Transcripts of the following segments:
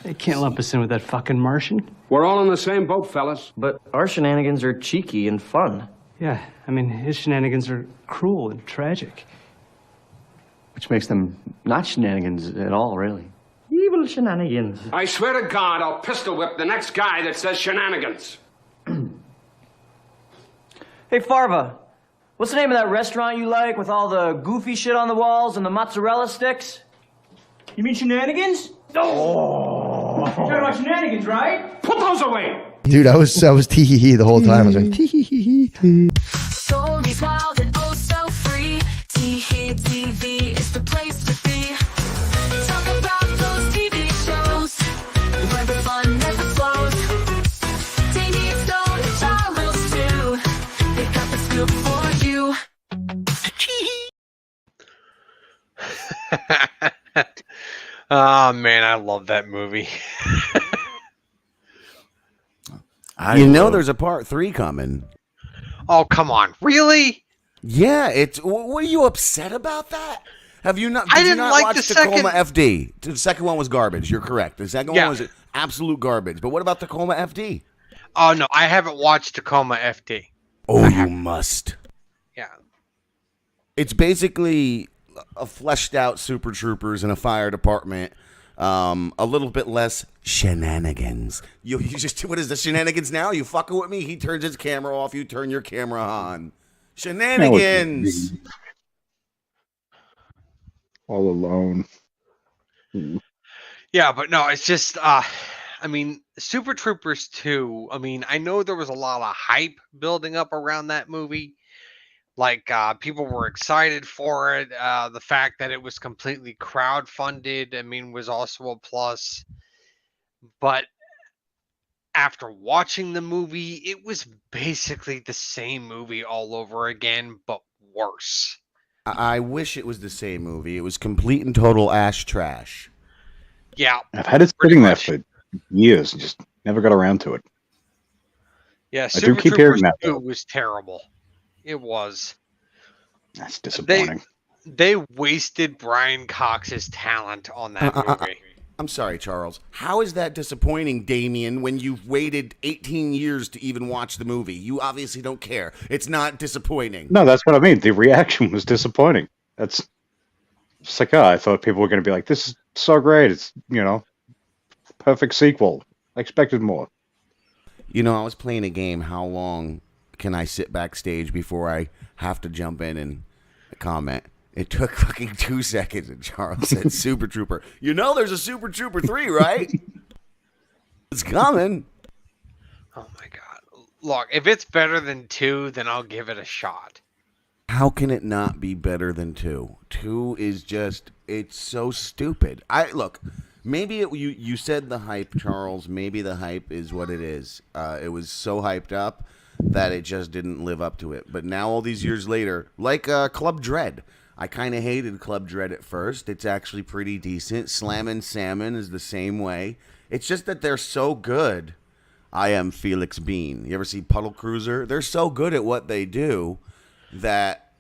They can't lump us in with that fucking Martian. We're all in the same boat, fellas. But our shenanigans are cheeky and fun. Yeah, I mean, his shenanigans are cruel and tragic. Which makes them not shenanigans at all, really. Evil shenanigans. I swear to God, I'll pistol whip the next guy that says shenanigans. Hey, Farva, what's the name of that restaurant you like with all the goofy shit on the walls and the mozzarella sticks? You mean Shenanigans? Oh! You're talking about Shenanigans, right? Put those away! Dude, I was TEE-HEE the whole time. I was like, TEE-HEE. Stories wild and oh so free. TEE-HEE TV is the place to be. Talk about those TV shows where the fun never flows. Davey and Stone and Charles too. They got the scoop for you. Oh man, I love that movie. There's a part 3 coming. Oh come on, really? Yeah, it's. What are you upset about that? Have you not? I Did you didn't not like watch the Tacoma second- FD? The second one was garbage. You're correct. The second Yeah. one was absolute garbage. But what about Tacoma FD? Oh no, I haven't watched Tacoma FD. Oh, you must. Yeah. It's basically a fleshed out Super Troopers in a fire department. A little bit less shenanigans. You just, what is the shenanigans now? You fucking with me? He turns his camera off. You turn your camera on. Shenanigans. All alone. Yeah, but no, it's just I mean, Super Troopers 2, I mean, I know there was a lot of hype building up around that movie. Like people were excited for it. The fact that it was completely crowdfunded, I mean, was also a plus. But after watching the movie, it was basically the same movie all over again, but worse. I wish it was the same movie. It was complete and total ash trash. Yeah. I've had it sitting there for years and just never got around to it. Yeah, I Super do keep Troopers hearing that, 2 though. was terrible. It was. That's disappointing. They wasted Brian Cox's talent on that movie. I'm sorry, Charles. How is that disappointing, Damian, when you've waited 18 years to even watch the movie? You obviously don't care. It's not disappointing. No, that's what I mean. The reaction was disappointing. That's it's like, I thought people were going to be like, this is so great. It's, perfect sequel. I expected more. I was playing a game. How long can I sit backstage before I have to jump in and comment? It took fucking 2 seconds, and Charles said Super Trooper. There's a Super Trooper 3, right? It's coming. Oh my god. Look, if it's better than 2, then I'll give it a shot. How can it not be better than 2? 2 is just, it's so stupid. Maybe you said the hype, Charles. Maybe the hype is what it is. It was so hyped up that it just didn't live up to it. But now, all these years later, like Club Dread, I kind of hated Club Dread at first. It's actually pretty decent. Slammin' Salmon is the same way. It's just that they're so good. I am Felix Bean. You ever see Puddle Cruiser? They're so good at what they do that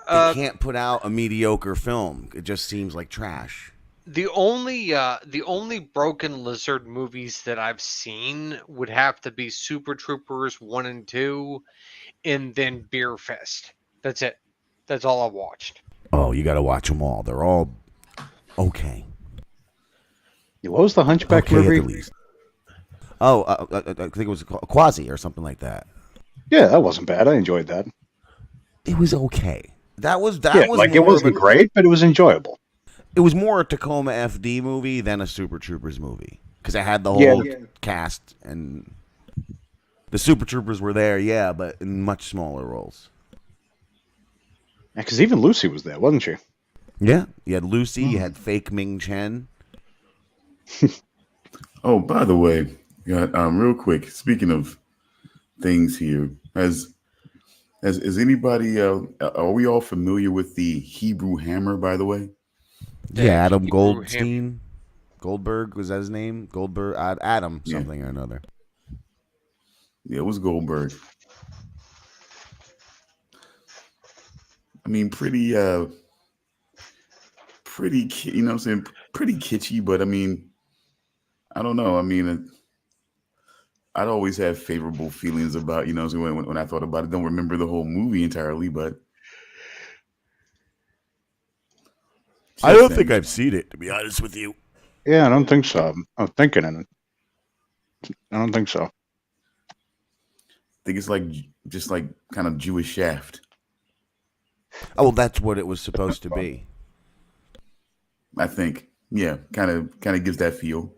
they can't put out a mediocre film. It just seems like trash. The only Broken Lizard movies that I've seen would have to be Super Troopers 1 and 2, and then Beer Fest. That's it. That's all I've watched. Oh, you got to watch them all. They're all okay. What was the Hunchback Okay, movie? at the least. Oh, I think it was Quasi or something like that. Yeah, that wasn't bad. I enjoyed that. It was okay. That was it wasn't great, but it was enjoyable. It was more a Tacoma FD movie than a Super Troopers movie because it had the whole cast and the Super Troopers were there, but in much smaller roles. Because even Lucy was there, wasn't she? Yeah, you had Lucy, you had fake Ming Chen. Oh, by the way, real quick, speaking of things here, has anybody? Are we all familiar with the Hebrew Hammer? By the way, yeah, Adam Goldstein, Goldberg was that his name? Goldberg, Adam something or another. Yeah, it was Goldberg. I mean, pretty, you know what I'm saying? Pretty kitschy, but I mean, I don't know. I mean, I'd always have favorable feelings about, when I thought about it. Don't remember the whole movie entirely, but I don't think I've seen it, to be honest with you. Yeah, I don't think so. I'm thinking in it. I don't think so. I think it's just like kind of Jewish Shaft. Oh, well, that's what it was supposed to be. I think, yeah, kind of gives that feel.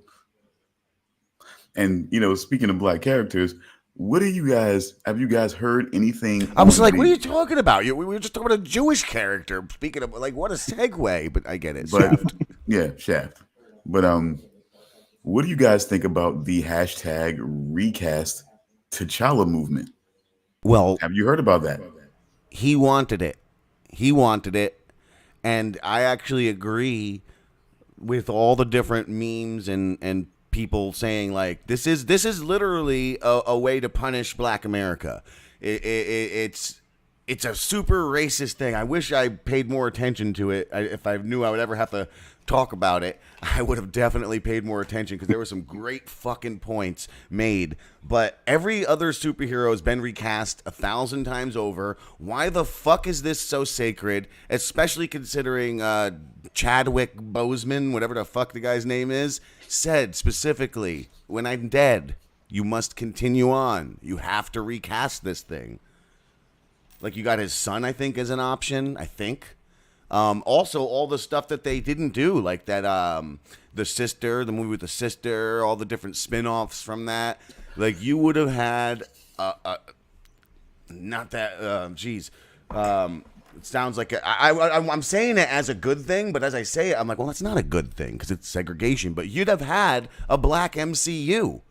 And speaking of black characters, have you guys heard anything? I was like, what are you talking about? We were just talking about a Jewish character. Speaking of, like, what a segue, but I get it. But Shaft. yeah, Shaft. But what do you guys think about the hashtag recast T'Challa movement? Well, Have you heard about that? he wanted it. And I actually agree with all the different memes and people saying, like, this is literally a way to punish Black America. It's a super racist thing. I wish I paid more attention to it. If I knew I would ever have to talk about it, I would have definitely paid more attention, because there were some great fucking points made. But every other superhero has been recast 1,000 times over. Why the fuck is this so sacred? Especially considering Chadwick Boseman, whatever the fuck the guy's name is, said specifically, when I'm dead, you must continue on. You have to recast this thing. Like, you got his son, I think, as an option, I think. Also, all the stuff that they didn't do, like that, the movie with the sister, all the different spin-offs from that. Like, you would have had, not that, it sounds like, I'm saying it as a good thing, but as I say it, I'm like, well, that's not a good thing, because it's segregation. But you'd have had a Black MCU.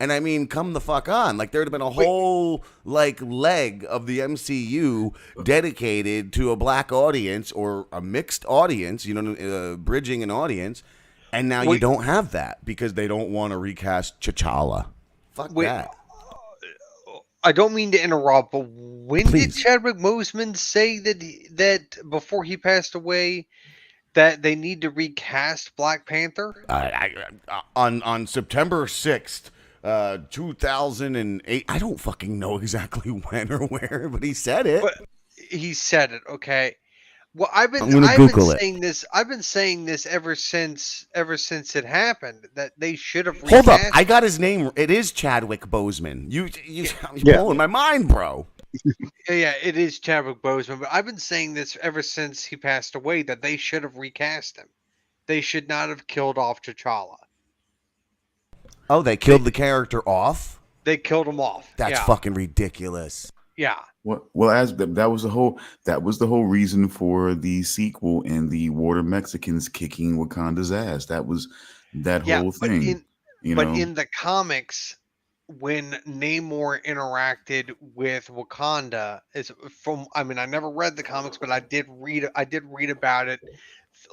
And I mean, come the fuck on. Like, there would have been a whole, like, leg of the MCU dedicated to a Black audience or a mixed audience, bridging an audience. And now you don't have that because they don't want to recast T'Challa. Fuck that. I don't mean to interrupt, but when Please. did Chadwick Boseman say that before he passed away, that they need to recast Black Panther? On September 6th. 2008. I don't fucking know exactly when or where, but he said it. But he said it. Okay. Well, I've been saying this. I've been saying this ever since it happened, that they should have recast. Hold up, I got his name. It is Chadwick Boseman. You're blowing my mind, bro. Yeah, it is Chadwick Boseman. But I've been saying this ever since he passed away, that they should have recast him. They should not have killed off T'Challa. Oh, they killed the character off? They killed him off. That's fucking ridiculous. Yeah. Well, as that was the whole reason for the sequel and the War of Mexicans kicking Wakanda's ass. That was that whole thing. But in the comics, when Namor interacted with Wakanda, I never read the comics, but I did read about it,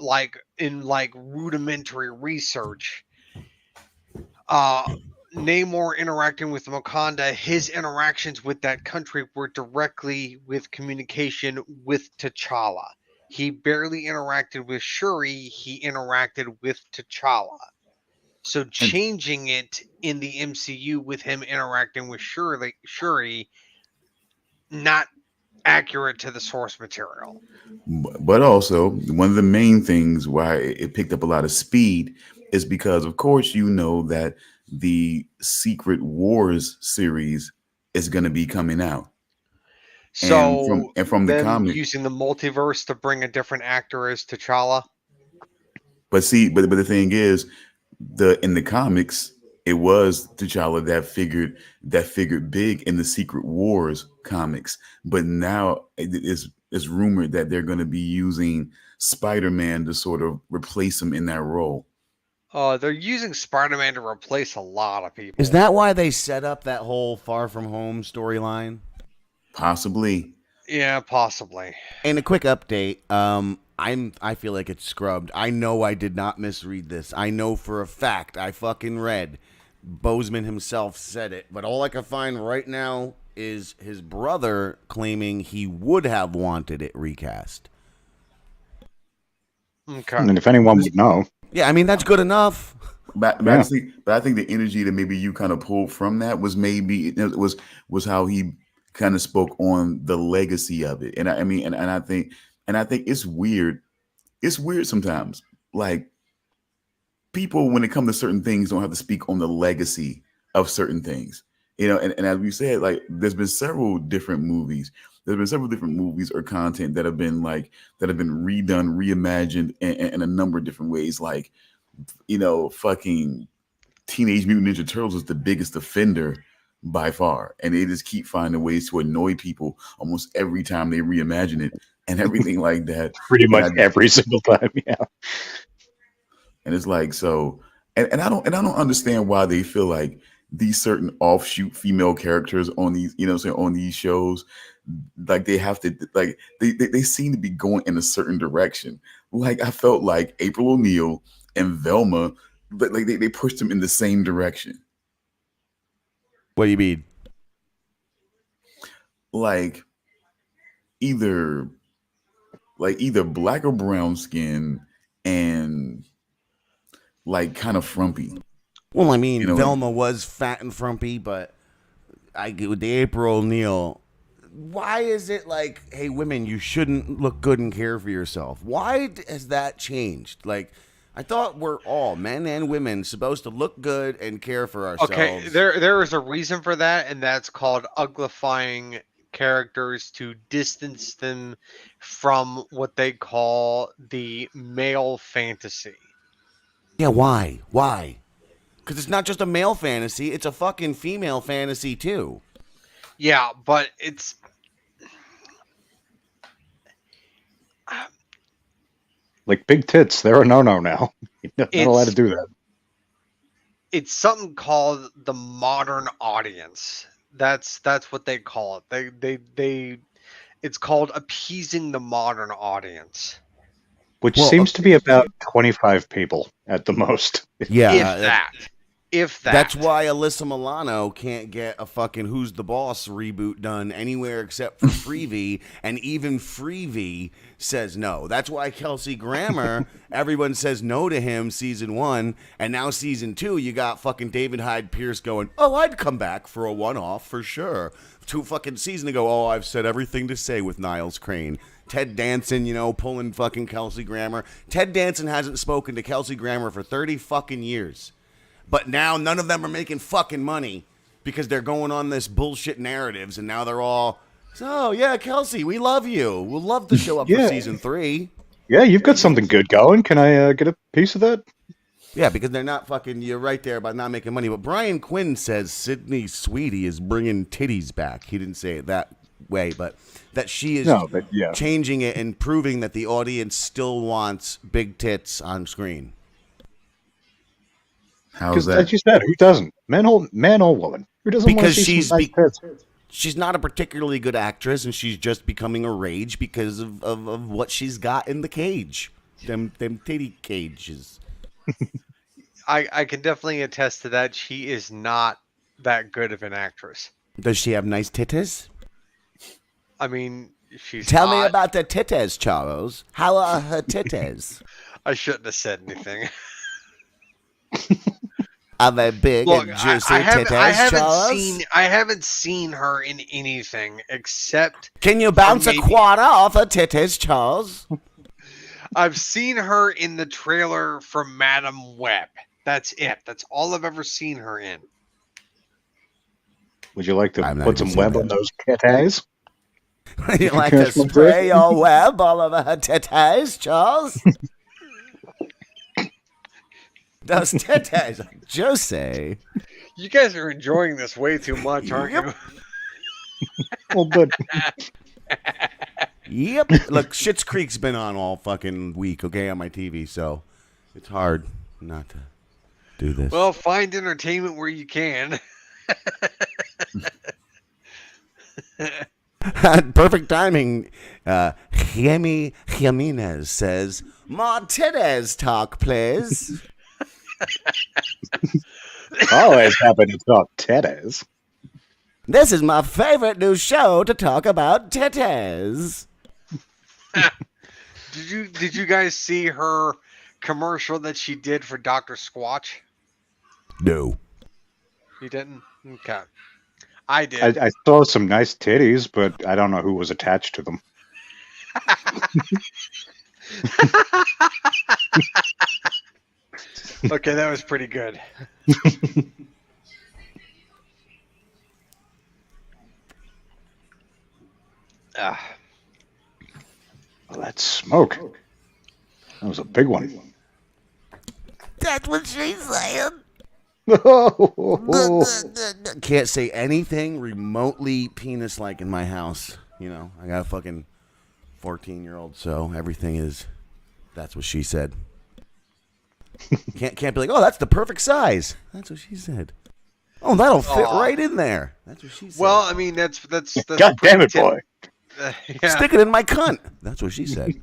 like in rudimentary research. Namor interacting with Wakanda, his interactions with that country were directly with communication with T'Challa. He barely interacted with Shuri, he interacted with T'Challa. So changing it in the MCU with him interacting with Shuri, not accurate to the source material. But also, one of the main things why it picked up a lot of speed is because, of course, that the Secret Wars series is going to be coming out. So, and from the comic, using the multiverse to bring a different actor as T'Challa. But the thing is, in the comics, it was T'Challa that figured big in the Secret Wars comics. But now it's rumored that they're going to be using Spider-Man to sort of replace him in that role. They're using Spider-Man to replace a lot of people. Is that why they set up that whole Far From Home storyline? Possibly. Yeah, possibly. And a quick update. I feel like it's scrubbed. I know I did not misread this. I know for a fact I fucking read. Boseman himself said it, but all I can find right now is his brother claiming he would have wanted it recast. Okay. And if anyone would know. Yeah, I mean, that's good enough. I think the energy that maybe you kind of pulled from that was maybe was how he kind of spoke on the legacy of it. And I mean, and I think it's weird. It's weird sometimes. Like people, when it comes to certain things, don't have to speak on the legacy of certain things. You know, and as we said, like there's been several different movies. There's been several different movies or content that have been redone, reimagined in a number of different ways. Like, you know, fucking Teenage Mutant Ninja Turtles is the biggest offender by far, and they just keep finding ways to annoy people almost every time they reimagine it and everything like that. Pretty much every single time, yeah. And it's like so, and I don't understand why they feel like these certain offshoot female characters on these, you know, on these shows, like they have to, like they seem to be going in a certain direction. Like I felt like April O'Neil and Velma, but like they pushed them in the same direction. What do you mean? Like either black or brown skin and like kind of frumpy. Well, I mean, You know, Velma was fat and frumpy, but I get with the April O'Neil. Why is it like, hey, women, you shouldn't look good and care for yourself? Why has that changed? Like, I thought we're all, men and women, supposed to look good and care for ourselves. Okay, there is a reason for that, and that's called uglifying characters to distance them from what they call the male fantasy. Yeah, why? Why? Because it's not just a male fantasy, it's a fucking female fantasy, too. Yeah, but it's... Like big tits, they're a no-no now. You're not allowed to do that. It's something called the modern audience. That's what they call it. They it's called appeasing the modern audience. Which seems to be about 25 people at the most. Yeah. If that. That's why Alyssa Milano can't get a fucking Who's the Boss reboot done anywhere except for Freevee, and even Freevee says no. That's why Kelsey Grammer, everyone says no to him season 1, and now season 2, you got fucking David Hyde Pierce going, oh, I'd come back for a one-off for sure. 2 fucking seasons ago, oh, I've said everything to say with Niles Crane. Ted Danson, you know, pulling fucking Kelsey Grammer. Ted Danson hasn't spoken to Kelsey Grammer for 30 fucking years. But now none of them are making fucking money because they're going on this bullshit narratives, and now they're all, so yeah, Kelsey, we love you. We'll love to show up for season 3. Yeah, you've got something good going. Can I get a piece of that? Yeah, because they're not fucking, you're right there about not making money. But Brian Quinn says Sydney Sweetie is bringing titties back. He didn't say it that way, but that she is changing it and proving that the audience still wants big tits on screen. How's that? Like you said, who doesn't? Man or woman? Who doesn't want to see some nice tits? She's not a particularly good actress, and she's just becoming a rage because of what she's got in the cage. Them titty cages. I can definitely attest to that. She is not that good of an actress. Does she have nice titties? I mean, she's Tell hot. me about the titties, Charles. How are her titties? I shouldn't have said anything. Are they big and juicy titties, Charles? I haven't seen her in anything except... Can you bounce a quarter off her titties, Charles? I've seen her in the trailer for Madam Web. That's it. That's all I've ever seen her in. Would you like to put some web on those titties? Would you like to spray your web all over her titties, Charles? Those titties, Jose. You guys are enjoying this way too much, aren't you? Well, but... Yep. Look, Schitt's Creek's been on all fucking week, okay, on my TV, so it's hard not to do this. Well, find entertainment where you can. Perfect timing. Jimenez Jimenez says, "More titties talk, please." Always happy to talk titties. This is my favorite new show to talk about titties. Did you guys see her commercial that she did for Dr. Squatch? No. You didn't? Okay. I did. I saw some nice titties, but I don't know who was attached to them. Okay, that was pretty good. Well, that smoke. That was a big one. That's what she said. Oh, Can't say anything remotely penis-like in my house. You know, I got a fucking 14-year-old, so everything is. That's what she said. Can't be like, oh, that's the perfect size. That's what she said. Oh, that'll fit right in there. That's what she said. Well, I mean, that's God damn it, boy. Yeah. Stick it in my cunt. That's what she said.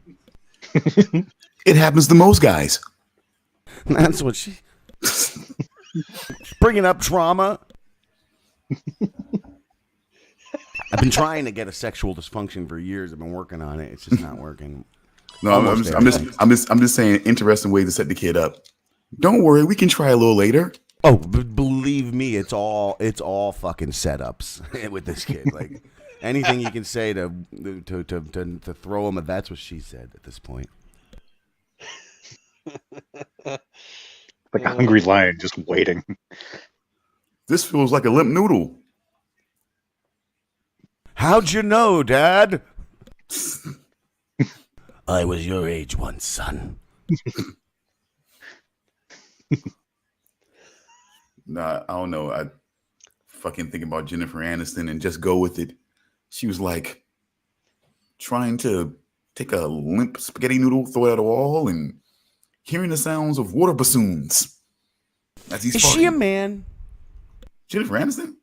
It happens to most guys. That's what she. Bringing up trauma. I've been trying to get a sexual dysfunction for years. I've been working on it. It's just not working. No, I'm just saying, interesting way to set the kid up. Don't worry, we can try a little later. Oh, believe me, it's all fucking setups with this kid. Like anything you can say to throw him. That's what she said at this point. Like a hungry lion just waiting. This feels like a limp noodle. How'd you know, Dad? I was your age once, son. Nah, I don't know. I fucking think about Jennifer Aniston and just go with it. She was like trying to take a limp spaghetti noodle, throw it at a wall, and hearing the sounds of water bassoons. As he's Is she a man? Jennifer Aniston?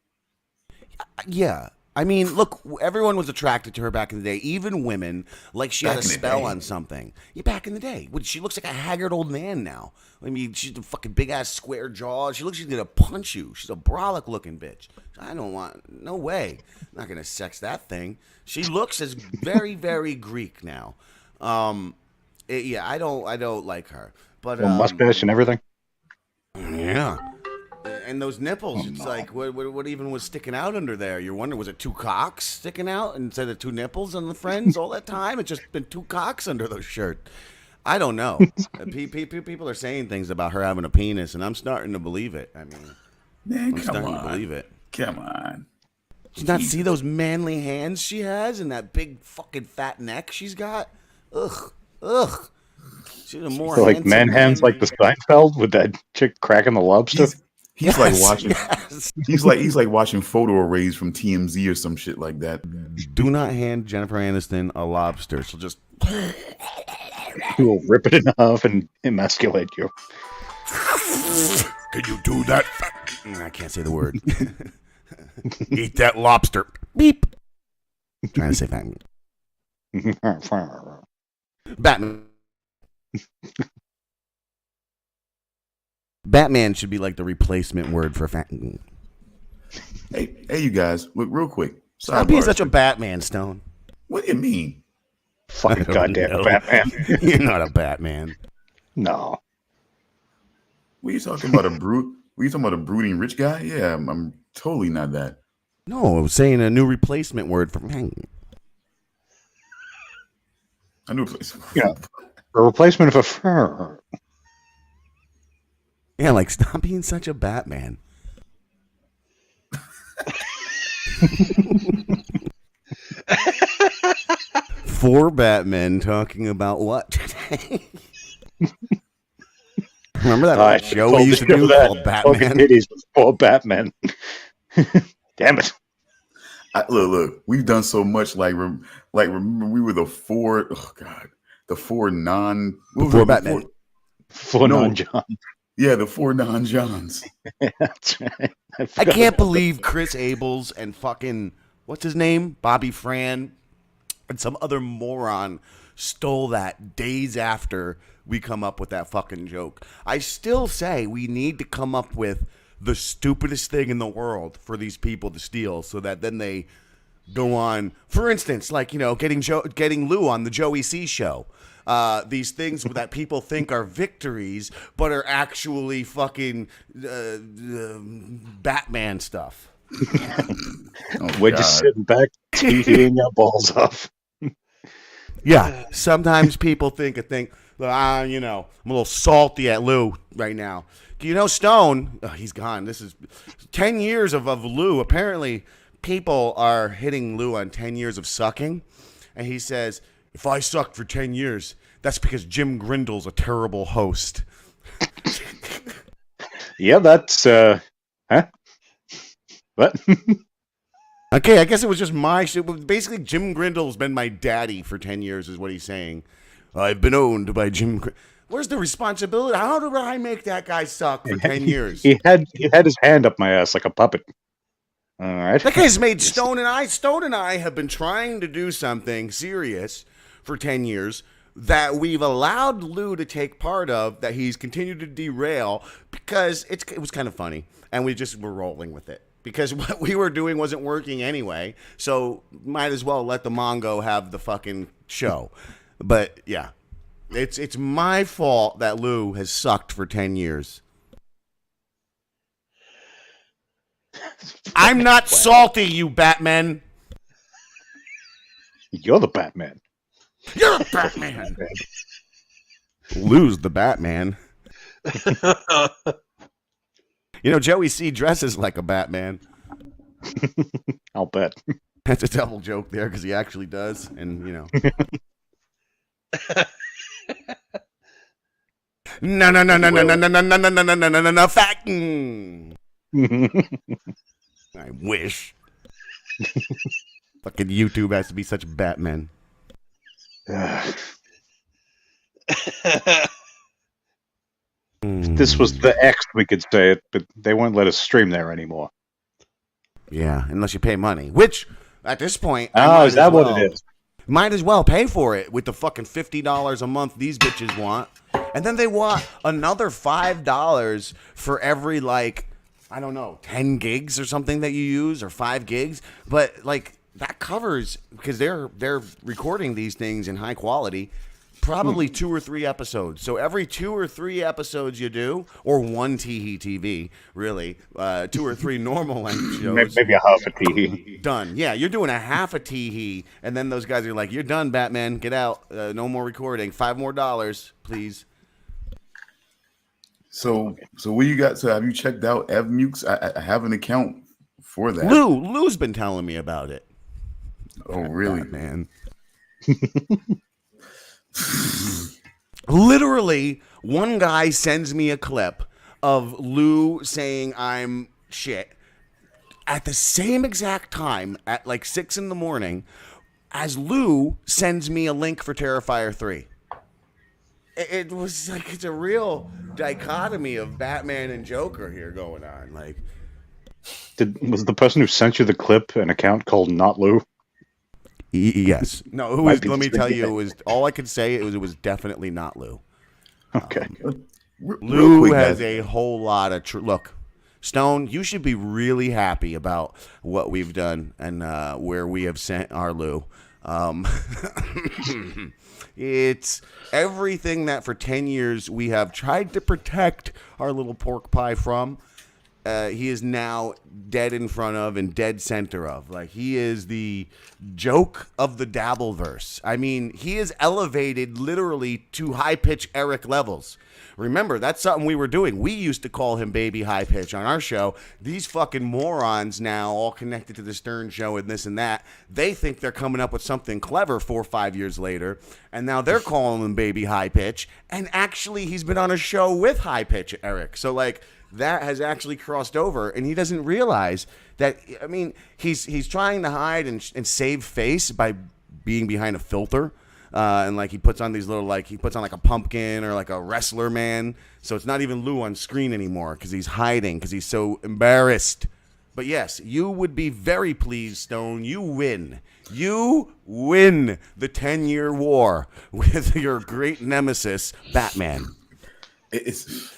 Yeah. I mean, look, everyone was attracted to her back in the day, even women, like she had a spell on something. Yeah, back in the day. She looks like a haggard old man now. I mean, she's a fucking big-ass square jaw. She looks like she's going to punch you. She's a brolic-looking bitch. I don't want, no way. I'm not going to sex that thing. She looks as very, very Greek now. Yeah, I don't like her. But mustache and everything? Yeah. And those nipples, it's like, what even was sticking out under there? You're wondering, was it two cocks sticking out instead of two nipples on the friends all that time? It's just been two cocks under those shirts. I don't know. People are saying things about her having a penis, and I'm starting to believe it. I mean, Man, I'm starting to believe it. Come on. Did you not see those manly hands she has and that big fucking fat neck she's got? Ugh. She's a more So like man hands like the Seinfeld with that chick cracking the lobster? He's like watching. Yes. He's like watching photo arrays from TMZ or some shit like that. Do not hand Jennifer Aniston a lobster. She'll just. He will rip it in half and emasculate you. Can you do that? I can't say the word. Eat that lobster. Beep. I'm trying to say that. Batman. Batman should be like the replacement word for fat. Hey, you guys, look real quick. Stop being such a Batman, Stone. What do you mean? Fucking goddamn Batman. You're not a Batman. No. What are you talking about? Were you talking about a brooding rich guy? Yeah, I'm totally not that. No, I was saying a new replacement word for. A new replacement. Yeah. A replacement of a fur. Yeah, like stop being such a Batman. Four Batmen talking about what today? Remember that show we used to do called Batman? It is for Batman. Damn it. Look, we've done so much. Remember we were the four. Oh God, the four non. Four Batman. Four non-John. Yeah, the four non-Johns. That's right. I can't believe Chris Abels and fucking what's his name, Bobby Fran, and some other moron stole that days after we come up with that fucking joke. I still say we need to come up with the stupidest thing in the world for these people to steal, so that then they go on. For instance, like getting Lou on the Joey C show. these things that people think are victories, but are actually fucking Batman stuff. We're just sitting back, teeing our balls off. Yeah, sometimes people think I'm a little salty at Lou right now. You know, Stone, he's gone. This is 10 years of Lou. Apparently, people are hitting Lou on 10 years of sucking. And he says, if I sucked for 10 years, that's because Jim Grindel's a terrible host. Yeah, that's, huh? What? Okay, I guess it was just basically Jim Grindel's been my daddy for 10 years is what he's saying. I've been owned by Jim Where's the responsibility? How did I make that guy suck for 10 years? He had his hand up my ass like a puppet. All right. That guy's made Stone and I have been trying to do something serious for 10 years that we've allowed Lou to take part of, that he's continued to derail because it was kind of funny. And we just were rolling with it. Because what we were doing wasn't working anyway, so might as well let the Mongo have the fucking show. But yeah, it's my fault that Lou has sucked for 10 years. I'm not salty, you Batman. You're the Batman. You're a Batman. Lou's the Batman. You know, Joey C dresses like a Batman. I'll bet. That's a double joke there because he actually does. And, you know. No, fact. I wish. Fucking YouTube has to be such Batman. This was the X, we could say it, but they won't let us stream there anymore. Yeah, unless you pay money. Which, at this point... is that what it is? Might as well pay for it with the fucking $50 a month these bitches want. And then they want another $5 for every, like, I don't know, 10 gigs or something that you use, or 5 gigs. But, like, that covers, because they're recording these things in high quality, probably 2 or 3 episodes. So every 2 or 3 episodes you do, or one TEE TV, really, 2 or 3 normal length shows. Maybe a half a TEE. Done. Yeah, you're doing a half a TEE, and then those guys are like, "You're done, Batman. Get out. No more recording. $5 more, please." So what you got? So have you checked out Evmukes? I have an account for that. Lou's been telling me about it. Oh, really, man? Literally, one guy sends me a clip of Lou saying I'm shit at the same exact time at like 6 in the morning as Lou sends me a link for Terrifier 3. It was like, it's a real dichotomy of Batman and Joker here going on. Like, Was the person who sent you the clip an account called Not Lou? Yes. No, it was, let me tell you, it was, all I could say, it was definitely not Lou. Okay. Lou has a whole lot of look, Stone, you should be really happy about what we've done and where we have sent our Lou. It's everything that for 10 years we have tried to protect our little pork pie from. He is now dead in front of and dead center of. Like, he is the joke of the Dabbleverse. I mean, he is elevated literally to high-pitch Eric levels. Remember, that's something we were doing. We used to call him Baby High Pitch on our show. These fucking morons now, all connected to the Stern Show and this and that, they think they're coming up with something clever 4 or 5 years later, and now they're calling him Baby High Pitch, and actually he's been on a show with High Pitch Eric. So, like, that has actually crossed over, and he doesn't realize that. I mean, he's trying to hide and save face by being behind a filter, and like he puts on these little, like, he puts on like a pumpkin or like a wrestler man, so it's not even Lou on screen anymore because he's hiding because he's so embarrassed. But yes, you would be very pleased, Stone. You win. You win the 10-year war with your great nemesis, Batman. It's.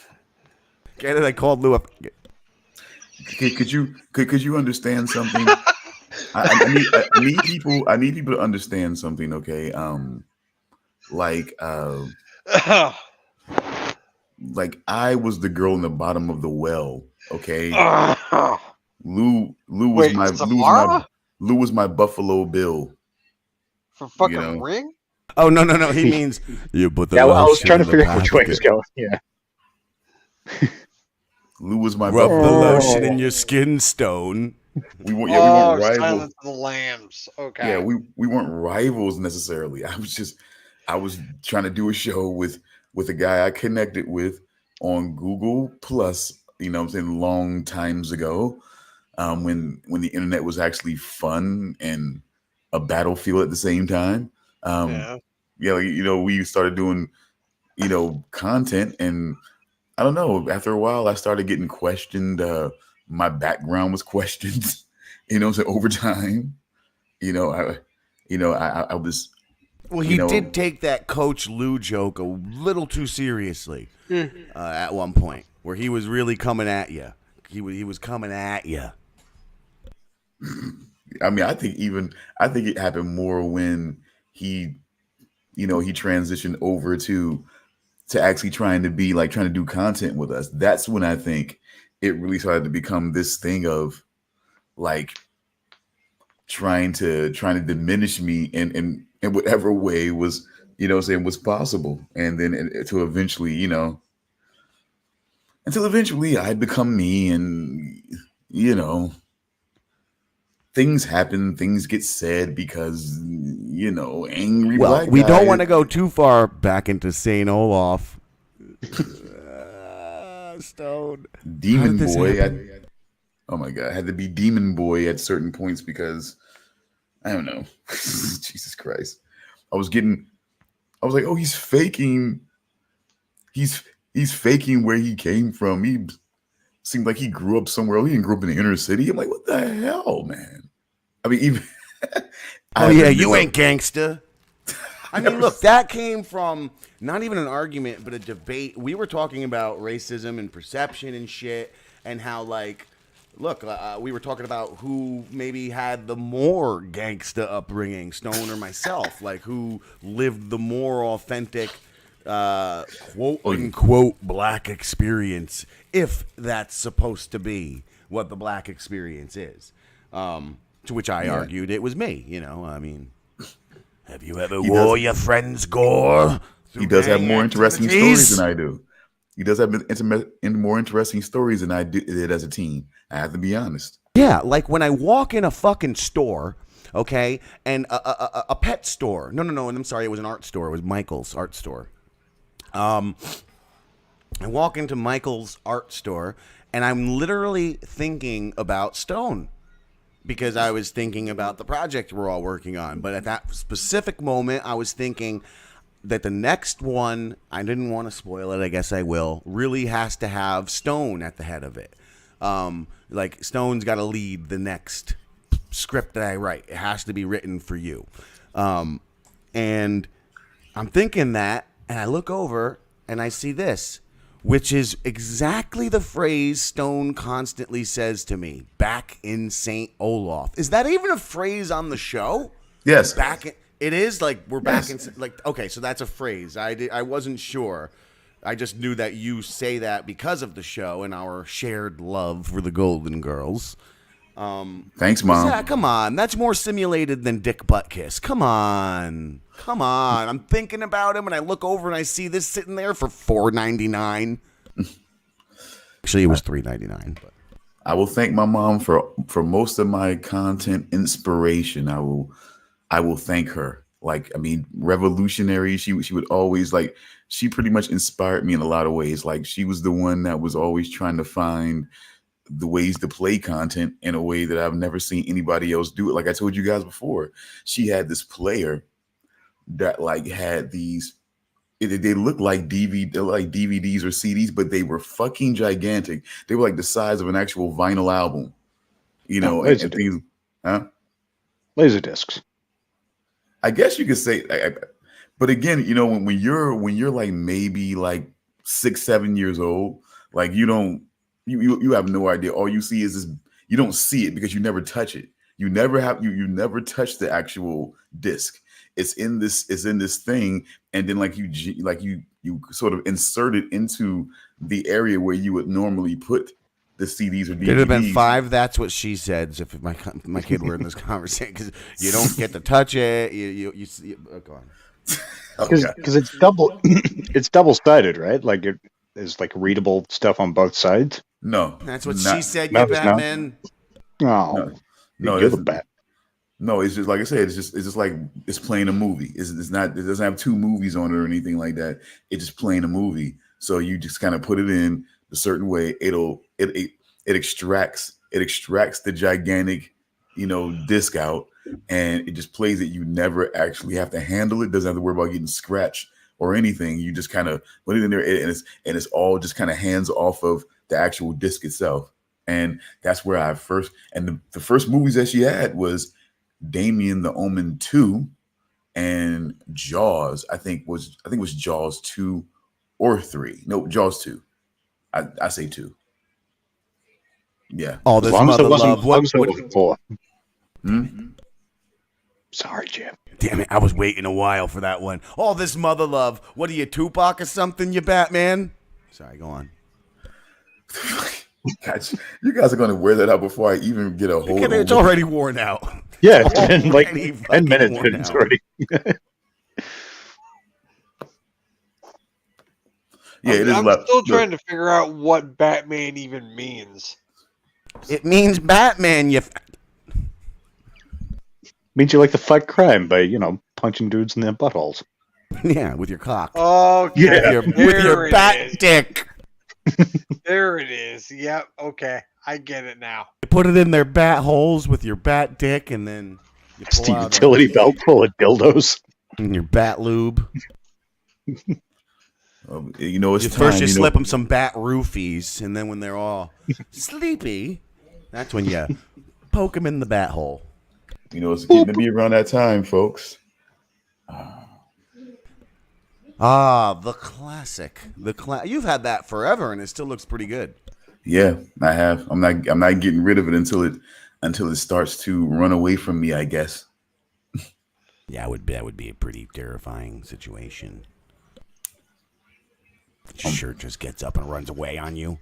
I called Lou up. Could you understand something? I need people to understand something. Okay. like I was the girl in the bottom of the well. Okay, Lou was Wait, my Samara? Lou was my Buffalo Bill. For fucking You know? Ring? Oh no. He means you put the Yeah, well, I was lotion trying to in the figure out which way basket. he's going. Yeah. Lou was my Rub the Buffalo. lotion in your skin, Stone. We weren't Oh, rivals. Silence of the Lambs. Okay. Yeah, we weren't rivals necessarily. I was trying to do a show with a guy I connected with on Google Plus, you know what I'm saying, long times ago, when the internet was actually fun and a battlefield at the same time. Yeah. Yeah, you know, we started doing, you know, content, and I don't know, after a while I started getting questioned. My background was questioned, you know, so over time, you know, I was. Well, he did take that Coach Lou joke a little too seriously at one point, where he was really coming at you. He was coming at you. I mean, I think it happened more when he, you know, he transitioned over to actually trying to do content with us. That's when I think it really started to become this thing of like trying to diminish me in whatever way was, you know, saying was possible, and then to eventually, you know, until eventually I become me, and you know, things happen, things get said because, you know, angry black We don't guy- want to go too far back into St. Olaf. Stone. Demon How did this Boy. happen? Oh my god, I had to be Demon Boy at certain points because I don't know. Jesus Christ. I was like, oh, he's faking. He's faking where he came from. He seemed like he grew up somewhere else. He didn't grow up in the inner city. I'm like, what the hell, man? I mean, even Oh yeah, you ain't gangsta. I mean, look, that came from not even an argument, but a debate. We were talking about racism and perception and shit, and how, like, look, we were talking about who maybe had the more gangsta upbringing, Stone or myself, like who lived the more authentic, quote unquote, black experience, if that's supposed to be what the black experience is. To which I argued it was me. You know, I mean. Have you ever wore your friend's gore? He does have more interesting stories than I do. He does have more interesting stories than I did as a teen. I have to be honest. Yeah, like when I walk in a fucking store, okay, and a pet store. No, and I'm sorry, it was an art store. It was Michael's art store. I walk into Michael's art store, and I'm literally thinking about Stone. Because I was thinking about the project we're all working on. But at that specific moment, I was thinking that the next one, I didn't want to spoil it, I guess I will, really has to have Stone at the head of it. Like, Stone's got to lead the next script that I write. It has to be written for you. And I'm thinking that, and I look over, and I see this. Which is exactly the phrase Stone constantly says to me, back in St. Olaf. Is that even a phrase on the show? Yes. It is? Like, we're back in, like, okay, so that's a phrase. I wasn't sure. I just knew that you say that because of the show and our shared love for the Golden Girls. Thanks, Mom. Yeah, come on. That's more simulated than Dick Butt Kiss. Come on. I'm thinking about him, and I look over and I see this sitting there for $4.99. Actually, it was $3.99. But I will thank my mom for most of my content inspiration. I will thank her. Like, I mean, revolutionary. She would always, like, she pretty much inspired me in a lot of ways. Like, she was the one that was always trying to find the ways to play content in a way that I've never seen anybody else do it. Like I told you guys before, she had this player that like had these, they looked like DVDs or CDs, but they were fucking gigantic. They were like the size of an actual vinyl album, you know, and things, huh? Laser discs. I guess you could say, but again, you know, when you're like maybe like 6-7 years old, like you have no idea. All you see is this. You don't see it because you never touch it. You never touch the actual disc. it's in this thing, and then like you sort of insert it into the area where you would normally put the CDs or DVDs. There'd have been 5 That's What She Said if my kid were in this conversation, because you don't get to touch it. You go on. Because it's double sided, right? Like there's like readable stuff on both sides. No, That's what she said. No, You Batman. No, no, it's just like I said. It's just like it's playing a movie. It's not. It doesn't have 2 movies on it or anything like that. It's just playing a movie. So you just kind of put it in a certain way. It extracts the gigantic, disc out, and it just plays it. You never actually have to handle it. Doesn't have to worry about getting scratched or anything. You just kind of put it in there, and it's all just kind of hands off of the actual disc itself. And that's where I first, and the first movies that she had was Damian, The Omen 2, and Jaws. I think it was Jaws 2 or 3. No, Jaws 2. I say 2. Yeah. All as this long as mother it wasn't love. 4. Sorry, Jim. Damn it! I was waiting a while for that one. All this mother love. What are you, Tupac or something? You Batman? Sorry, go on. Guys, you guys are going to wear that out before I even get a hold of it. It's already worn out. Yeah, it's been like 10 minutes. And it's already. Yeah, it is. I'm still trying to figure out what Batman even means. It means Batman. Means you like to fight crime by punching dudes in their buttholes. Yeah, with your cock. Okay. Yeah, with your bat dick. There it is. Yep. Okay. I get it now. You put it in their bat holes with your bat dick, and then you It's pull the out utility belt full of dildos. and your bat lube. It's First time, you slip them some bat roofies, and then when they're all sleepy, that's when you poke them in the bat hole. It's getting to be around that time, folks. The classic. You've had that forever, and it still looks pretty good. Yeah, I have. I'm not getting rid of it until it starts to run away from me, I guess. Yeah, that would be a pretty terrifying situation. Your shirt just gets up and runs away on you,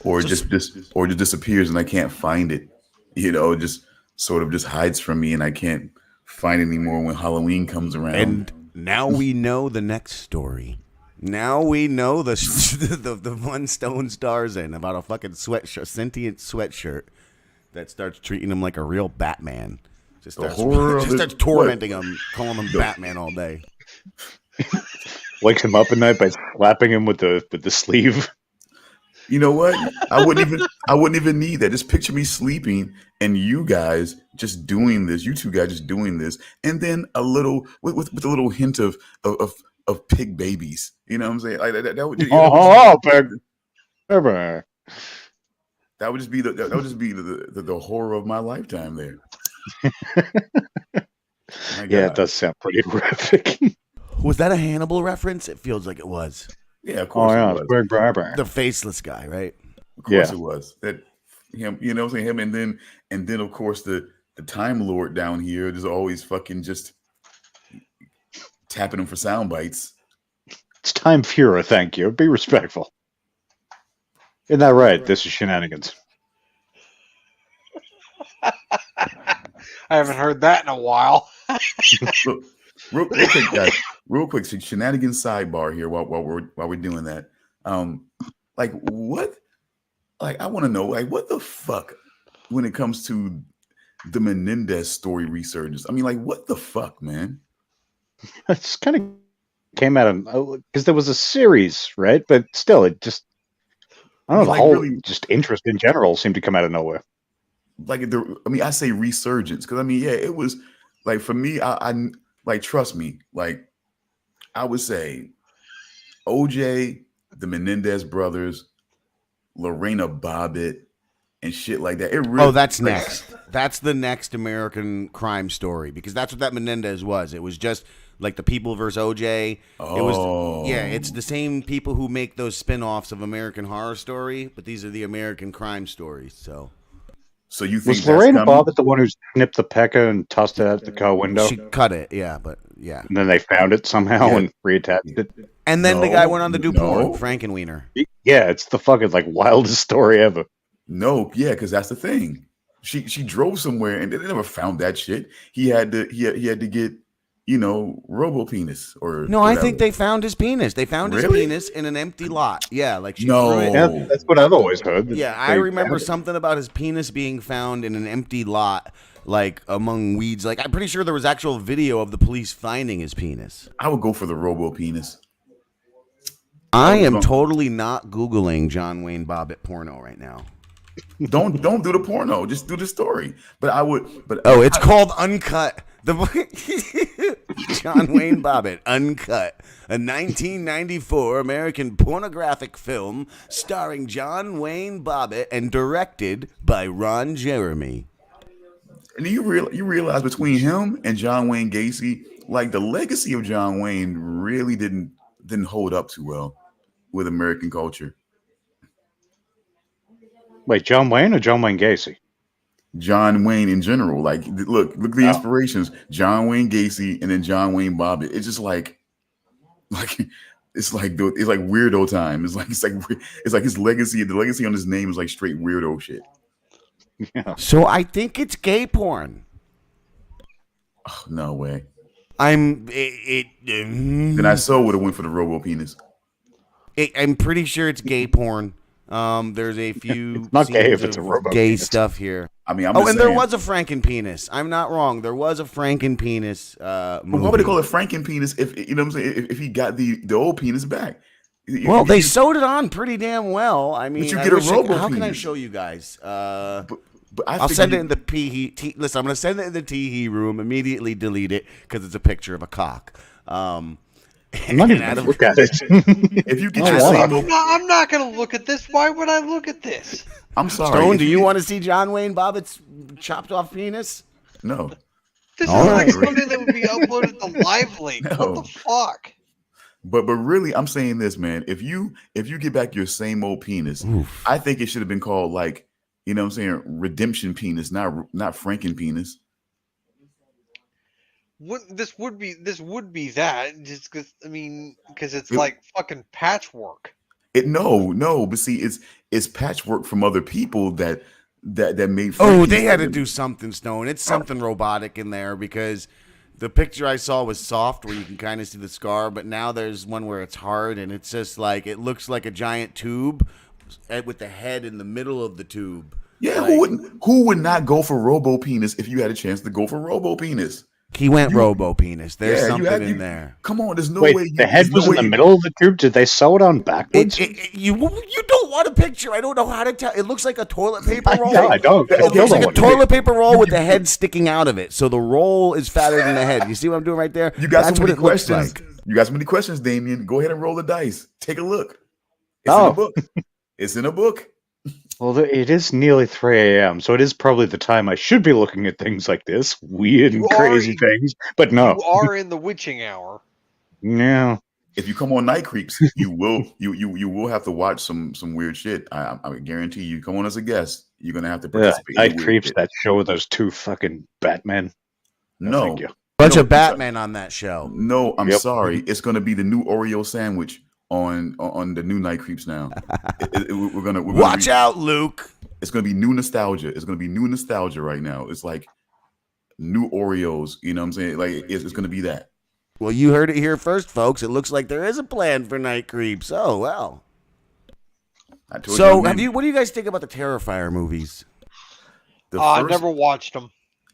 or just disappears and I can't find it. Just sort of just hides from me and I can't find it anymore when Halloween comes around. And now we know the next story. Now we know the one Stone stars in about a fucking sweatshirt, sentient sweatshirt that starts treating him like a real Batman. Just starts tormenting him, calling him Batman all day. Wakes him up at night by slapping him with the sleeve. You know what? I wouldn't even need that. Just picture me sleeping and you guys just doing this. You two guys just doing this, and then a little with a little hint of pig babies. You know what I'm saying? Like that would. Pig. That would just be the horror of my lifetime there. Yeah, it does sound pretty horrific. Was that a Hannibal reference? It feels like it was. Yeah, of course it was. The faceless guy, right? Of course it was. That him, you know what I'm saying? Him and then of course the Time Lord down here is always fucking just tapping him for sound bites. It's Time Fuhrer, thank you. Be respectful. Isn't that right? This is Shenanigans. I haven't heard that in a while. Look, real quick, guys. Real quick, Shenanigans sidebar here while we're doing that. Like what? Like I want to know, like what the fuck when it comes to the Menendez story resurgence? I mean, like what the fuck, man? It's kind of came out of because there was a series, right? But still, it just I don't know. Like the whole really, just interest in general seemed to come out of nowhere. Like I say resurgence because I mean, yeah, it was like for me, I like trust me, like I would say OJ, the Menendez brothers, Lorena Bobbitt, and shit like that. It really, that's next. That's the next American crime story because that's what that Menendez was. It was just like the People versus OJ. Oh. It was, yeah, it's the same people who make those spin-offs of American Horror Story, but these are the American crime stories. So So you think Was that's Lorena coming? Bobbitt the one who snipped the pecker and tossed it out the car window? She cut it, yeah, but yeah. And then they found it somehow Yeah. and reattached it. And then the guy went on to do porn, no. Frankenweenie. Yeah, it's the fucking like wildest story ever. No, yeah, because that's the thing. She drove somewhere and they never found that shit. He had to get, robo penis or No, whatever. I think they found his penis. They found his Really? penis in an empty lot. Yeah, like she No. threw it. Yeah, that's what I've always heard. that Yeah, I they remember found it. something about his penis being found in an empty lot, like among weeds. Like I'm pretty sure there was actual video of the police finding his penis. I would go for the robo penis. I am going- totally not Googling John Wayne Bobbitt porno right now. Don't do the porno. Just do the story. But I would. But Oh, it's called Uncut. The John Wayne Bobbitt, Uncut, a 1994 American pornographic film starring John Wayne Bobbitt and directed by Ron Jeremy. And you realize between him and John Wayne Gacy, like the legacy of John Wayne really didn't hold up too well with American culture. Wait, John Wayne or John Wayne Gacy? John Wayne in general, like look the inspirations: John Wayne Gacy and then John Wayne Bobbitt. It's just like it's like weirdo time. It's like his legacy. The legacy on his name is like straight weirdo shit. Yeah. So I think it's gay porn. Oh, no way. Then Then I so would have went for the robo penis. I'm pretty sure it's gay porn. There's a few It's not gay scenes if it's a of robo gay penis. stuff here. I mean, I'm Oh, just and there saying. was a Frankenpenis. I'm not wrong. There was a Frankenpenis But movie. why would they call it Frankenpenis if you know what I'm saying? If he got the old penis back? Well, they sewed it on pretty damn well. I mean, you I get a wish robo how can I penis. show you guys? But I I'll figured send it you- in the T. Listen, I'm going to send it in the TEE room. Immediately delete it because it's a picture of a cock. I'm not even Adam- gonna look at it. If you get Oh, your wow. same old, I'm not going to look at this. Why would I look at this? I'm sorry. Stone, if do you get- want to see John Wayne Bobbitt's chopped off penis? No. This All is right. like something that would be uploaded to LiveLeak. No. What the fuck? But really, I'm saying this, man. If you get back your same old penis, I think it should have been called like, you know what I'm saying, redemption penis, not Franken penis. This would be that just because it's like fucking patchwork. No, but see, it's patchwork from other people that made. Oh, Franken they had to penis. do something, Stone. It's something robotic in there because the picture I saw was soft where you can kind of see the scar, but now there's one where it's hard and it's just like it looks like a giant tube with the head in the middle of the tube. Yeah, Like- who would not go for robo penis if you had a chance to go for robo penis? He went robo penis. There's Yeah, something had- in there. Come on, there's no Wait, way. the head there's was no in the way- middle of the tube? Did they sew it on backwards? You don't want a picture. I don't know how to tell. It looks like a toilet paper roll. No, I don't. I It still looks like don't a want to toilet paper roll with the head sticking out of it. So the roll is fatter than the head. You see what I'm doing right there? You got That's so what many it looks questions. like. You got so many questions, Damian. Go ahead and roll the dice. Take a look. It's in Oh. a book. It's in a book. Well, it is nearly 3 a.m., so it is probably the time I should be looking at things like this. Weird and You are crazy in- things. But no. You are in the witching hour. Yeah. If you come on Night Creeps, you will have to watch some weird shit. I guarantee you. Come on as a guest, you're gonna have to Yeah, participate. in Night weird Creeps, shit. that show with those two fucking Batmen. No, thank you. Bunch No, of Batman on that show. no, I'm Yep. sorry. It's gonna be the new Oreo sandwich on the new Night Creeps now. We're gonna Watch out, Luke. It's gonna be new nostalgia. It's gonna be new nostalgia right now. It's like new Oreos. You know what I'm saying? Like it's gonna be that. Well, you heard it here first, folks. It looks like there is a plan for Night Creeps. Oh well. I told So, man, what do you guys think about the Terrifier movies? the I first- never watched them.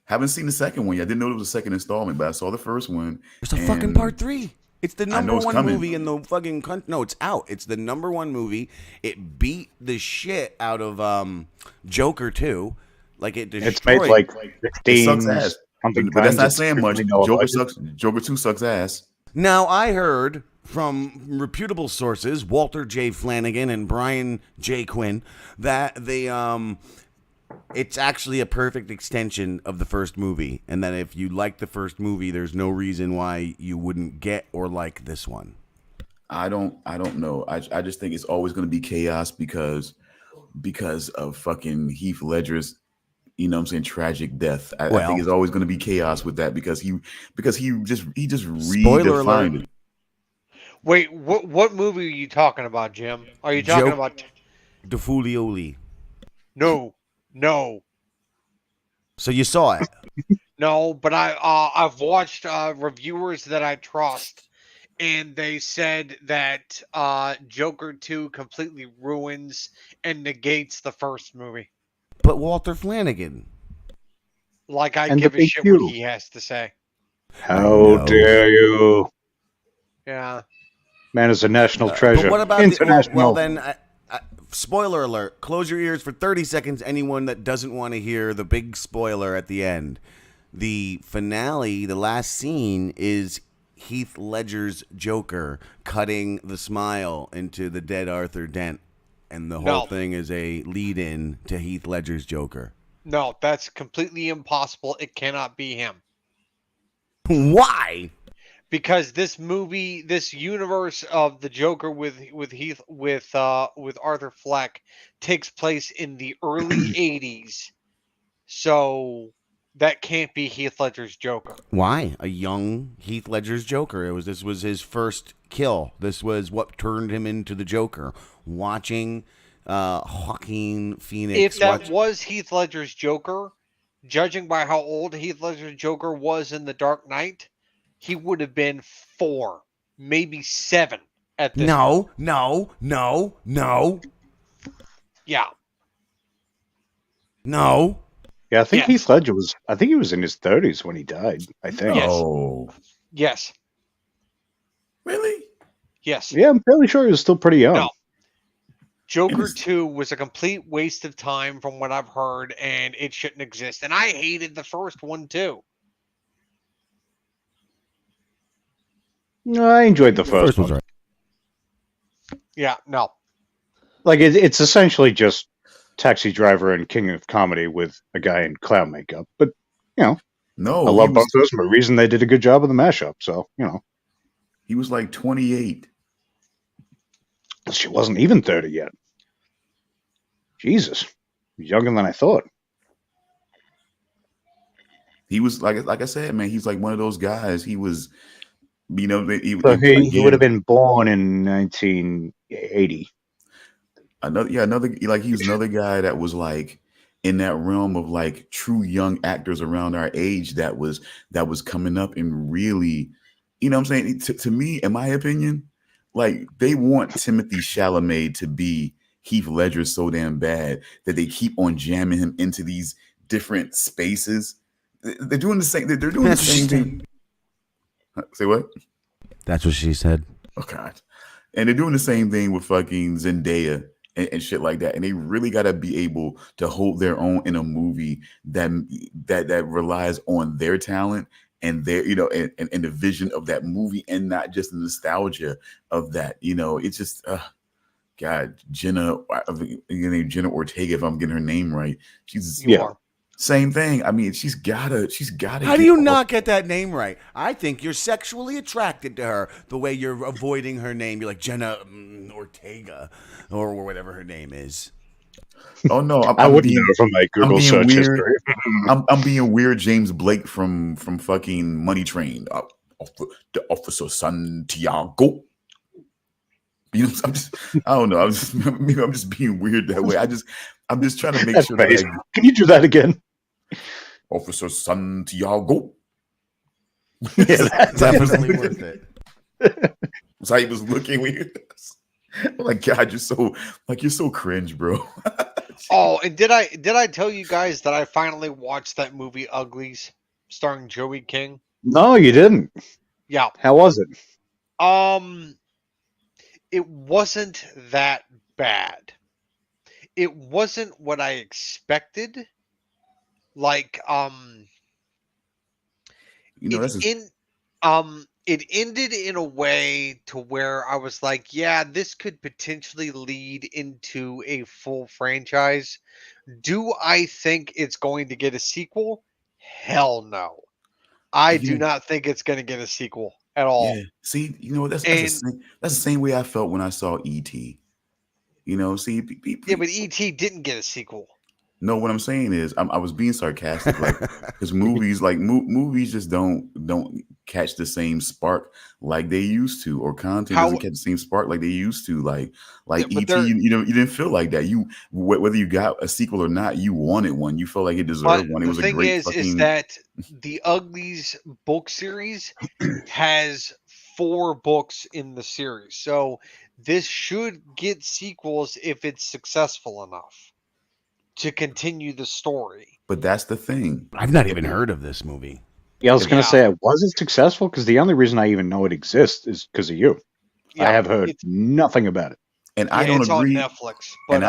haven't seen the second one yet. I didn't know there was a second installment, but I saw the first one. There's a fucking and part 3. It's the I number know it's one coming. movie in the fucking country. No, it's out. It's the number one movie. It beat the shit out of Joker 2. Like it destroyed. It's made like It 16 sucks ass. something But that's times. not It's saying much. really no Joker budget. sucks. Joker 2 sucks ass. Now, I heard from reputable sources, Walter J. Flanagan and Brian J. Quinn, that it's actually a perfect extension of the first movie, and that if you like the first movie, there's no reason why you wouldn't get or like this one. I don't know. I just think it's always going to be chaos because of fucking Heath Ledger's you know what I'm saying, tragic death. I Well- think it's always going to be chaos with that because he just Spoiler alert. redefined it. Wait, what movie are you talking about, Jim? Are you talking Joke- about? DeFulioli. No. So you saw it. No, but I've watched reviewers that I trust, and they said that Joker 2 completely ruins and negates the first movie. But Walter Flanagan. Like I And give the a big shit Q. what he has to say. How know. dare you? Yeah. Man is a national treasure. But what about international? well then, spoiler alert. Close your ears for 30 seconds. Anyone that doesn't want to hear the big spoiler at the end. The finale, the last scene, is Heath Ledger's Joker cutting the smile into the dead Arthur Dent. And the whole No. thing is a lead-in to Heath Ledger's Joker. No, that's completely impossible. It cannot be him. Why? Because this movie, this universe of the Joker with Arthur Fleck takes place in the early 80s. So that can't be Heath Ledger's Joker. Why? A young Heath Ledger's Joker. This was his first kill. This was what turned him into the Joker. Watching Joaquin Phoenix. If that was Heath Ledger's Joker, judging by how old Heath Ledger's Joker was in The Dark Knight, he would have been 4, maybe 7 at this No. Yeah. Yeah, I think Yes. Heath Ledger was. I think he was in his 30s when he died. I think. Yes. Oh, Yes. really? Yes. Yeah, I'm fairly sure he was still pretty young. No. Joker 2 was a complete waste of time from what I've heard, and it shouldn't exist. And I hated the first one too. No, I enjoyed the first one. was right. Yeah, no. Like it's essentially just Taxi Driver and King of Comedy with a guy in clown makeup. But you know, No, I love he both was, those movies, and they did a good job of the mashup. So you know, he was like 28. she wasn't even 30 yet. Jesus, younger than I thought. He was like I said, man. He's like one of those guys. He was, you know, He would have been born in 1980. another like he was another guy that was like in that realm of like true young actors around our age that was coming up and really, you know what I'm saying? To me, in my opinion, like they want Timothy Chalamet to be Heath Ledger so damn bad that they keep on jamming him into these different spaces. They're doing the same. They're doing the same thing. Say what? That's what she said. Oh God! And they're doing the same thing with fucking Zendaya and shit like that. And they really got to be able to hold their own in a movie that relies on their talent and their, you know, and the vision of that movie, and not just the nostalgia of that. You know, it's just God, Jenna Ortega, if I'm getting her name right. She's same thing. I mean, she's gotta. How do you not get that name right? I think you're sexually attracted to her the way you're avoiding her name. You're like Jenna Ortega or whatever her name is. Oh no, I wouldn't know from my Google search weird. history. I'm being weird, James Blake from fucking Money Train. The Officer Santiago. You know, I don't know. Maybe I'm just being weird that way. I'm just trying to make sure. That Can you do that again? Officer Santiago. Yeah, that's definitely worth it. So he was looking weird. Oh my God, you're so cringe, bro. Oh, and did I tell you guys that I finally watched that movie Uglies, starring Joey King? No, you didn't. Yeah. How was it? It wasn't that bad. It wasn't what I expected. Like, You know, it ended in a way to where I was like, yeah, this could potentially lead into a full franchise. Do I think it's going to get a sequel? Hell no. I do not think it's going to get a sequel at all. Yeah. See, you know, that's the same way I felt when I saw E.T. You know, see, Yeah, but E.T. didn't get a sequel. No, what I'm saying is, I was being sarcastic, like, because movies, like movies, just don't catch the same spark like they used to, or content How? doesn't catch the same spark like they used to. Like Yeah, but ET, they're you didn't feel like that. Whether you got a sequel or not, you wanted one. You felt like it but deserved one. It the was a thing great is fucking. that the Uglies book series has 4 books in the series, so this should get sequels if it's successful enough to continue the story. But that's the thing. I've not even heard of this movie. Yeah, I was going Yeah. to say, was it successful? Because the only reason I even know it exists is because of you. Yeah, I have heard it's, nothing about it. And yeah, I don't it's agree. on Netflix, but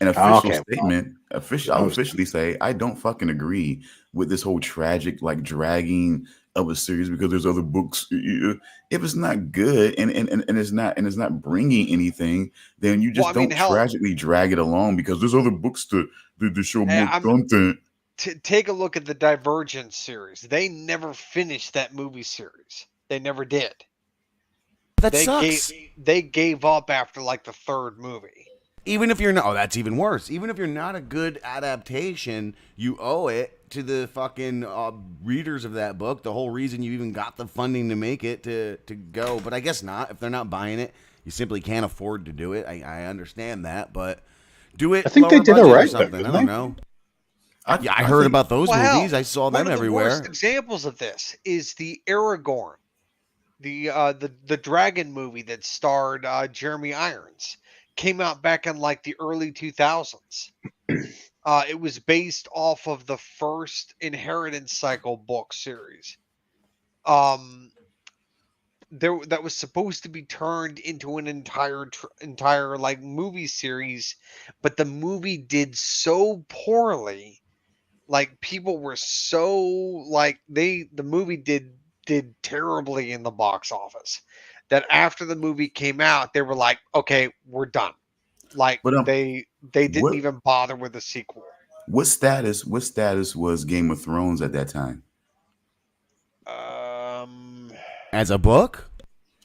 An official Okay. statement. I'll officially say I don't fucking agree with this whole tragic, like, dragging of a series because there's other books. If it's not good and it's not bringing anything, then you just Well, I mean, don't hell- tragically drag it along because there's other books to show Hey, more I'm- content. take a look at the Divergent series. They never finished that movie series. They never did. That They sucks. they gave up after like the 3rd movie. Even if you're not, oh, that's even worse. Even if you're not a good adaptation, you owe it to the fucking readers of that book. The whole reason you even got the funding to make it to go. But I guess not. If they're not buying it, you simply can't afford to do it. I understand that, but do it. I think they lower did budget or alright, though, something. didn't I don't they? know. I heard about those Well, movies. I saw one them of the everywhere. worst examples of this is the Aragorn, the dragon movie that starred Jeremy Irons. Came out back in like the early 2000s. It was based off of the first Inheritance Cycle book series. That was supposed to be turned into an entire like movie series, but the movie did so poorly. Like people were so like the movie did terribly in the box office that after the movie came out, they were like, okay, we're done. Like But, they didn't what- even bother with a sequel. What status was Game of Thrones at that time? As a book?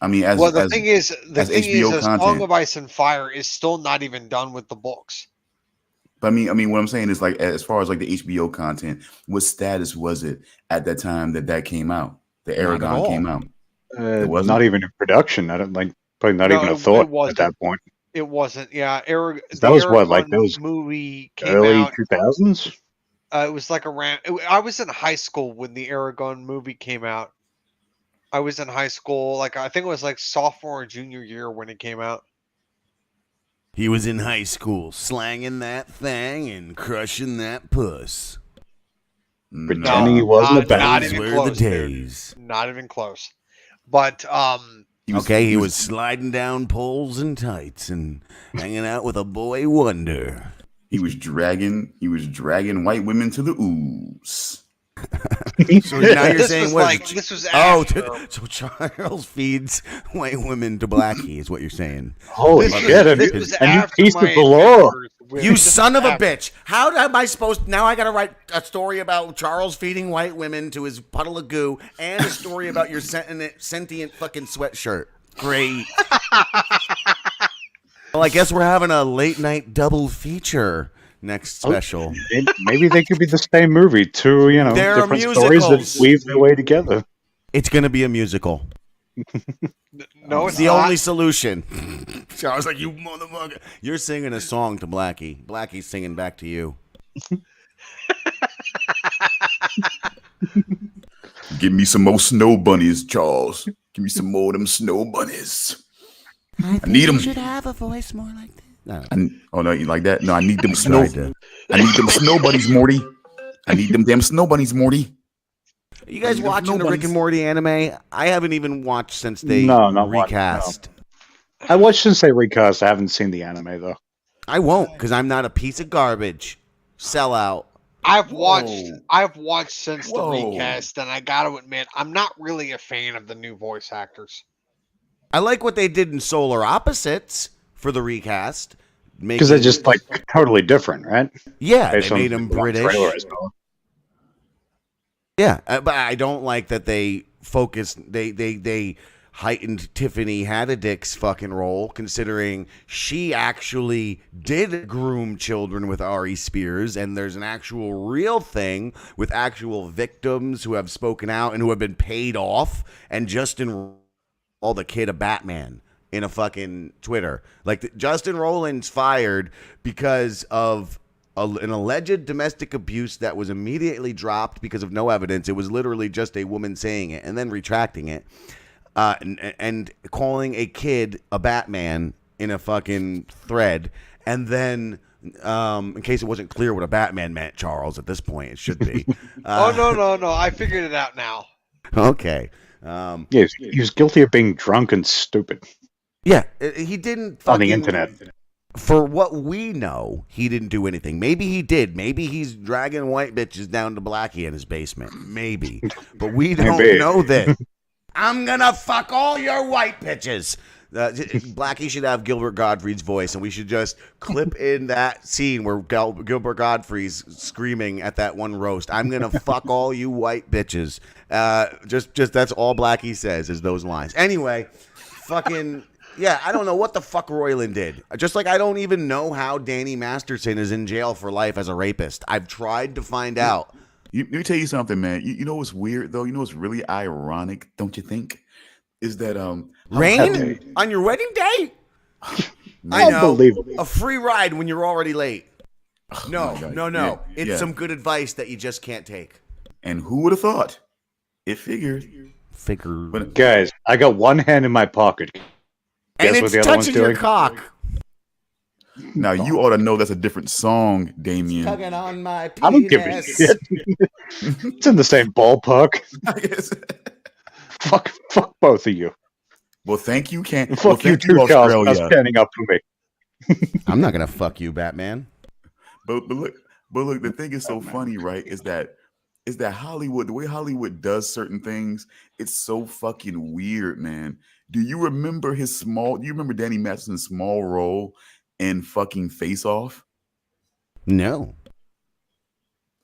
I mean, as Well, the as, thing is, as HBO A Song content. of Ice and Fire is still not even done with the books. But I mean, what I'm saying is, like, as far as like the HBO content, what status was it at that time that came out? The Not at Aragon all. came out. It wasn't? Not even in production. I don't like probably not No, even a it thought at wasn't. that point. It wasn't. Yeah, That was what, like Aragon those movie came Early out. 2000s. It was like around. I was in high school when the Aragon movie came out. I was in high school, like I think it was like sophomore or junior year when it came out. He was in high school, slanging that thing and crushing that puss. Pretending he wasn't a not bad. Those even were close, the dude. days. Not even close. But He was sliding down poles and tights and hanging out with a boy wonder. He was dragging white women to the ooze. So now you're This saying was what? like- this was oh, after. so Charles feeds white women to blackie is what you're saying. Holy This shit! was- And this was you after pieced my it below. adventures with- You this son was of a after- bitch! How am I supposed? Now I got to write a story about Charles feeding white women to his puddle of goo, and a story about your sentient fucking sweatshirt. Great. Well, I guess we're having a late night double feature next special. Maybe they could be the same movie. Two, They're different stories musicals. that weave their way together. It's gonna be a musical. No, It's it's the not. only solution. Charles like, you motherfucker. You're singing a song to Blackie. Blackie's singing back to you. Give me some more snow bunnies, Charles. Give me some more of them snow bunnies. I need them. should have a voice more like that. No. Oh no, you like that? No, I need them snow. tried to. I need them snow bunnies, Morty. I need them damn snow bunnies, Morty. Are you guys There's watching the no Rick and Morty anime? I haven't even watched since they No, not watching, recast. I watched since they recast. I haven't seen the anime though. I won't, because I'm not a piece of garbage. Sellout. I've watched Whoa. since the Whoa. recast, and I gotta admit, I'm not really a fan of the new voice actors. I like what they did in Solar Opposites for the recast. Because they're just like totally different, right? Yeah, Based they on made them the one British. trailer I saw. Yeah, but I don't like that they focus. They heightened Tiffany Haddadick's fucking role, considering she actually did groom children with Ari Spears, and there's an actual real thing with actual victims who have spoken out and who have been paid off, and Justin all the kid of Batman in a fucking Twitter. Like, Justin Roland's fired because of an alleged domestic abuse that was immediately dropped because of no evidence. It was literally just a woman saying it and then retracting it, and calling a kid a Batman in a fucking thread. And then, in case it wasn't clear what a Batman meant, Charles, at this point, it should be. No. I figured it out now. Okay. Yeah, he was guilty of being drunk and stupid. Yeah, he didn't fucking, on the internet. For what we know, he didn't do anything. Maybe he did. Maybe he's dragging white bitches down to Blackie in his basement. Maybe. But we don't know that. I'm going to fuck all your white bitches. Blackie should have Gilbert Gottfried's voice, and we should just clip in that scene where Gilbert Gottfried's screaming at that one roast. I'm going to fuck all you white bitches. Just that's all Blackie says is those lines. Anyway, fucking... Yeah, I don't know what the fuck Roiland did. Just like I don't even know how Danny Masterson is in jail for life as a rapist. I've tried to find out. Let me tell you something, man. You know what's weird, though? You know what's really ironic, don't you think? Is that rain on your wedding day? I know. A free ride when you're already late. No. Yeah, it's some good advice that you just can't take. And who would have thought? It figured. But, guys, I got one hand in my pocket. And Guess it's what the other one's touching your doing? cock. Now, you ought to know that's a different song, Damian. Tugging on my penis. I don't give a shit. It's in the same ballpark. Fuck both of you. Well, thank you, Fuck well, you thank too, Charles, Australia. for standing up for me. I'm not gonna fuck you, Batman. But look, the thing is so funny, right? Is that Hollywood, the way Hollywood does certain things, it's so fucking weird, man. Do you remember Danny Masterson's small role in fucking Face Off? No.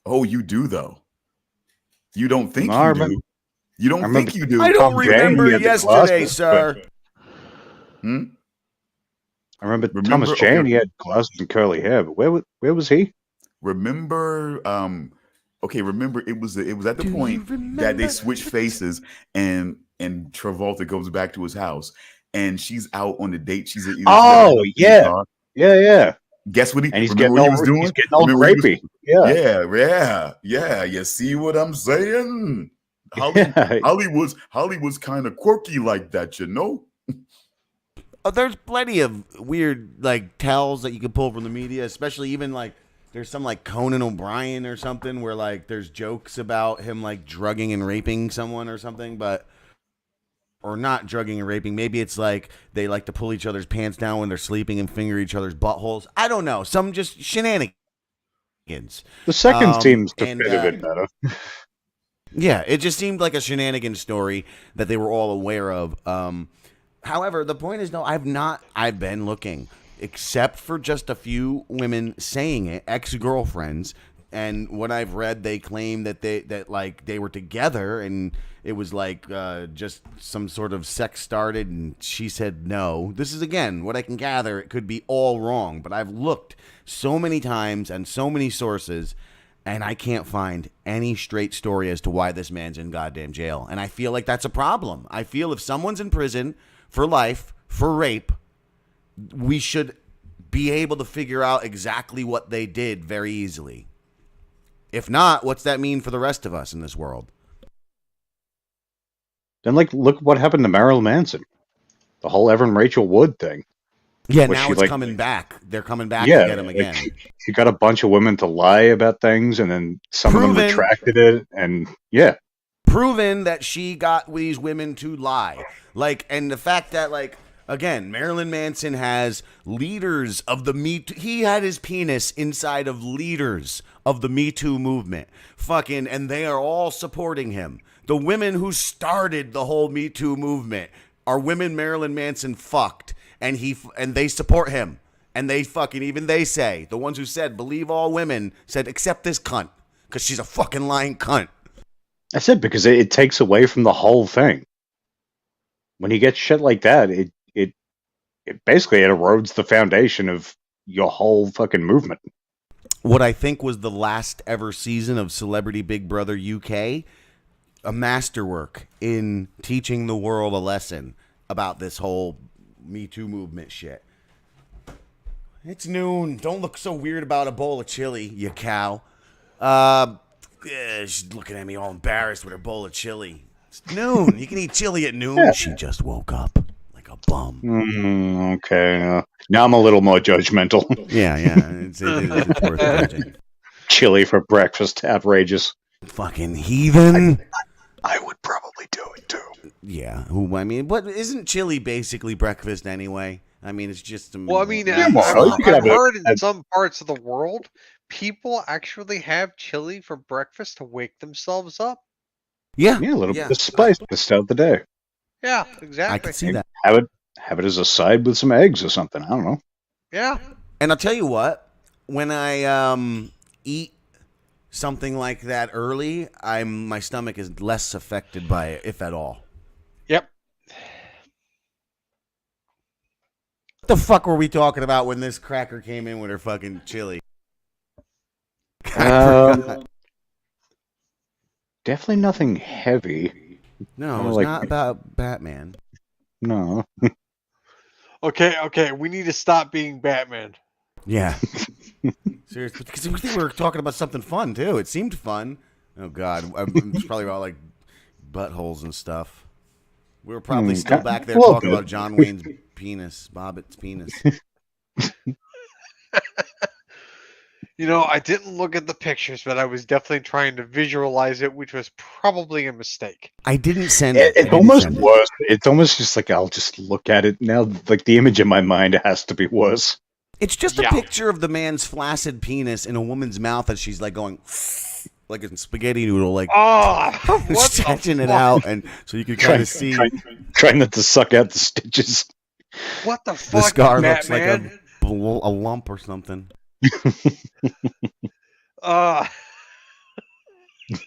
Oh, you do though. You don't think No, you do. You don't think you do. I don't Tom Jane, remember he had the yesterday, glasses, sir. Hmm? I remember Thomas Jane, he had glasses and curly hair, but where was he? Remember, remember it was at the point that they switch faces and Travolta goes back to his house and she's out on the date. She's Yeah. Guess what And he's remember getting what all, he was doing? he's getting all Remember what he rapey. Yeah. You see what I'm saying? Hollywood's kind of quirky like that, you know? Oh, there's plenty of weird like tells that you can pull from the media, especially even like there's some like Conan O'Brien or something where like there's jokes about him like drugging and raping someone or something, or not drugging and raping. Maybe it's like they like to pull each other's pants down when they're sleeping and finger each other's buttholes. I don't know. Some just shenanigans. The second seems to fit a bit better. Yeah, it just seemed like a shenanigan story that they were all aware of. However, the point is, no, I've been looking, except for just a few women saying it, ex-girlfriends, and what I've read, they claim that they were together and it was like just some sort of sex started and she said no. This is, again, what I can gather. It could be all wrong, but I've looked so many times and so many sources, and I can't find any straight story as to why this man's in goddamn jail. And I feel like that's a problem. I feel if someone's in prison for life, for rape, we should be able to figure out exactly what they did very easily. If not, what's that mean for the rest of us in this world? Then, look what happened to Marilyn Manson. The whole Evan Rachel Wood thing. Yeah, now it's coming back. They're coming back to get him again. She got a bunch of women to lie about things, and then some of them retracted it, and yeah. Proven that she got these women to lie. And the fact that, again, Marilyn Manson has leaders of the Me Too. He had his penis inside of leaders of the Me Too movement. And they are all supporting him. The women who started the whole Me Too movement are women Marilyn Manson fucked. And they support him. And they even they say, the ones who said, believe all women, said, except this cunt. Because she's a fucking lying cunt. That's it, because it takes away from the whole thing. when you get shit like that, it basically it erodes the foundation of your whole fucking movement. What I think was the last ever season of Celebrity Big Brother UK, a masterwork in teaching the world a lesson about this whole Me Too movement shit. It's noon. Don't look so weird about a bowl of chili, you cow. Yeah, she's looking at me all embarrassed with her bowl of chili. It's noon. You can eat chili at noon. Yeah. She just woke up like a bum. Okay. Now I'm a little more judgmental. Yeah. It's worth judging. Chili for breakfast. Outrageous. Fucking heathen. I would probably do it too. Yeah. I mean, but isn't chili basically breakfast anyway? I mean, it's just. Well, I mean, well, you could I've have heard in some parts of the world, people actually have chili for breakfast to wake themselves up. Yeah. Yeah, a little bit of spice to start the day. Yeah, exactly. I can see that. Have it as a side with some eggs or something. I don't know. Yeah. And I'll tell you what, when I eat something like that early, my stomach is less affected by it, if at all. Yep. What the fuck were we talking about when this cracker came in with her fucking chili? Definitely nothing heavy. No, it's not about Batman. No. Okay, we need to stop being Batman. Yeah. Seriously, because we think we were talking about something fun too. It seemed fun. Oh God, it's probably about like buttholes and stuff. We were probably still back there talking about John Wayne's penis, Bobbitt's penis. You know, I didn't look at the pictures, but I was definitely trying to visualize it, which was probably a mistake. I didn't send it. It's almost worse. It's almost just like I'll just look at it now. Like the image in my mind has to be worse. It's just a picture of the man's flaccid penis in a woman's mouth as she's like going like a spaghetti noodle, like stretching it out, and so you can kind of see. Trying not to suck out the stitches. What the fuck? The scar Batman? looks like a lump or something.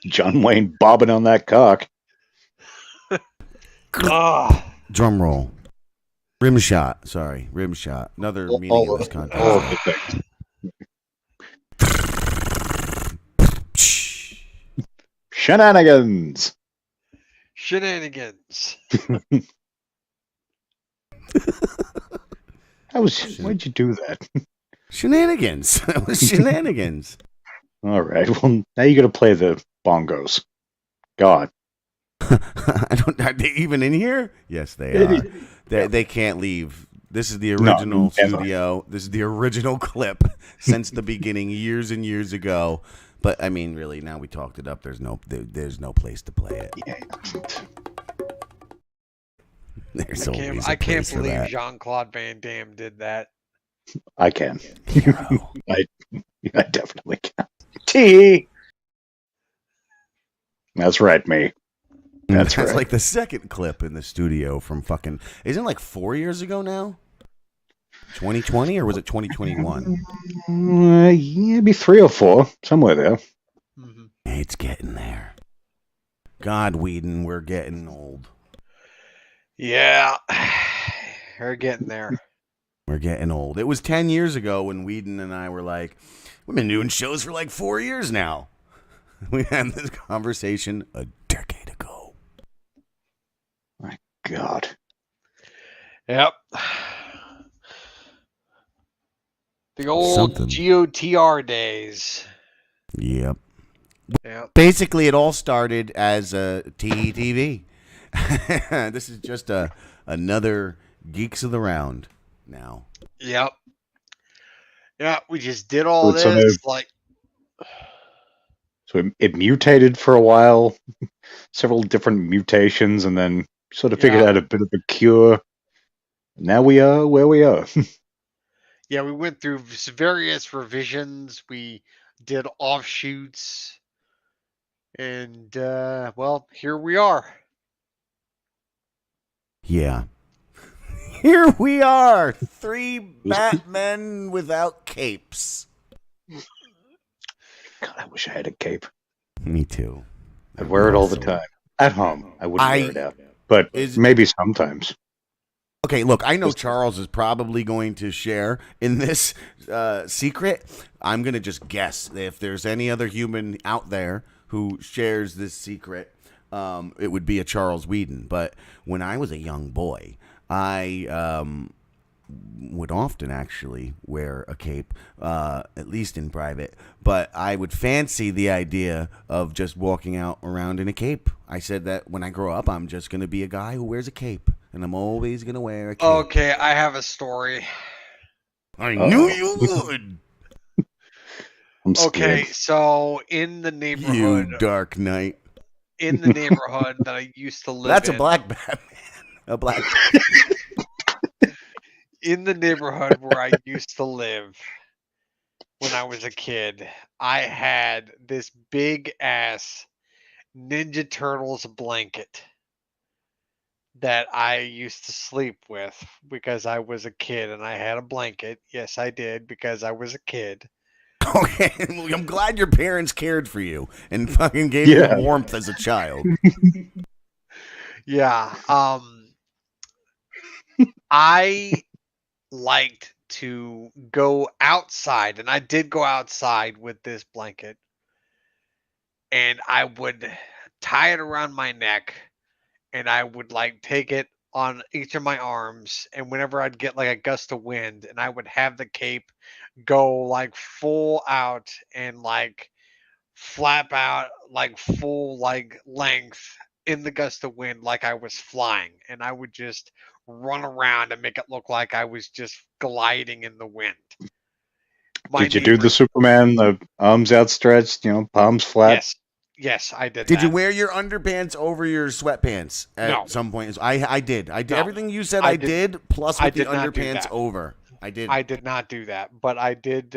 John Wayne bobbing on that cock. Drum roll. Rim shot. Sorry, rim shot. Another meaning of this contest. Shenanigans. Shenanigans. Why'd you do that? Shenanigans. That was shenanigans. All right. Well, now you got to play the bongos. God. Are they even in here? Yes, they are. They can't leave. This is the original studio. This is the original clip since the beginning, years and years ago. But I mean, really, now we talked it up. There's no place to play it. I can't believe Jean-Claude Van Damme did that. I can. Hero. I definitely can. T. That's right, me. That's right. Like the second clip in the studio from fucking. Isn't it like 4 years ago now? 2020 or was it 2021? Maybe 3 or 4, somewhere there. Mm-hmm. It's getting there. God, Whedon, we're getting old. Yeah, we're getting there. We're getting old. It was 10 years ago when Whedon and I were like, we've been doing shows for like 4 years now. We had this conversation a decade ago. My God. Yep. The old GOTR days. Yep. Basically, it all started as a TEE TV. This is just another Geeks of the Round now. Yep. Yeah, we just did all this. So it mutated for a while, several different mutations, and then sort of figured out a bit of a cure. Now we are where we are. Yeah, we went through various revisions. We did offshoots. And, well, here we are. Yeah. Here we are. 3 Batmen without capes. God, I wish I had a cape. Me too. I'd wear it all the time. At home. I wouldn't wear it out. but Is- maybe sometimes. Okay, look, I know Charles is probably going to share in this secret. I'm going to just guess if there's any other human out there who shares this secret, it would be a Charles Whedon. But when I was a young boy, I would often actually wear a cape, at least in private. But I would fancy the idea of just walking out around in a cape. I said that when I grow up, I'm just going to be a guy who wears a cape. And I'm always going to wear a cape. Okay, I have a story. I knew you would. I'm scared. Okay, so in the neighborhood, You Dark Knight. in the neighborhood that I used to live That's in, a black Batman. A black. in the neighborhood where I used to live when I was a kid, I had this big ass Ninja Turtles blanket that I used to sleep with because I was a kid and I had a blanket. Yes, I did because I was a kid. Okay, well, I'm glad your parents cared for you and fucking gave you warmth as a child. Yeah. I liked to go outside, and I did go outside with this blanket, and I would tie it around my neck, and I would like take it on each of my arms, and whenever I'd get like a gust of wind, and I would have the cape go like full out and like flap out like full like length in the gust of wind like I was flying, and I would just run around and make it look like I was just gliding in the wind. Did you do the Superman, the arms outstretched, palms flat? Yes, I did. Did you wear your underpants over your sweatpants at No. some point? I did. I did No. everything you said. I I did- did plus with the did not do underpants that. over. I did. I did not do that, but I did.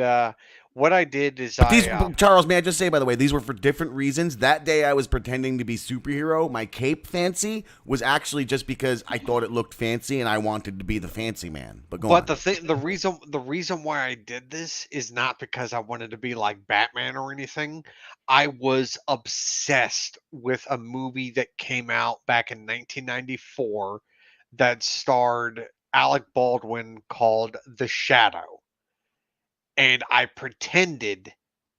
What I did is These, Charles, may I just say, by the way, these were for different reasons. That day I was pretending to be superhero. My cape fancy was actually just because I thought it looked fancy and I wanted to be the fancy man. But go on. the reason why I did this is not because I wanted to be like Batman or anything. I was obsessed with a movie that came out back in 1994 that starred Alec Baldwin called The Shadow. And I pretended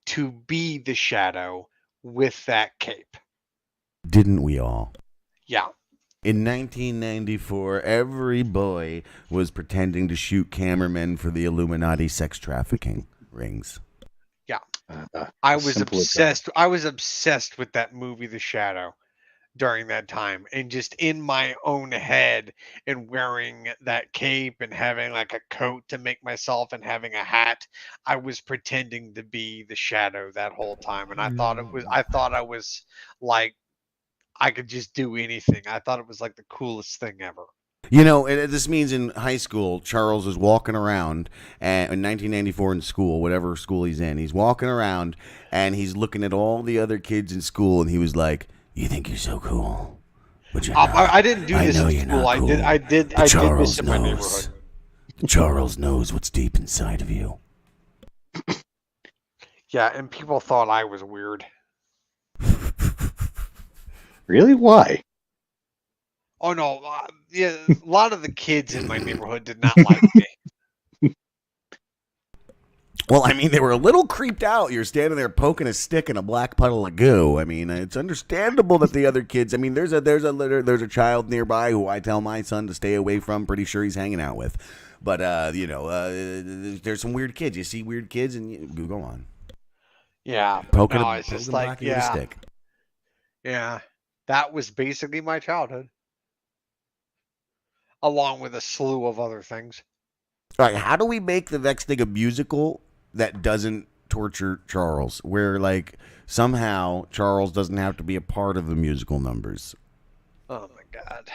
to be the Shadow with that cape. Didn't we all? Yeah. In 1994, every boy was pretending to shoot cameramen for the Illuminati sex trafficking rings. Yeah. I was simple as that. obsessed. I was obsessed with that movie, The Shadow, during that time, and just in my own head and wearing that cape and having like a coat to make myself and having a hat. I was pretending to be the Shadow that whole time, and I thought I was like, I could just do anything. I thought it was like the coolest thing ever. You know, this means in high school, Charles is walking around in 1994 in school, whatever school he's in. He's walking around and he's looking at all the other kids in school, and he was like, "You think you're so cool, but you're not. I didn't do this know in you're school. not cool. I did Charles this in my knows. neighborhood. Charles knows what's deep inside of you." Yeah, and people thought I was weird. Really? Why? Oh no, yeah, a lot of the kids in my neighborhood did not like me. Well, I mean, they were a little creeped out. You're standing there poking a stick in a black puddle of goo. I mean, it's understandable that the other kids. I mean, there's a child nearby who I tell my son to stay away from. Pretty sure he's hanging out with, but there's some weird kids. You see weird kids, and you go on. Yeah, Poking no, a, it's just poking like black with a stick. yeah, that was basically my childhood, along with a slew of other things. All right, how do we make the next thing a musical that doesn't torture Charles, where like somehow Charles doesn't have to be a part of the musical numbers? Oh my god.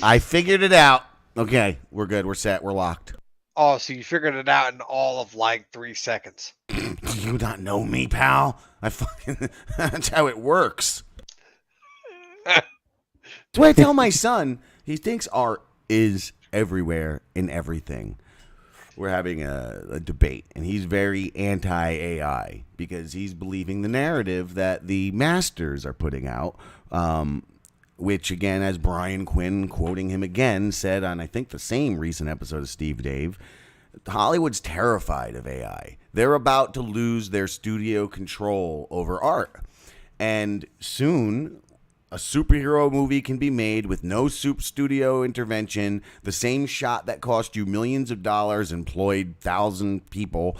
I figured it out. Okay, we're good. We're set. We're locked. Oh, so you figured it out in all of like 3 seconds. Do you not know me, pal? That's how it works. That's what I tell my son. He thinks art is everywhere in everything. we're having a debate, and he's very anti-AI because he's believing the narrative that the masters are putting out, which, again, as Brian Quinn, quoting him again, said on, I think, the same recent episode of Steve Dave, Hollywood's terrified of AI. They're about to lose their studio control over art. And soon, a superhero movie can be made with no studio intervention. The same shot that cost you millions of dollars, employed 1,000 people,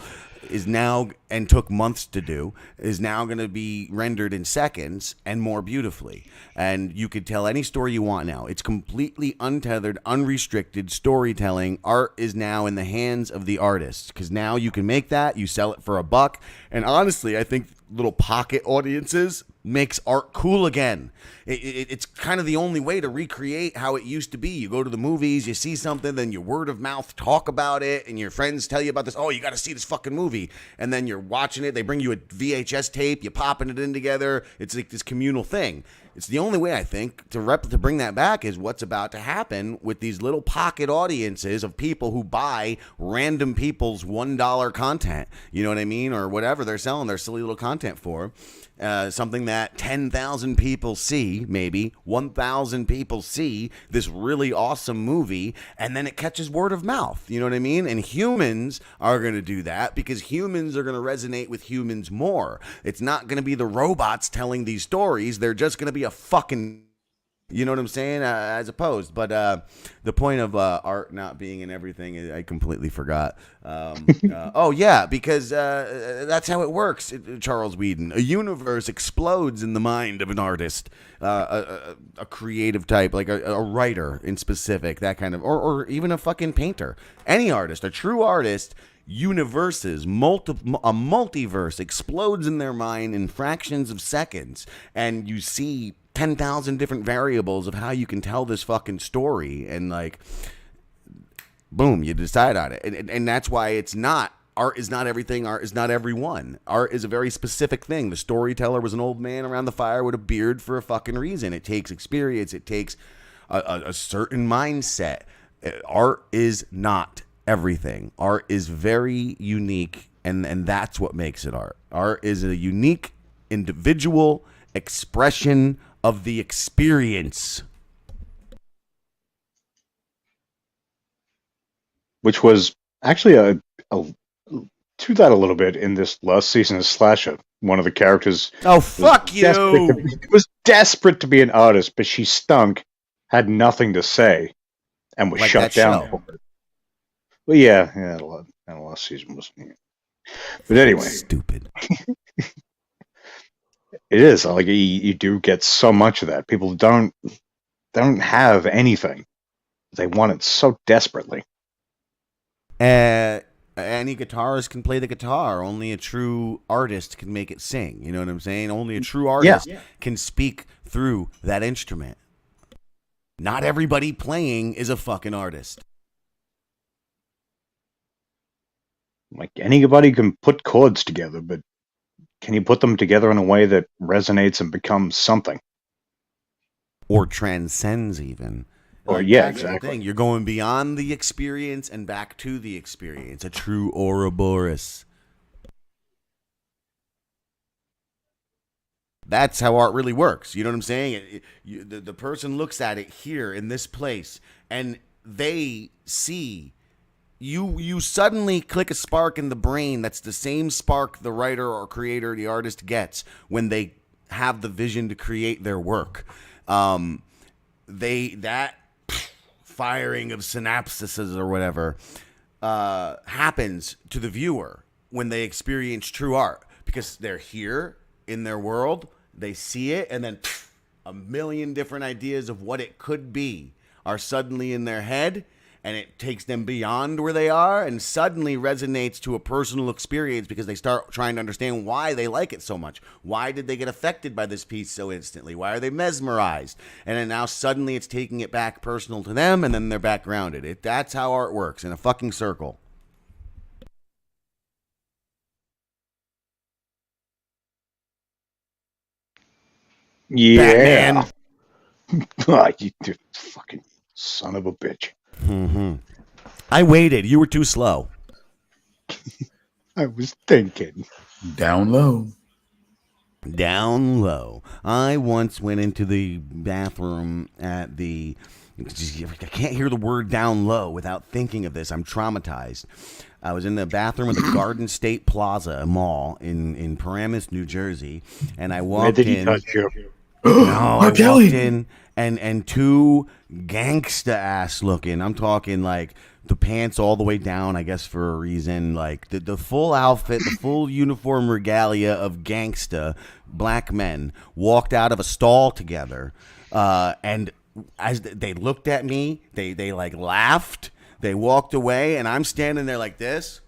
is now, and took months to do, is now going to be rendered in seconds and more beautifully. And you could tell any story you want now. It's completely untethered, unrestricted storytelling. Art is now in the hands of the artists, because now you can make that, you sell it for $1. And honestly, I think little pocket audiences makes art cool again. It's kind of the only way to recreate how it used to be. You go to the movies, you see something, then your word of mouth talk about it, and your friends tell you about this. Oh, you got to see this fucking movie. And then you're watching it. They bring you a VHS tape. You're popping it in together. It's like this communal thing. It's the only way, I think, to bring that back is what's about to happen with these little pocket audiences of people who buy random people's $1 content. You know what I mean? Or whatever they're selling their silly little content for. Something that 10,000 people see, maybe 1,000 people see this really awesome movie, and then it catches word of mouth. You know what I mean? And humans are going to do that because humans are going to resonate with humans more. It's not going to be the robots telling these stories. They're just going to be a fucking... You know what I'm saying? As opposed. But the point of art not being in everything, I completely forgot. Oh, yeah, because that's how it works, Charles Whedon. A universe explodes in the mind of an artist, a creative type, like a writer in specific, that kind of, or even a fucking painter. Any artist, a true artist, universes, a multiverse explodes in their mind in fractions of seconds, and you see 10,000 different variables of how you can tell this fucking story, and like, boom, you decide on it. And that's why it's not, art is not everything, art is not everyone. Art is a very specific thing. The storyteller was an old man around the fire with a beard for a fucking reason. It takes experience, it takes a certain mindset. Art is not everything. Art is very unique, and that's what makes it art. Art is a unique individual expression of the experience. Which was actually to that a little bit in this last season of Slasher. One of the characters fuck you was desperate to be an artist, but she stunk, had nothing to say, and was like shut down. Well, yeah, the last season was. But anyway, stupid. It is like you do get so much of that. People don't have anything. They want it so desperately. Any guitarist can play the guitar. Only a true artist can make it sing. You know what I'm saying? Only a true artist can speak through that instrument. Not everybody playing is a fucking artist. Like anybody can put chords together, but can you put them together in a way that resonates and becomes something? Or transcends even. Or yeah, exactly. You're going beyond the experience and back to the experience. A true Ouroboros. That's how art really works. You know what I'm saying? The person looks at it here in this place, and they see... You suddenly click a spark in the brain that's the same spark the writer or creator, the artist gets when they have the vision to create their work. That firing of synapses or whatever happens to the viewer when they experience true art, because they're here in their world, they see it, and then a million different ideas of what it could be are suddenly in their head. And it takes them beyond where they are and suddenly resonates to a personal experience because they start trying to understand why they like it so much. Why did they get affected by this piece so instantly? Why are they mesmerized? And then now suddenly it's taking it back personal to them, and then they're back grounded. That's how art works, in a fucking circle. Yeah. You fucking son of a bitch. Mm-hmm. I waited. You were too slow. I was thinking. Down low. Down low. I once went into the bathroom at the. I can't hear the word down low without thinking of this. I'm traumatized. I was in the bathroom of the Garden State Plaza Mall in Paramus, New Jersey, and I walked Where did he in. touch you? No, I walked Kelly. in, and two gangsta ass looking. I'm talking like the pants all the way down, I guess for a reason. Like the full outfit, the full uniform regalia of gangsta black men walked out of a stall together, and as they looked at me, they like laughed. They walked away, and I'm standing there like this,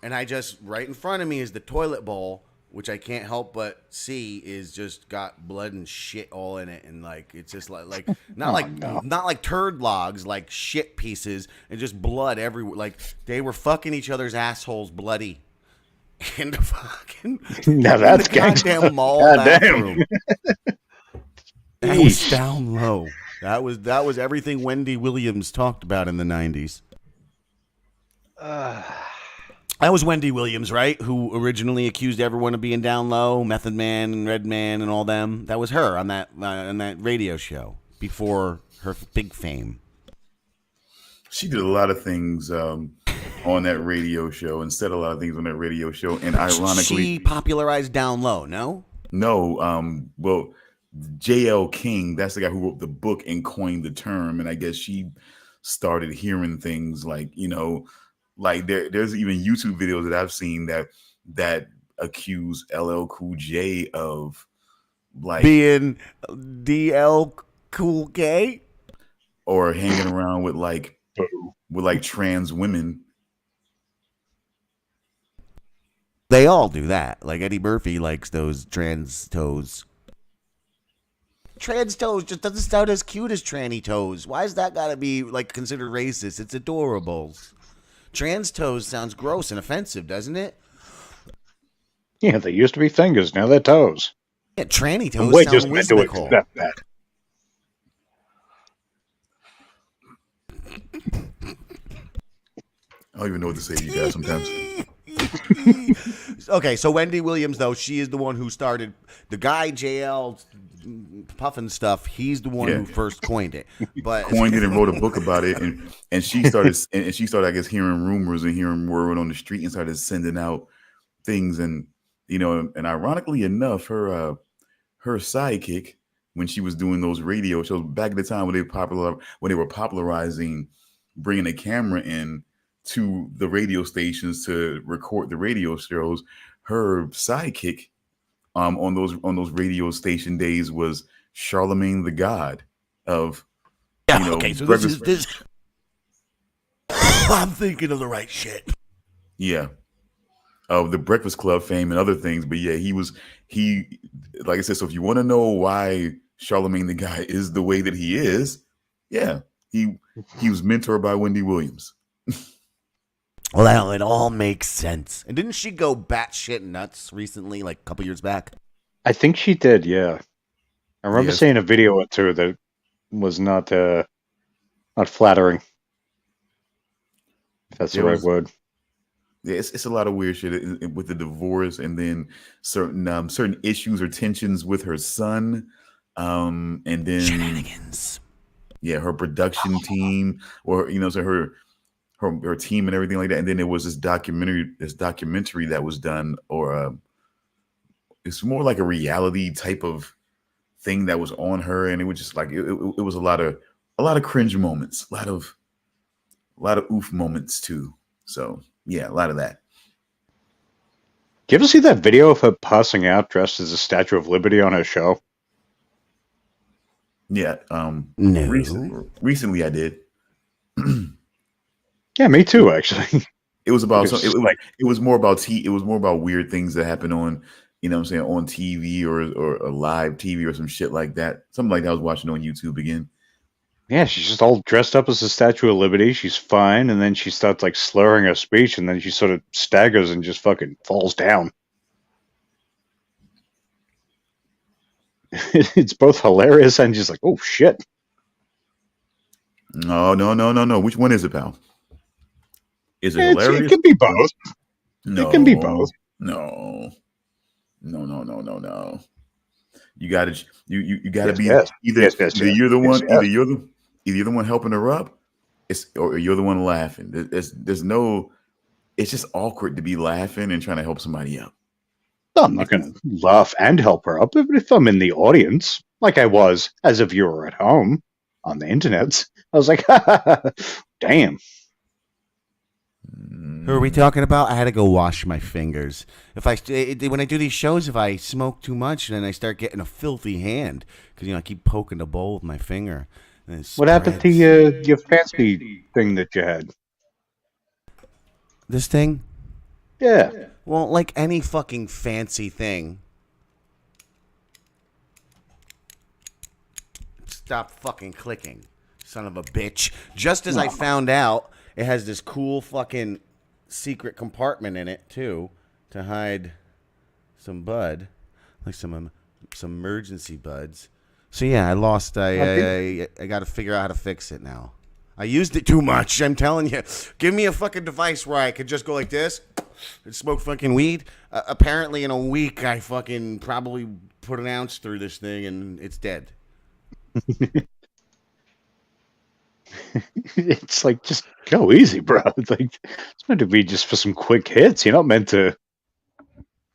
and I just right in front of me is the toilet bowl, which I can't help but see is just got blood and shit all in it, and like it's just like not like turd logs, like shit pieces, and just blood everywhere. Like they were fucking each other's assholes bloody in the fucking Now that's in the goddamn gangsta. mall Goddamn. bathroom. That was down low. That was everything Wendy Williams talked about in the 90s. That was Wendy Williams, right? Who originally accused everyone of being down low, Method Man and Red Man and all them. That was her on that radio show before her big fame. She did a lot of things on that radio show and said a lot of things on that radio show. And ironically, she popularized down low. No, well, J.L. King, that's the guy who wrote the book and coined the term. And I guess she started hearing things like, like there's even YouTube videos that I've seen that accuse LL Cool J of like being DL Cool K or hanging around with like trans women. They all do that. Like Eddie Murphy likes those trans toes. Trans toes just doesn't sound as cute as tranny toes. Why is that gotta be like considered racist? It's adorable. Trans toes sounds gross and offensive, doesn't it? Yeah, they used to be fingers, now they're toes. Yeah, tranny toes We're sound just meant to whimsical. accept that. I don't even know what to say to you guys sometimes. Okay, so Wendy Williams, though, she is the one who started the guy JL Puffin stuff. He's the one who first coined it, but coined it and wrote a book about it. And she started, I guess, hearing rumors and hearing word on the street and started sending out things. And and ironically enough, her sidekick when she was doing those radio shows back at the time when they were popularizing bringing a camera in to the radio stations to record the radio shows, her sidekick on those radio station days was Charlemagne the God of okay, so this I'm thinking of the right shit. Yeah. Of the Breakfast Club fame and other things. But yeah, he like I said, so if you want to know why Charlemagne the God is the way that he is, yeah, he was mentored by Wendy Williams. Well, it all makes sense. And didn't she go batshit nuts recently, like a couple years back? I think she did, yeah. I remember seeing a video or two that was not flattering. If that's the right word. Yeah, it's a lot of weird shit with the divorce, and then certain issues or tensions with her son, and then Shenanigans. Yeah, her production team, or so her team and everything like that. And then there was this documentary that was done, or it's more like a reality type of thing that was on her, and it was just like it was a lot of cringe moments, a lot of oof moments too. So yeah, a lot of that. Do you ever see that video of her passing out dressed as a Statue of Liberty on her show? Yeah, no. Recently I did. Yeah, me too. Actually, it was about it was more about weird things that happen on on TV or a live TV or some shit like that. Something like that I was watching on YouTube again. Yeah, she's just all dressed up as a Statue of Liberty. She's fine, and then she starts like slurring her speech, and then she sort of staggers and just fucking falls down. It's both hilarious and just like, oh shit. No. Which one is it, pal? Is it It hilarious? can be both. No, It can be both. No, no, no, no, no, no. You gotta you gotta Yes, be yes. either Yes, yes, either yes. you're the Yes, one yes. either you're the one helping her up, or you're the one laughing. There's no. It's just awkward to be laughing and trying to help somebody up. No, I'm not going to laugh and help her up, even if I'm in the audience, like I was as a viewer at home on the internet. I was like, damn. Who are we talking about? I had to go wash my fingers. When I do these shows, if I smoke too much, then I start getting a filthy hand because I keep poking the bowl with my finger. And What happened to your fancy thing that you had? This thing? Yeah. Well, like any fucking fancy thing. Stop fucking clicking, son of a bitch. Just as I found out, it has this cool fucking secret compartment in it, too, to hide some bud. Like some emergency buds. So, yeah, I lost. I got to figure out how to fix it now. I used it too much. I'm telling you. Give me a fucking device where I could just go like this and smoke fucking weed. Apparently, in a week, I fucking probably put an ounce through this thing and it's dead. It's like, just go easy, bro. It's like, it's meant to be just for some quick hits. You're not meant to.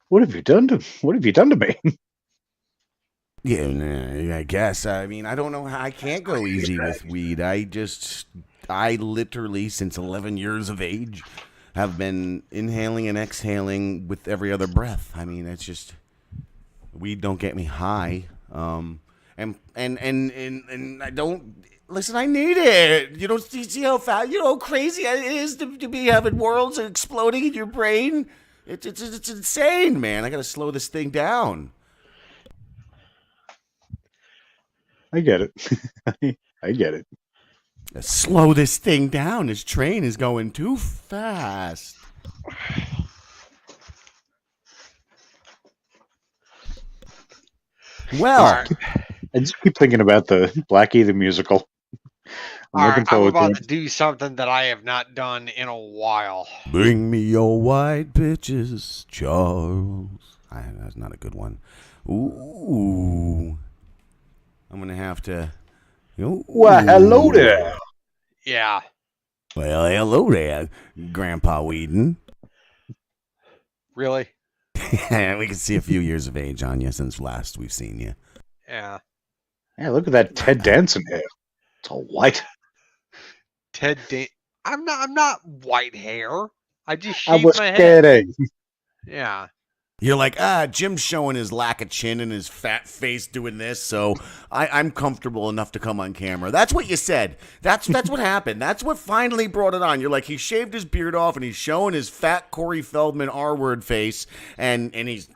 What have you done to me? Yeah, I guess. I mean, I don't know how I can't go easy with weed. I literally, since 11 years of age, have been inhaling and exhaling with every other breath. I mean, it's just, weed don't get me high. And I don't, listen, I need it. You see how fast, crazy it is to be having worlds exploding in your brain? It's insane, man. I got to slow this thing down. I get it. I get it. Slow this thing down. This train is going too fast. Well, I just keep thinking about the Blackie the musical. I'm about to do something that I have not done in a while. Bring me your white bitches, Charles. That's not a good one. Ooh. I'm going to have to... Well, hello there. Yeah. Well, hello there, Grandpa Whedon. Really? We can see a few years of age on you since last we've seen you. Yeah. Yeah, look at that Ted Danson hair. It's all white. I'm not white hair. I just I shaved was my head. kidding. Yeah. You're like, Jim's showing his lack of chin and his fat face doing this, so I'm comfortable enough to come on camera. That's what you said. That's what happened. That's what finally brought it on. You're like, he shaved his beard off and he's showing his fat Corey Feldman R-word face, and he's...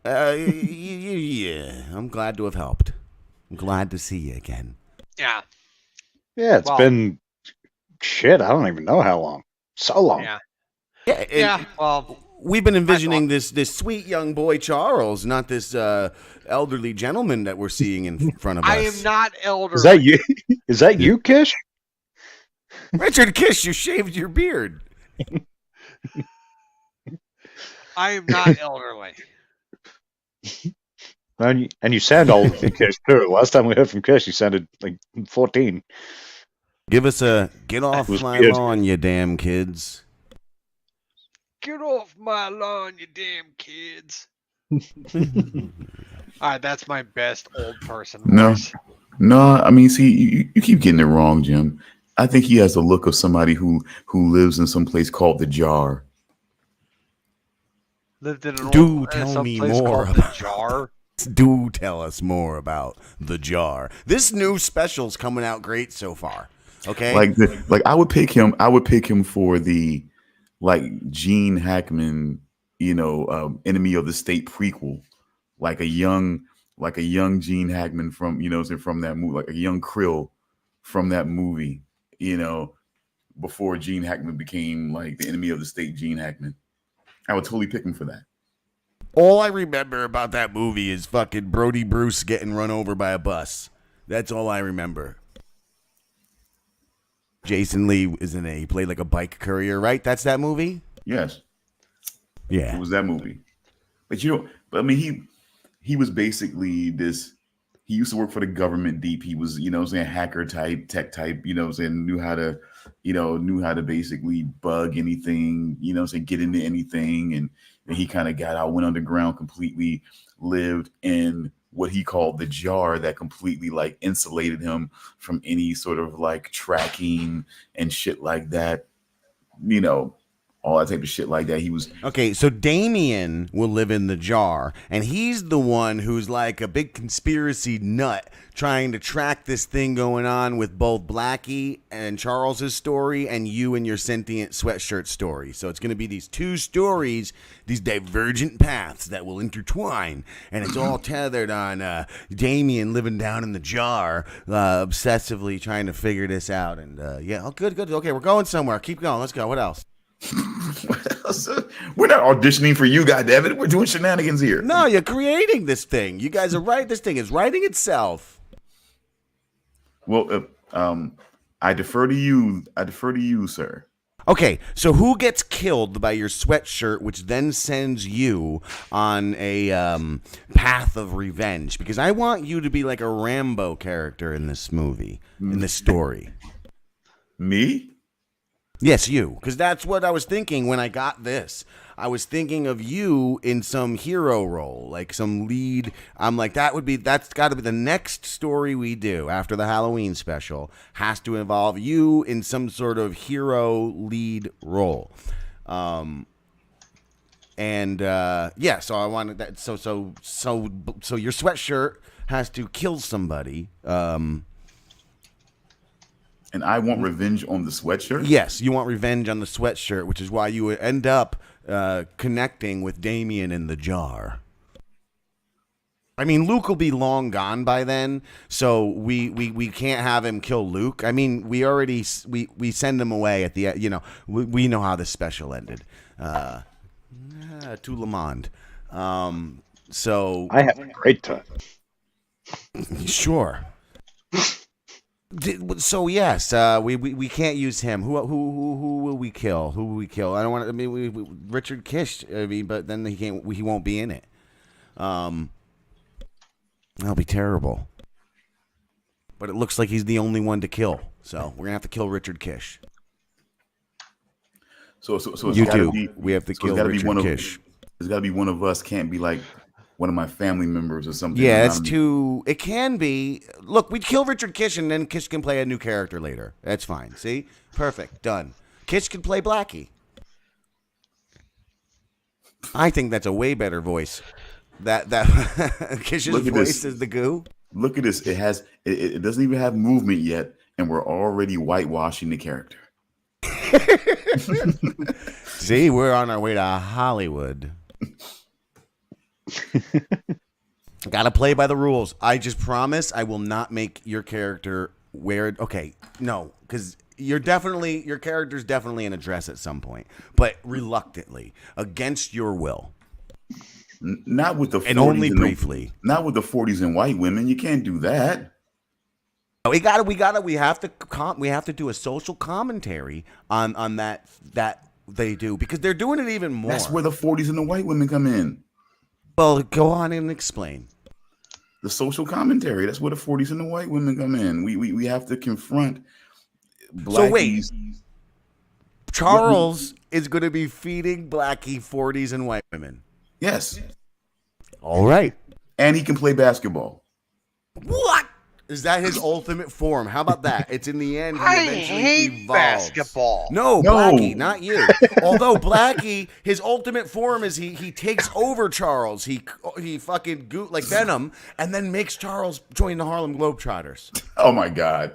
yeah, I'm glad to have helped. I'm glad to see you again. Yeah. Yeah, it's been... Shit, I don't even know how long. So long. Yeah. Yeah, well, we've been envisioning this sweet young boy Charles, not this elderly gentleman that we're seeing in front of us. I am not elderly. Is that you? Is that you, Kish? Richard Kish, you shaved your beard. I am not elderly. And you sound older than Kish, too. Last time we heard from Kish, you sounded like 14. Give us a get off my lawn, you damn kids. Get off my lawn, you damn kids. All right, that's my best old person voice. No. I mean, see, you keep getting it wrong, Jim. I think he has the look of somebody who lives in some place called the Jar. Lived in an Do old, tell some me place more called the about Jar. Do tell us more about the Jar. This new special's coming out great so far. Okay, Like I would pick him. I would pick him for the Gene Hackman, Enemy of the State prequel, like a young Gene Hackman from from that movie, like a young Krill from that movie, before Gene Hackman became like the Enemy of the State Gene Hackman. I would totally pick him for that. all I remember about that movie is fucking Brody Bruce getting run over by a bus. That's all I remember. Jason Lee is in it. He played like a bike courier, right? That's that movie? Yes, Yeah. it was that movie. But I mean, he was basically this. He used to work for the government deep. He was, hacker type, tech type, knew how to basically bug anything, get into anything. And he kind of got out, went underground completely, lived in what he called the jar that completely like insulated him from any sort of like tracking and shit like that, all that type of shit like that. He was Okay, so Damian will live in the jar, and he's the one who's like a big conspiracy nut trying to track this thing going on with both Blackie and Charles's story and you and your sentient sweatshirt story. So it's going to be these two stories, these divergent paths that will intertwine, and it's all tethered on Damian living down in the jar, obsessively trying to figure this out. And good. Okay, we're going somewhere. Keep going. Let's go. What else? We're not auditioning for you, goddammit. We're doing shenanigans here. No, you're creating this thing. You guys are right. This thing is writing itself. Well, I defer to you. I defer to you, sir. Okay, so who gets killed by your sweatshirt, which then sends you on a path of revenge? Because I want you to be like a Rambo character in this movie, in this story. Me? Yes, you. Because that's what I was thinking when I got this. I was thinking of you in some hero role, like some lead. I'm like, that's got to be the next story we do after the Halloween special. Has to involve you in some sort of hero lead role. So I wanted that. So your sweatshirt has to kill somebody. And I want revenge on the sweatshirt? Yes, you want revenge on the sweatshirt, which is why you end up connecting with Damian in the jar. I mean, Luke will be long gone by then, so we can't have him kill Luke. I mean, we already we send him away at the end. We know how this special ended. To Le Monde. So I had a great time. Sure. So yes, we can't use him. Who will we kill? Who will we kill? I don't want to. I mean, Richard Kish. I mean, but then he won't be in it. That'll be terrible. But it looks like he's the only one to kill. So we're gonna have to kill Richard Kish. So it's you do. Be, we have to so kill Richard Kish. It's got to be one of us. Can't be like one of my family members or something. Yeah, it's too. It can be. Look, we'd kill Richard Kish, and then Kish can play a new character later. That's fine. See, perfect, done. Kish can play Blackie. I think that's a way better voice. That Kish's voice is the goo. Look at this. It doesn't even have movement yet, and we're already whitewashing the character. See, we're on our way to Hollywood. Gotta play by the rules. I just promise I will not make your character wear it. Okay, no, because your character's definitely in a dress at some point, but reluctantly, against your will. Not with the 40s and only briefly. Not with the 40s and white women. You can't do that. We have to do a social commentary on that they do, because they're doing it even more. That's where the 40s and the white women come in. Well, go on and explain. The social commentary. That's where the 40s and the white women come in. We have to confront Blackies. So wait, Charles is going to be feeding Blackie 40s and white women. Yes. All right. And he can play basketball. What? Is that his ultimate form? How about that? It's in the end. He I eventually hate evolves. basketball. No, Blackie, not you. Although Blackie, his ultimate form is he takes over Charles. He fucking like Venom, and then makes Charles join the Harlem Globetrotters. Oh my God.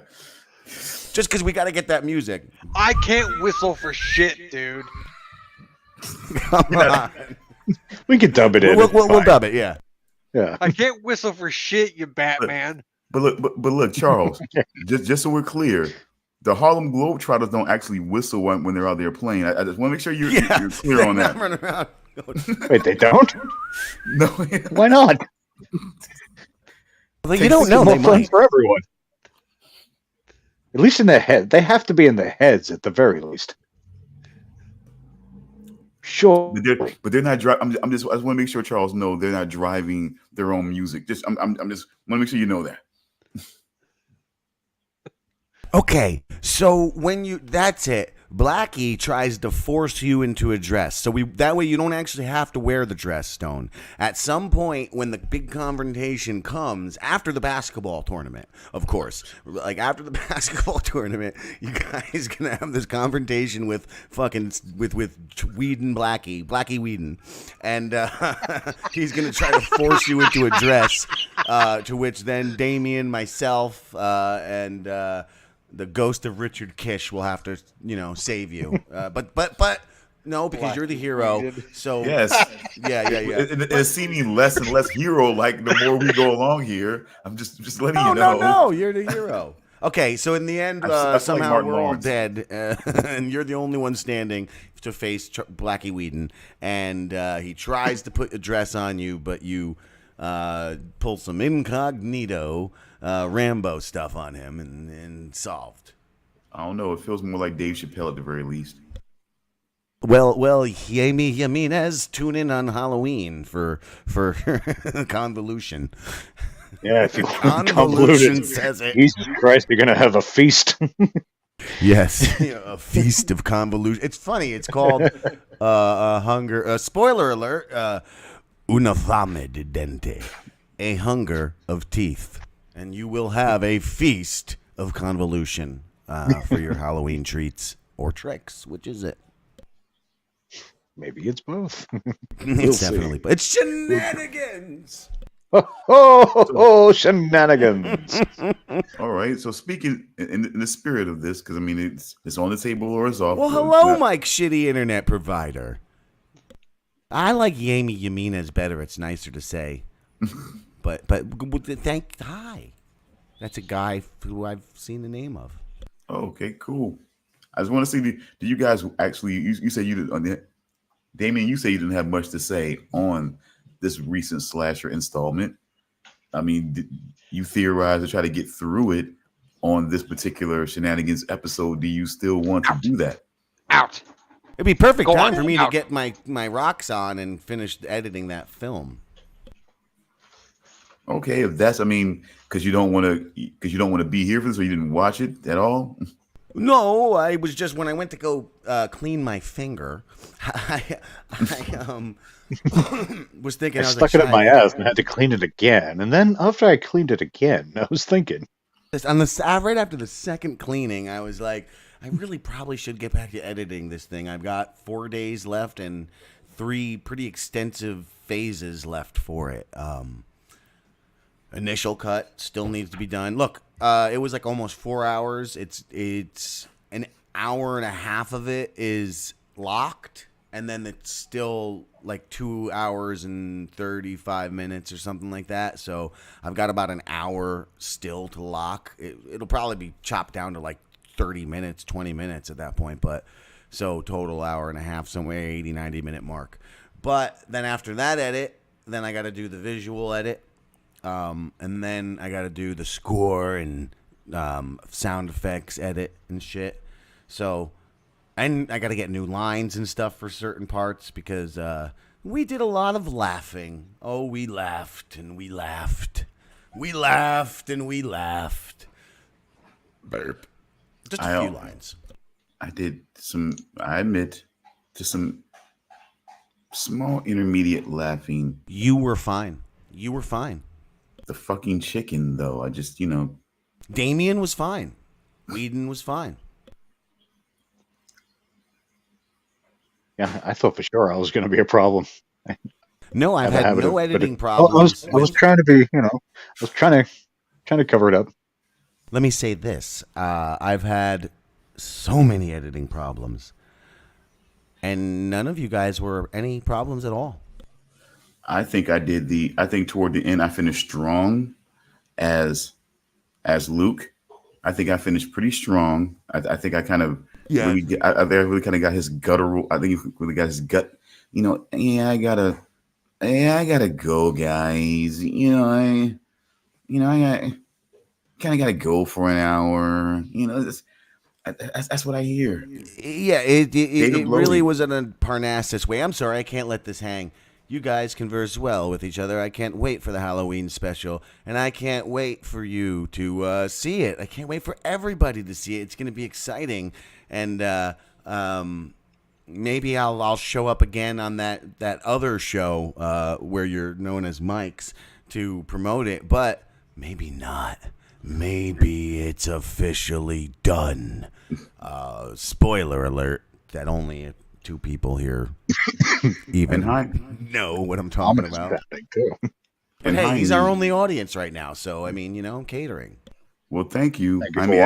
Just because we got to get that music. I can't whistle for shit, dude. Come on. We can dub it in. We'll dub it, yeah. Yeah. I can't whistle for shit, you Batman. But look, Charles. just so we're clear, the Harlem Globetrotters don't actually whistle when they're out there playing. I just want to make sure you're clear on that. Running around. Wait, they don't? No. Why not? Like, you don't know. They More fun might. for everyone. At least in their head. They have to be in their heads at the very least. Sure. But they're not driving. I just want to make sure Charles know they're not driving their own music. I'm just want to make sure you know that. Okay, so that's it. Blackie tries to force you into a dress. So that way you don't actually have to wear the dress, Stone. At some point when the big confrontation comes after the basketball tournament, of course, like after the basketball tournament, you guys gonna have this confrontation with Whedon Blackie Whedon, and he's gonna try to force you into a dress. To which then Damian, myself, and the ghost of Richard Kish will have to, save you. But no, because you're the hero. So yes, yeah. It's seeming less and less hero-like the more we go along here. I'm just letting you know. No, you're the hero. Okay, so in the end, somehow we're all dead, and you're the only one standing to face Blackie Whedon, and he tries to put a dress on you, but you pull some incognito Rambo stuff on him, and solved. I don't know. It feels more like Dave Chappelle at the very least. Well, Yemi Jimenez, tune in on Halloween for convolution. Yeah, if you convolution says it. Jesus Christ, you're gonna have a feast. Yes, a feast of convolution. It's funny. It's called hunger. Spoiler alert. Una fame de dente, a hunger of teeth, and you will have a feast of convolution for your Halloween treats or tricks. Which is it? Maybe it's both. It's definitely. It's Shenanigans. Oh, Shenanigans. All right. So speaking in the spirit of this, because I mean it's on the table or it's off. Well, hello, Mike, shitty internet provider. I like Yami Jimenez better. It's nicer to say. but hi. That's a guy who I've seen the name of. Oh, okay, cool. I just want to see do you guys actually you say you did Damian, you say you didn't have much to say on this recent slasher installment. I mean, you theorized to try to get through it on this particular Shenanigans episode. Do you still want to do that? Out. It'd be perfect Go time on, for me out. to get my rocks on and finish editing that film. Okay, if that's because you don't want to be here for this, or you didn't watch it at all. No, I was just when I went to go clean my finger, I was thinking I was stuck like, it in my ass and had to clean it again. And then after I cleaned it again, I was thinking. Right after the second cleaning, I was like, I really probably should get back to editing this thing. I've got 4 days left and 3 pretty extensive phases left for it. Initial cut still needs to be done. Look, it was like almost 4 hours. It's an hour and a half of it is locked, and then it's still like 2 hours and 35 minutes or something like that. So I've got about an hour still to lock. It'll probably be chopped down to like 30 minutes, 20 minutes at that point. But so total hour and a half, somewhere 80, 90 minute mark. But then after that edit, then I got to do the visual edit. And then I got to do the score and sound effects edit and shit. So, and I got to get new lines and stuff for certain parts because we did a lot of laughing. Oh, we laughed and we laughed. We laughed and we laughed. Burp. Just a few lines. I admit to some small intermediate laughing. You were fine. You were fine. The fucking chicken, though. I just, Damian was fine. Whedon was fine. Yeah, I thought for sure I was going to be a problem. No, I've had no editing problems. I was trying to be, I was trying to cover it up. Let me say this. I've had so many editing problems, and none of you guys were any problems at all. I think I think toward the end I finished strong as Luke. I think I finished pretty strong. I think I kind of really kind of got his guttural. I think he really got his gut. I gotta go, guys. I kind of got to go for an hour. You know, that's what I hear. Yeah, it really Lodi. was in a Parnassus way. I'm sorry, I can't let this hang. You guys converse well with each other. I can't wait for the Halloween special, and I can't wait for you to see it. I can't wait for everybody to see it. It's going to be exciting, and maybe I'll show up again on that other show where you're known as Mike's to promote it, but maybe not. Maybe it's officially done. Spoiler alert that only 2 people here even know what I'm talking about. But hey, he's our only audience right now, so I mean, catering. Well, thank you. I mean,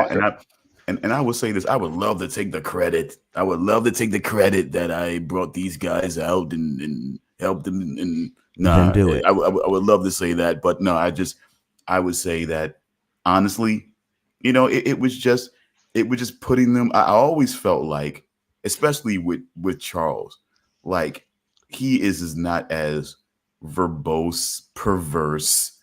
and I would say this: I would love to take the credit. I would love to take the credit that I brought these guys out and helped them. And Then do it. I would love to say that, but no, I would say that honestly, it was just putting them. I always felt like, especially with Charles, like he is not as verbose, perverse,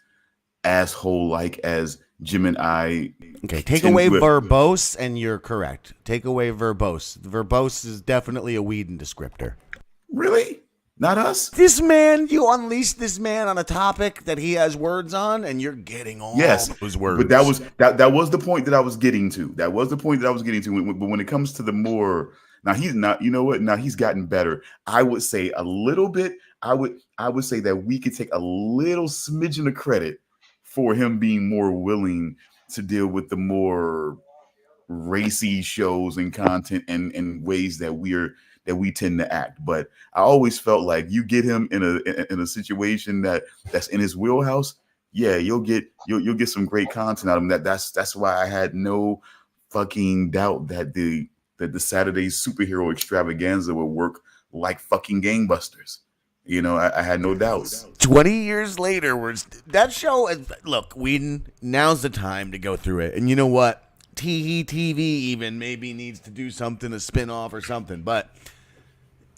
asshole like as Jim and I. Okay, take away verbose, and you're correct. Take away verbose. Verbose is definitely a Whedon descriptor. Really? Not us? This man, you unleashed this man on a topic that he has words on, and you're getting all those words. But that was the point that I was getting to. That was the point that I was getting to. But when it comes to the more, now he's not, you know what? Now he's gotten better. I would say a little bit. I would say that we could take a little smidgen of credit for him being more willing to deal with the more racy shows and content and ways that we tend to act. But I always felt like you get him in a situation that's in his wheelhouse, yeah, you'll get some great content out of him. That's why I had no fucking doubt that the Saturday superhero extravaganza would work like fucking gangbusters. I had no doubts. 20 years later, that show. Look, Whedon, now's the time to go through it. And you know what? TEE TV even maybe needs to do something, a spin-off or something. But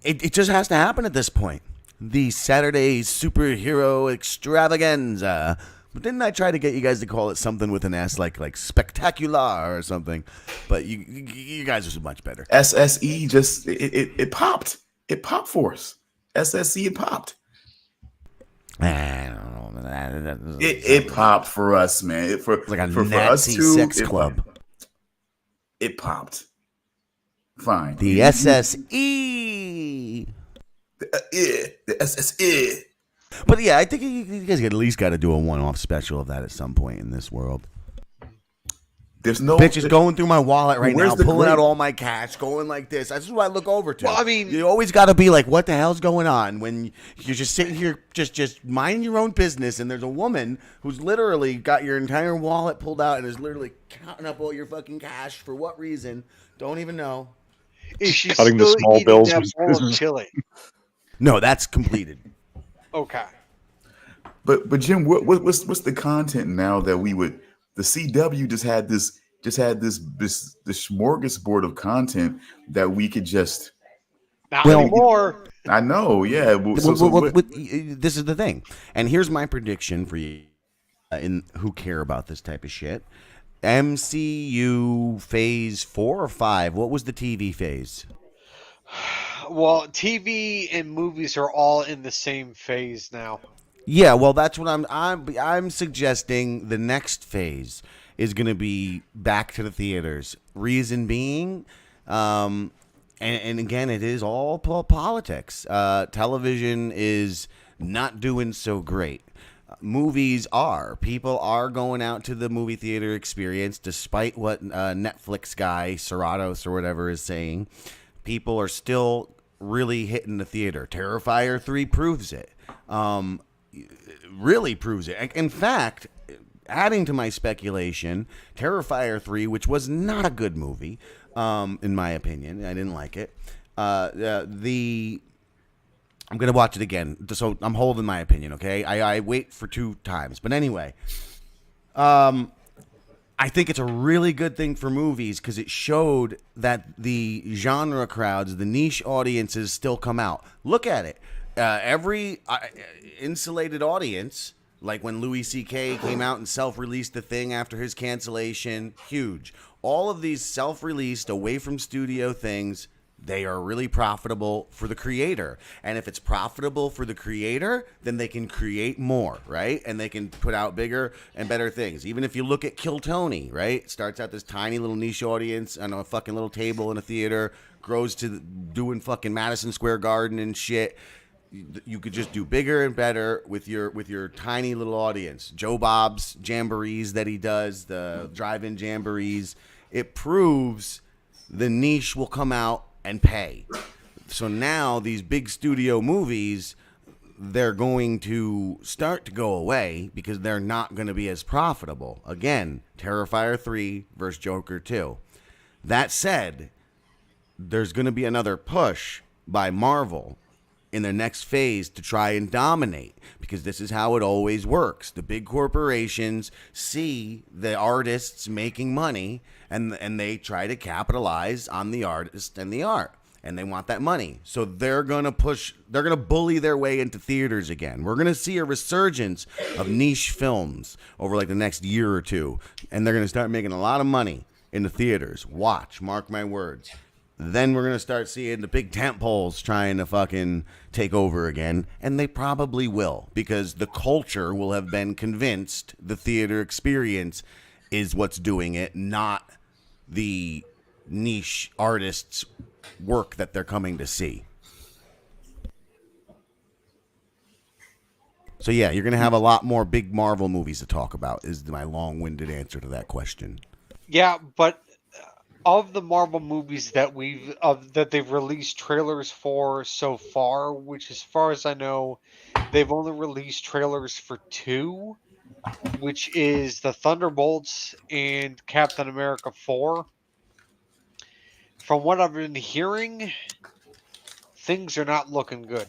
it just has to happen at this point. The Saturday superhero extravaganza. But didn't I try to get you guys to call it something with an S, like spectacular or something? But you guys are much better. SSE just it popped. It popped for us. SSE, it popped. I don't know. It popped for us, man. For Nazi us too, sex club. It popped. Fine. The SSE. The SSE. But yeah, I think you guys at least got to do a one-off special of that at some point in this world. There's no bitch is going through my wallet right now, pulling out all my cash, going like this. That's what I look over to. Well, I mean, you always got to be like, "What the hell's going on?" When you're just sitting here, just minding your own business, and there's a woman who's literally got your entire wallet pulled out and is literally counting up all your fucking cash for what reason? Don't even know. Is she cutting the still small eating bills? that bowl of chili? No, that's completed. Okay. But Jim, what's the content now that we would? The CW just had this smorgasbord of content that we could just. Not anymore. I know, yeah. This is the thing, and here's my prediction for you, who care about this type of shit. MCU phase 4 or 5. What was the TV phase? Well, TV and movies are all in the same phase now. Yeah, well, that's what I'm suggesting. The next phase is going to be back to the theaters. Reason being, and again, it is all politics. Television is not doing so great. Movies are. People are going out to the movie theater experience, despite what Netflix guy, Serratos or whatever, is saying. People are still really hitting the theater. Terrifier 3 proves it. Really proves it. In fact, adding to my speculation, Terrifier 3, which was not a good movie, in my opinion, I didn't like it. I'm going to watch it again, so I'm holding my opinion, okay? I wait for 2 times. But anyway, I think it's a really good thing for movies because it showed that the genre crowds, the niche audiences still come out. Look at it. Every insulated audience Like when Louis C.K. came out and self-released the thing after his cancellation, huge. All of these self-released, away from studio things, they are really profitable for the creator. And if it's profitable for the creator, then they can create more, right? And they can put out bigger and better things. Even if you look at Kill Tony, right? It starts out this tiny little niche audience on a fucking little table in a theater, grows to doing fucking Madison Square Garden and shit. You could just do bigger and better with your tiny little audience. Joe Bob's jamborees that he does, the drive-in jamborees, it proves the niche will come out and pay. So now these big studio movies, they're going to start to go away because they're not going to be as profitable. Again, Terrifier 3 versus Joker 2. That said, there's going to be another push by Marvel in their next phase to try and dominate, because this is how it always works. The big corporations see the artists making money, and they try to capitalize on the artist and the art, and they want that money. So they're going to bully their way into theaters again. We're going to see a resurgence of niche films over like the next year or two, and they're going to start making a lot of money in the theaters. Watch, mark my words. Then we're going to start seeing the big tent poles trying to fucking take over again. And they probably will, because the culture will have been convinced the theater experience is what's doing it, not the niche artists' work that they're coming to see. So yeah, you're going to have a lot more big Marvel movies to talk about, is my long-winded answer to that question. Yeah, but of the Marvel movies that they've released trailers for so far, which as far as I know, they've only released trailers for 2, which is the Thunderbolts and Captain America 4. From what I've been hearing, things are not looking good.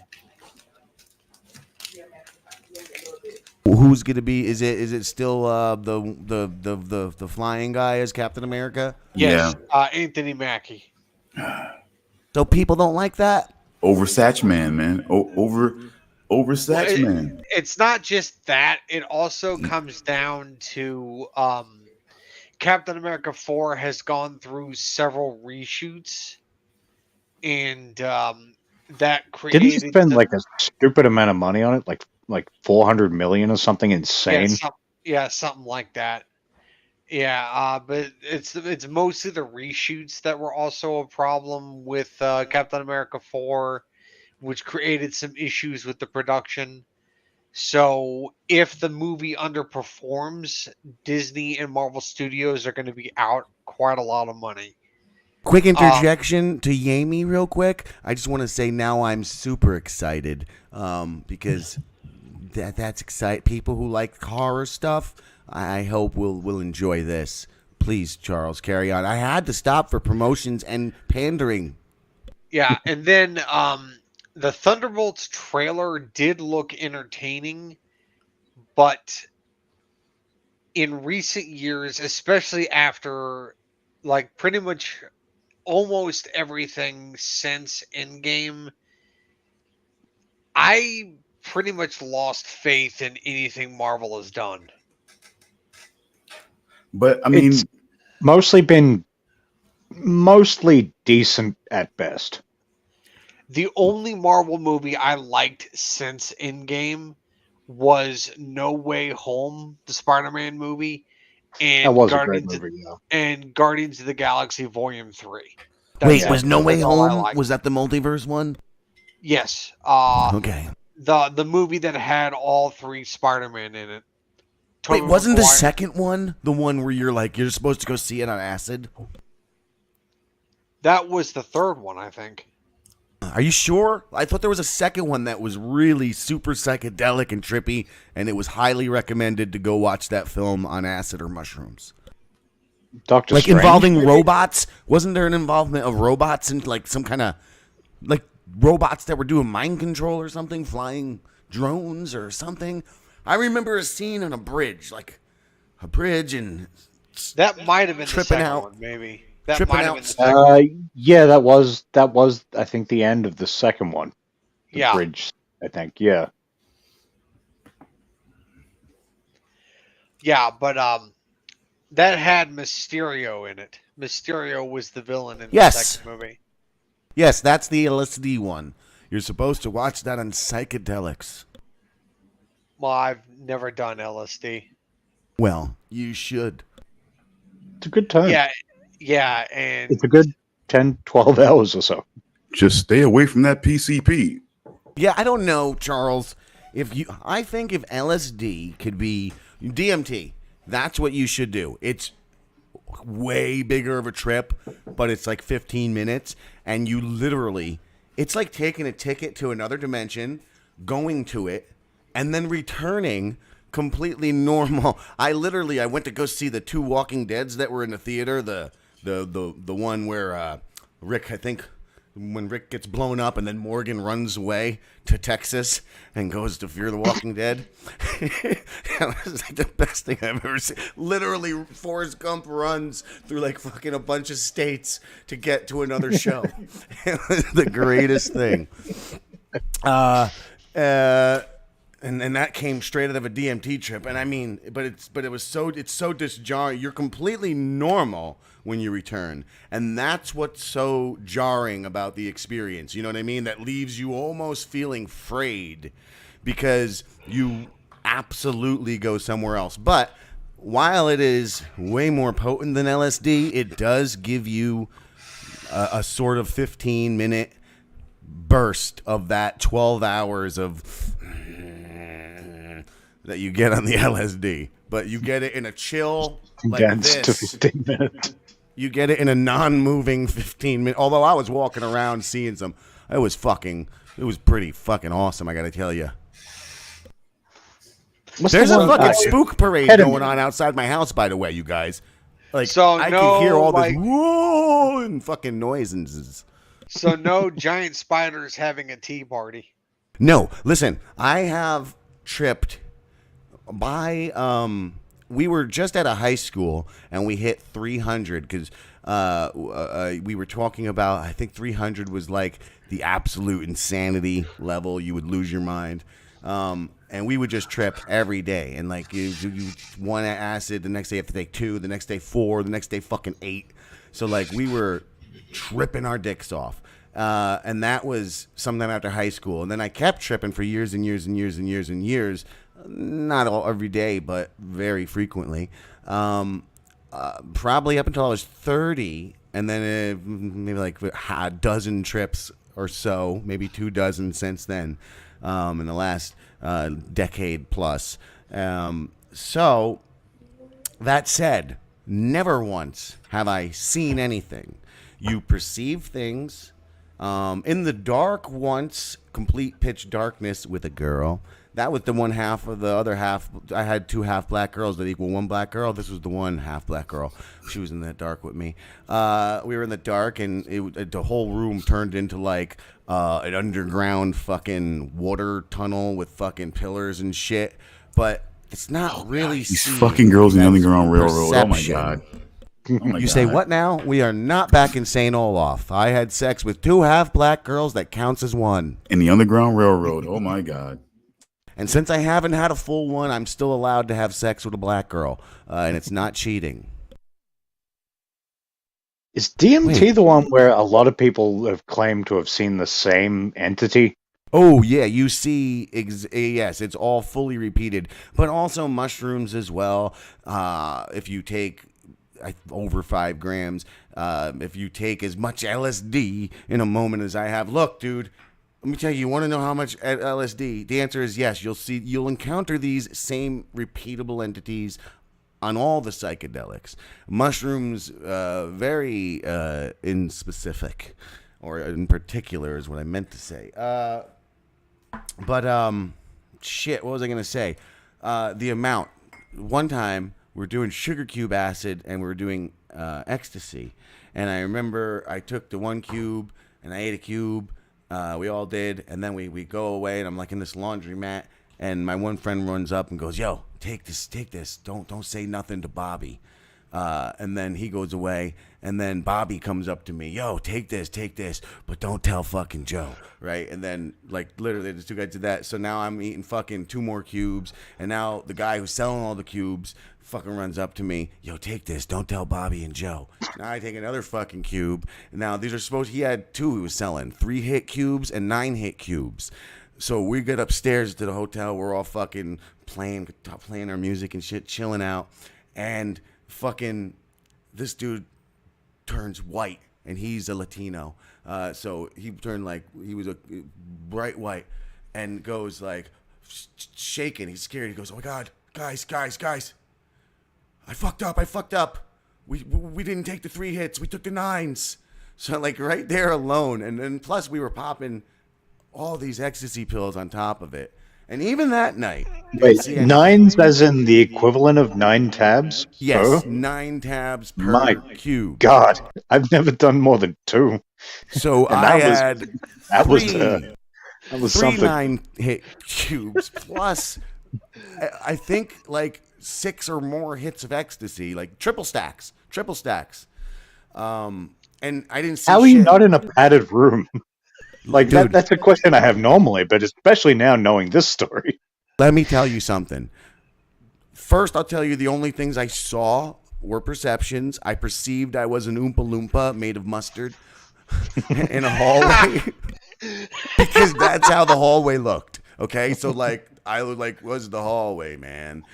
Who's gonna be? Is it still the flying guy as Captain America? Yes, Anthony Mackie. So people don't like that. Oversatch man. Oversatch man. It's not just that; it also comes down to Captain America 4 has gone through several reshoots, and that created. Didn't he spend like a stupid amount of money on it, like 400 million or something insane? Yeah, something like that. Yeah, but it's mostly the reshoots that were also a problem with Captain America 4, which created some issues with the production. So if the movie underperforms, Disney and Marvel Studios are going to be out quite a lot of money. Quick interjection to Yami real quick. I just want to say now I'm super excited because that's exciting. People who like horror stuff, I hope will enjoy this. Please, Charles, carry on. I had to stop for promotions and pandering. Yeah, and then the Thunderbolts trailer did look entertaining, but in recent years, especially after like pretty much almost everything since Endgame, I pretty much lost faith in anything Marvel has done. But I mean, it's mostly been decent at best. The only Marvel movie I liked since Endgame was No Way Home, the Spider-Man movie, and That was a great movie, yeah. and Guardians of the Galaxy Volume 3. Wait, was No Way Home? Was that the multiverse one? Yes. Okay. The movie that had all 3 Spider-Man in it. Wait, wasn't the second one the one where you're supposed to go see it on acid? That was the third one, I think. Are you sure? I thought there was a second one that was really super psychedelic and trippy, and it was highly recommended to go watch that film on acid or mushrooms. Doctor Like Strange, involving maybe? robots? Wasn't there an involvement of robots and like some kind of like robots that were doing mind control or something, flying drones or something? I remember a scene on a bridge, and That might have been the tripping second out. one, maybe. That Tripping might have out. been the second one. Yeah, that was I think the end of the second one. The Yeah. bridge, I think. Yeah. Yeah, but that had Mysterio in it. Mysterio was the villain in the Yes. second movie. Yes, that's the LSD one. You're supposed to watch that on psychedelics. Well, I've never done LSD. Well, you should. It's a good time. Yeah, and It's a good 10, 12 hours or so. Just stay away from that PCP. Yeah, I don't know, Charles. I think if LSD could be DMT, that's what you should do. It's way bigger of a trip, but it's like 15 minutes, and you literally, it's like taking a ticket to another dimension, going to it, and then returning completely normal. I went to go see the 2 Walking Deads that were in the theater. The one where Rick, I think, when Rick gets blown up and then Morgan runs away to Texas and goes to Fear the Walking Dead. That was like the best thing I've ever seen. Literally, Forrest Gump runs through like fucking a bunch of states to get to another show. It was the greatest thing. And that came straight out of a DMT trip. And I mean, it's so disjarring. You're completely normal when you return. And that's what's so jarring about the experience. You know what I mean? That leaves you almost feeling frayed because you absolutely go somewhere else. But while it is way more potent than LSD, it does give you a sort of 15-minute burst of that 12 hours of that you get on the LSD, but you get it in a chill like Condensed to this. 15 minutes. You get it in a non-moving 15-minute. Although I was walking around seeing some, it was pretty fucking awesome. I got to tell you. There's a fucking spook parade going on outside my house, by the way, you guys. Like, So I no, can hear all this like- whoa and fucking noises. so no giant spiders having a tea party. No, listen, I have tripped by we were just at a high school and we hit 300 because we were talking about, I think 300 was like the absolute insanity level. You would lose your mind. And we would just trip every day. And like you one acid, the next day you have to take 2, the next day 4, the next day fucking 8. So like we were tripping our dicks off. And that was sometime after high school. And then I kept tripping for years and years and years and years and years. Not all every day, but very frequently. Probably up until I was 30. And then maybe like a dozen trips or so, maybe 2 dozen since then, in the last decade plus. So that said, never once have I seen anything. You perceive things in the dark once, complete pitch darkness with a girl. That was the one half of the other half. I had 2 half black girls that equal 1 black girl. This was the one half black girl. She was in the dark with me. We were in the dark, and the whole room turned into like an underground fucking water tunnel with fucking pillars and shit. But it's not really. These seeing. fucking girls in the That's Underground Railroad. Oh my perception. god. Oh my You god. say what now? We are not back in St. Olaf. I had sex with 2 half black girls. That counts as 1. In the Underground Railroad. Oh my god. And since I haven't had a full one, I'm still allowed to have sex with a black girl, and it's not cheating. Is DMT Wait. the one where a lot of people have claimed to have seen the same entity? Oh yeah, you see, yes, it's all fully repeated, but also mushrooms as well. If you take over 5 grams, if you take as much LSD in a moment as I have, look, dude. Let me tell you, you want to know how much LSD? The answer is yes. You'll encounter these same repeatable entities on all the psychedelics. Mushrooms, very in specific, or in particular is what I meant to say. But shit, what was I gonna say? The amount. One time we're doing sugar cube acid and we were doing ecstasy, and I remember I took the 1 cube and I ate a cube. We all did, and then we go away, and I'm like in this laundromat, and my one friend runs up and goes, "Yo, take this. Don't say nothing to Bobby." And then he goes away, and then Bobby comes up to me, yo, take this, but don't tell fucking Joe, right? And then, like, literally, the two guys did that. So now I'm eating fucking 2 more cubes, and now the guy who's selling all the cubes fucking runs up to me, yo, take this, don't tell Bobby and Joe. Now I take another fucking cube, and now these are supposed, he had 2 he was selling, 3-hit cubes and 9-hit cubes. So we get upstairs to the hotel, we're all fucking playing our music and shit, chilling out, and fucking this dude turns white, and he's a Latino, so he turned like he was a bright white, and goes like shaking. He's scared. He goes, "Oh my God, guys, I fucked up. We didn't take the 3 hits. We took the 9s." So like right there alone, and then plus we were popping all these ecstasy pills on top of it. And even that night, Wait, 9s as in the equivalent of 9 tabs? yes, per? 9 tabs per My cube. God, I've never done more than 2. So And I that had was three 3 something. 9-hit cubes plus I think like 6 or more hits of ecstasy, like triple stacks. And I didn't see How are you shit. not in a padded room? Like Dude. that's a question I have normally, but especially now knowing this story. Let me tell you something. First, I'll tell you the only things I saw were perceptions. I perceived I was an Oompa Loompa made of mustard in a hallway because that's how the hallway looked. Okay, so like I was like, "What's the hallway, man?"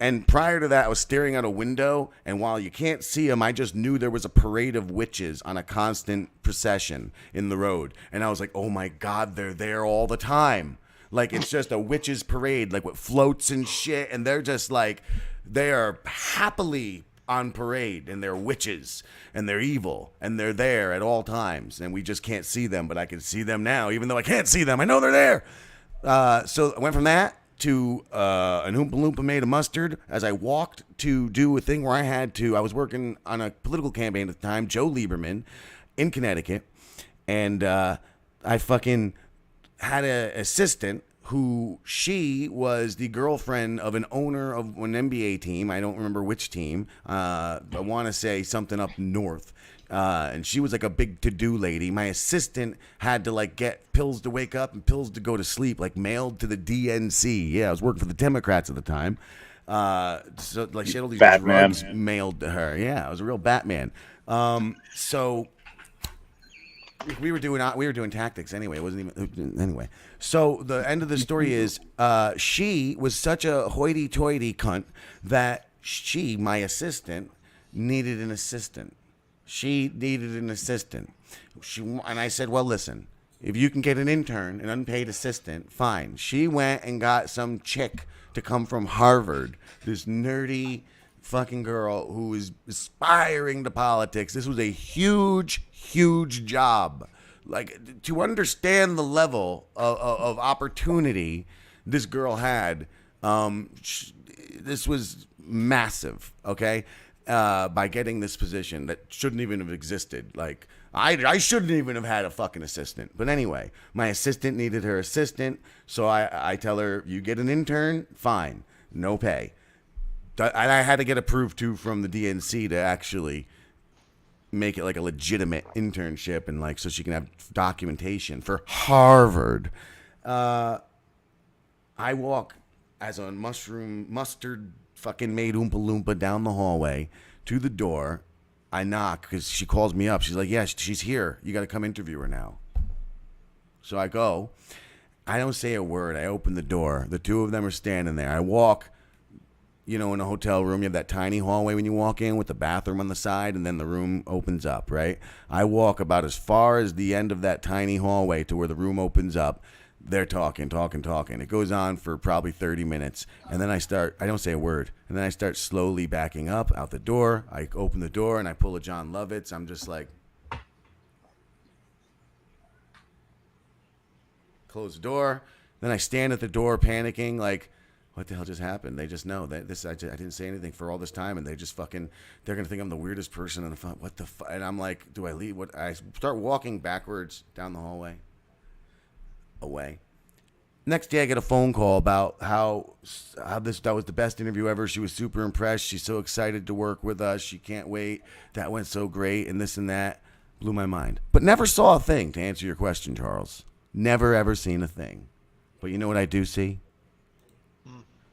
And prior to that, I was staring out a window, and while you can't see them, I just knew there was a parade of witches on a constant procession in the road, and I was like, "Oh my God, they're there all the time." Like it's just a witches parade, like with floats and shit, and they're just like, they are happily on parade, and they're witches, and they're evil, and they're there at all times, and we just can't see them, but I can see them now, even though I can't see them. I know they're there. So I went from that to an Oompa Loompa made of mustard as I walked to do a thing where I was working on a political campaign at the time, Joe Lieberman, in Connecticut, and I fucking had an assistant who she was the girlfriend of an owner of an NBA team. I don't remember which team. I want to say something up north. And she was like a big to-do lady. My assistant had to like get pills to wake up and pills to go to sleep, like mailed to the DNC. Yeah, I was working for the Democrats at the time. So like she had all these Batman. drugs mailed to her. Yeah, I was a real Batman. So we were doing tactics anyway. It wasn't even anyway. So the end of the story is she was such a hoity-toity cunt that she, my assistant, needed an assistant. And I said, well, listen, if you can get an intern, an unpaid assistant, fine. She went and got some chick to come from Harvard, this nerdy fucking girl who is aspiring to politics. This was a huge job. Like, to understand the level of opportunity this girl had, this was massive, okay? By getting this position that shouldn't even have existed. Like, I shouldn't even have had a fucking assistant. But anyway, my assistant needed her assistant, so I tell her, you get an intern, fine, no pay. I had to get approved, too, from the DNC to actually make it like a legitimate internship and like so she can have documentation for Harvard. I walk as a mustard fucking made Oompa Loompa down the hallway to the door. I knock because she calls me up. She's like, yeah, she's here. You got to come interview her now. So I go. I don't say a word. I open the door. The two of them are standing there. I walk. You know, in a hotel room, you have that tiny hallway when you walk in with the bathroom on the side, and then the room opens up, right? I walk about as far as the end of that tiny hallway to where the room opens up. They're talking. It goes on for probably 30 minutes, and then I don't say a word, and then I start slowly backing up out the door. I open the door, and I pull a John Lovitz. I'm just like, close the door. Then I stand at the door panicking, like, what the hell just happened? They just know that I didn't say anything for all this time, and they just fucking, they're gonna think I'm the weirdest person in the front. What the fuck? And I'm like, do I leave? What? I start walking backwards down the hallway, away. Next day, I get a phone call about how that was the best interview ever. She was super impressed. She's so excited to work with us. She can't wait. That went so great, and this and that. Blew my mind. But never saw a thing, to answer your question, Charles. Never, ever seen a thing. But you know what I do see?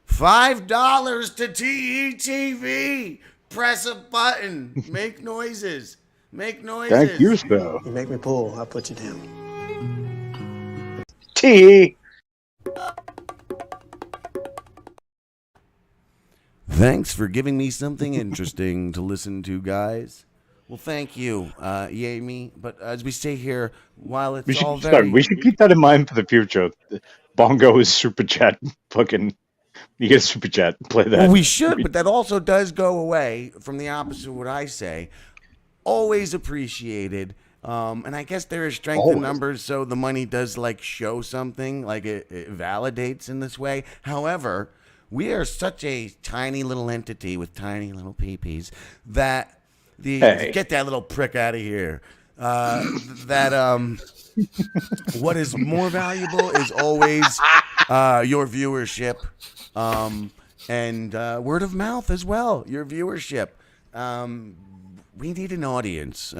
$5 to TEE TV. Press a button. Make noises. Make noises. Thank you, sir. You make me pull, I'll put you down. T. Thanks for giving me something interesting to listen to, guys. Well, thank you, yay me. But as we say here, while it's We should, all very... we should keep that in mind for the future. Bongo is super chat. Fucking, you get a super chat. Play that. Well, we should, but that also does go away from the opposite of what I say. Always appreciated. And I guess there is strength in numbers, so the money does like show something, like it validates in this way. However, we are such a tiny little entity with tiny little peepees that get that little prick out of here. What is more valuable is always your viewership, and word of mouth as well. Your viewership. We need an audience.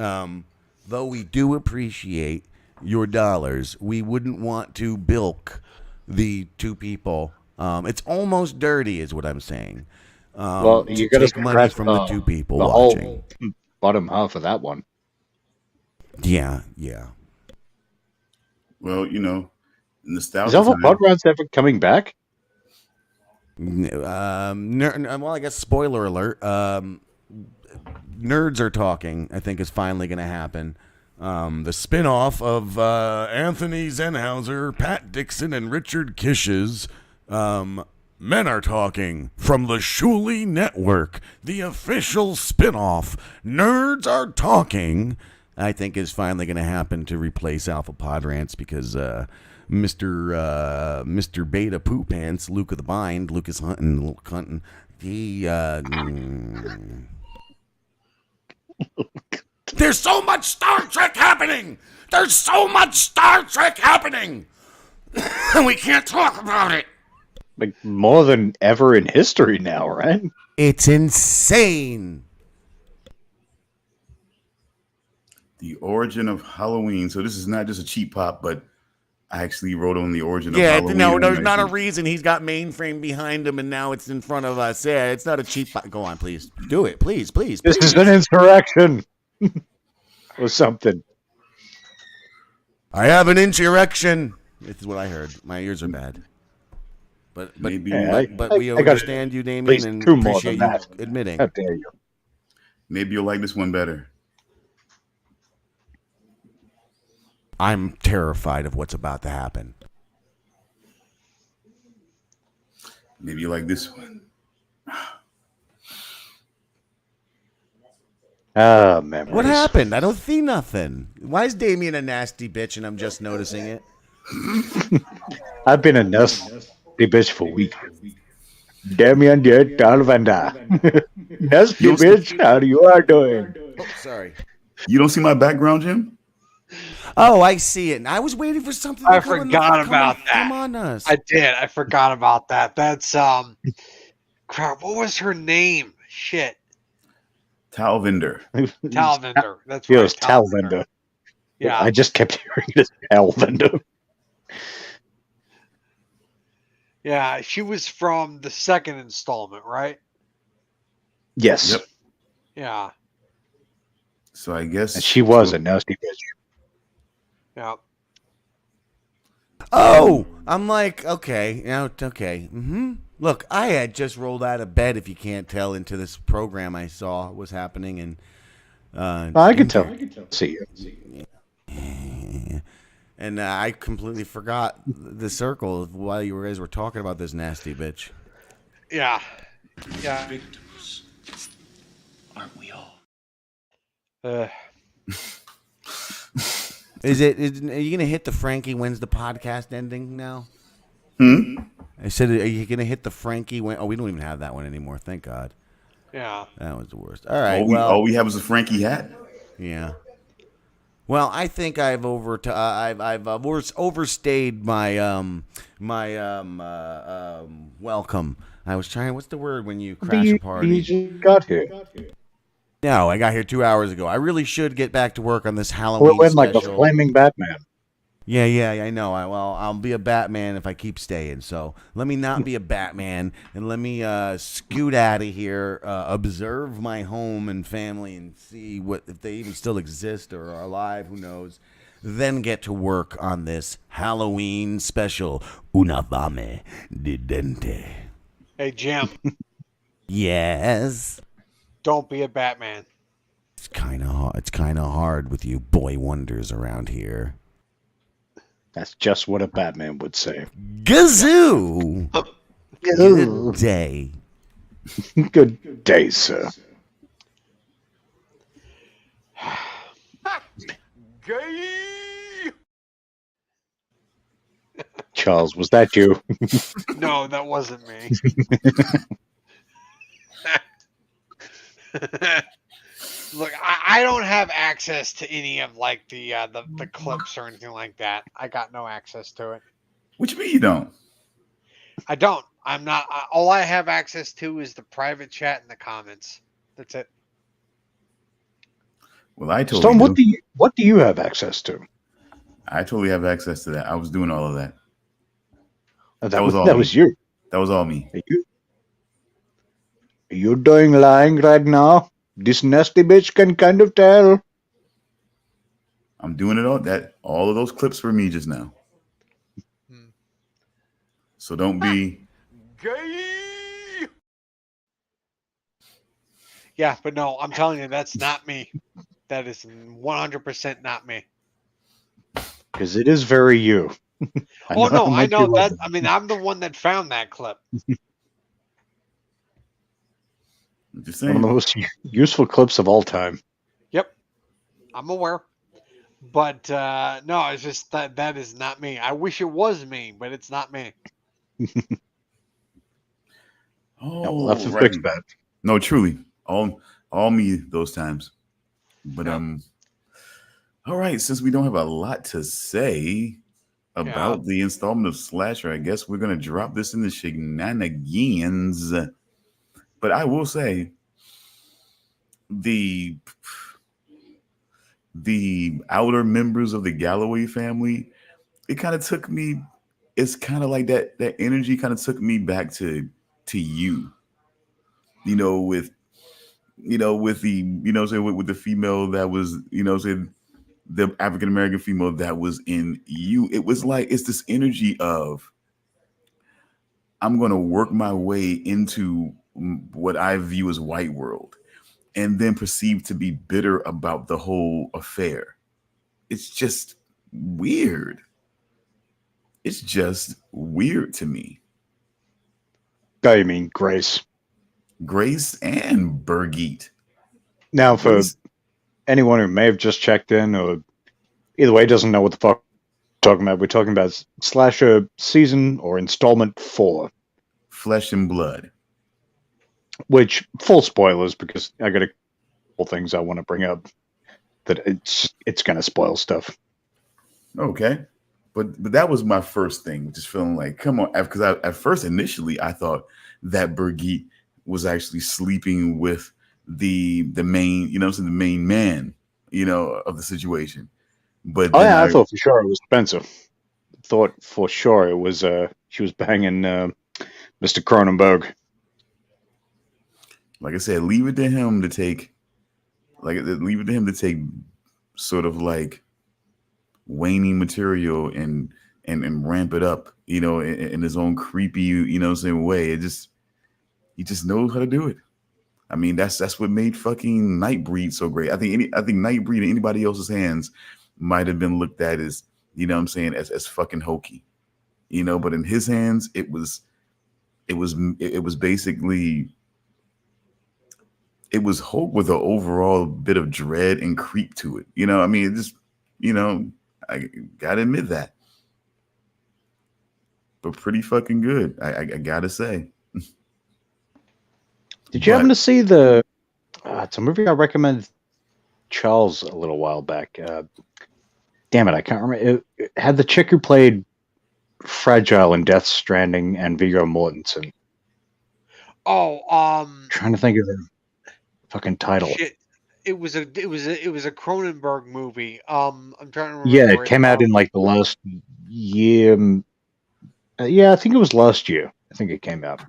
Though we do appreciate your dollars, we wouldn't want to bilk the two people. It's almost dirty, is what I'm saying. Well, you got to take money from the two people the watching. whole bottom half of that one. Yeah. Well, you know, nostalgia. Is Alpha time. Podrounds ever coming back? Well, I guess spoiler alert. Nerds Are Talking, I think, is finally going to happen. The spin-off of Anthony Zenhauser, Pat Dixon, and Richard Kish's Men Are Talking from the Shuley Network, the official spin-off. Nerds Are Talking, I think, is finally going to happen to replace Alpha Pod Rants because Mr. Beta Poo Pants, Luke of the Bind, Lucas Hunton, he... There's so much Star Trek happening! There's so much Star Trek happening! And we can't talk about it! Like, more than ever in history now, right? It's insane! The origin of Halloween. So this is not just a cheap pop, but I actually wrote on the origin of Yeah, Halloween. no, there's not a reason he's got mainframe behind him and now it's in front of us. Yeah, it's not a cheap pop. Go on, please. Do it, please. This is an insurrection! Or something. I have an insurrection. This is what I heard. My ears are bad. But Maybe, but we understand you, Damian, and appreciate you admitting. How dare you? maybe you'll like this one better. I'm terrified of what's about to happen. Maybe you like this one. Ah, memories. What happened? I don't see nothing. Why is Damian a nasty bitch and I'm just noticing it? I've been a nasty bitch for weeks. Damian did Talvanda. Nasty bitch, how you are doing? Oh, sorry. You don't see my background, Jim? Oh, I see it. And I was waiting for something. I forgot about that. Come on us. I did. I forgot about that. That's crap. What was her name? Shit. Talvinder. Talvinder. That's It right. was Talvanda. Yeah. I just kept hearing it as Talvanda. Yeah. She was from the second installment, right? Yes. Yep. Yeah. So I guess And she was a nasty bitch. Yeah. Oh, I'm like, okay. Now, okay. Mm-hmm. Look, I had just rolled out of bed, if you can't tell, into this program I saw was happening. And I can tell. See you. And I completely forgot the circle while you guys were talking about this nasty bitch. Yeah. Yeah. Victims, aren't we all? Uh, Are you going to hit the Frankie when's the podcast ending now? I said, are you going to hit the Frankie when? Oh, we don't even have that one anymore. Thank God. yeah. That was the worst. All right. all we have is a Frankie hat. Yeah. Well, I think I've overstayed my welcome. I was trying. What's the word when you crash a party? You just got here. No, I got here 2 hours ago. I really should get back to work on this We Halloween went like the special. flaming Batman. Yeah, I know. I'll be a Batman if I keep staying. So let me not be a Batman, and let me scoot out of here, observe my home and family, and see if they even still exist or are alive. Who knows? Then get to work on this Halloween special. Una fame di dente. Hey, Jim, Yes. don't be a Batman. It's kind of hard with you boy wonders around here. That's just what a Batman would say. Gazoo! Good day. Good day, sir. Charles, was that you? No, that wasn't me. Look, I don't have access to any of like the clips or anything like that. I got no access to it. What you mean you don't? I don't. I'm not. All I have access to is the private chat and the comments. That's it. Well, I totally Stone, do. what do you have access to? I totally have access to that. I was doing all of that. That was all me. you. That was all me. Are you doing lying right now? This nasty bitch can kind of tell. I'm doing it all. All of those clips were me just now. So don't be. Yeah, but no, I'm telling you, that's not me. That is 100% not me. Because it is very you. I know that. I mean, I'm the one that found that clip. Just One saying. of the most useful clips of all time. Yep, I'm aware. But no, it's just that is not me. I wish it was me, but it's not me. Oh, we'll have to right. fix that. No, truly, all me those times. But all right. Since we don't have a lot to say about the installment of Slasher, I guess we're gonna drop this in the Shenanigans. But I will say, the outer members of the Galloway family, it kind of took me. It's kind of like that energy kind of took me back to you. With the female that was, the African American female that was in you. It was like it's this energy of I'm going to work my way into what I view as white world, and then proceed to be bitter about the whole affair. It's just weird. It's just weird to me. Oh, you mean Grace? Grace and Birgit. Now, for anyone who may have just checked in, or either way doesn't know what the fuck we're talking about Slasher season or installment 4. Flesh and Blood. Which, full spoilers, because I got a couple things I want to bring up that it's going to spoil stuff. Okay. But that was my first thing, just feeling like, come on, because at first, initially, I thought that Birgit was actually sleeping with the main, the main man, of the situation. But I thought for sure it was Spencer. Thought for sure it was she was banging Mr. Cronenberg. Like I said, leave it to him to take sort of like waning material and ramp it up, in his own creepy, way. He just knows how to do it. I mean, that's what made fucking Nightbreed so great. I think Nightbreed in anybody else's hands might have been looked at as, as fucking hokey, but in his hands, it was basically, it was hope with an overall bit of dread and creep to it. It just, I gotta admit that. But pretty fucking good, I gotta say. Did you happen to see it's a movie I recommended Charles a little while back. Damn it, I can't remember. It had the chick who played Fragile in Death Stranding and Viggo Mortensen. Trying to think of the fucking title. Shit. It was a Cronenberg movie. I'm trying to remember. Yeah, it came out in like the last year. Yeah, I think it was last year. I think it came out.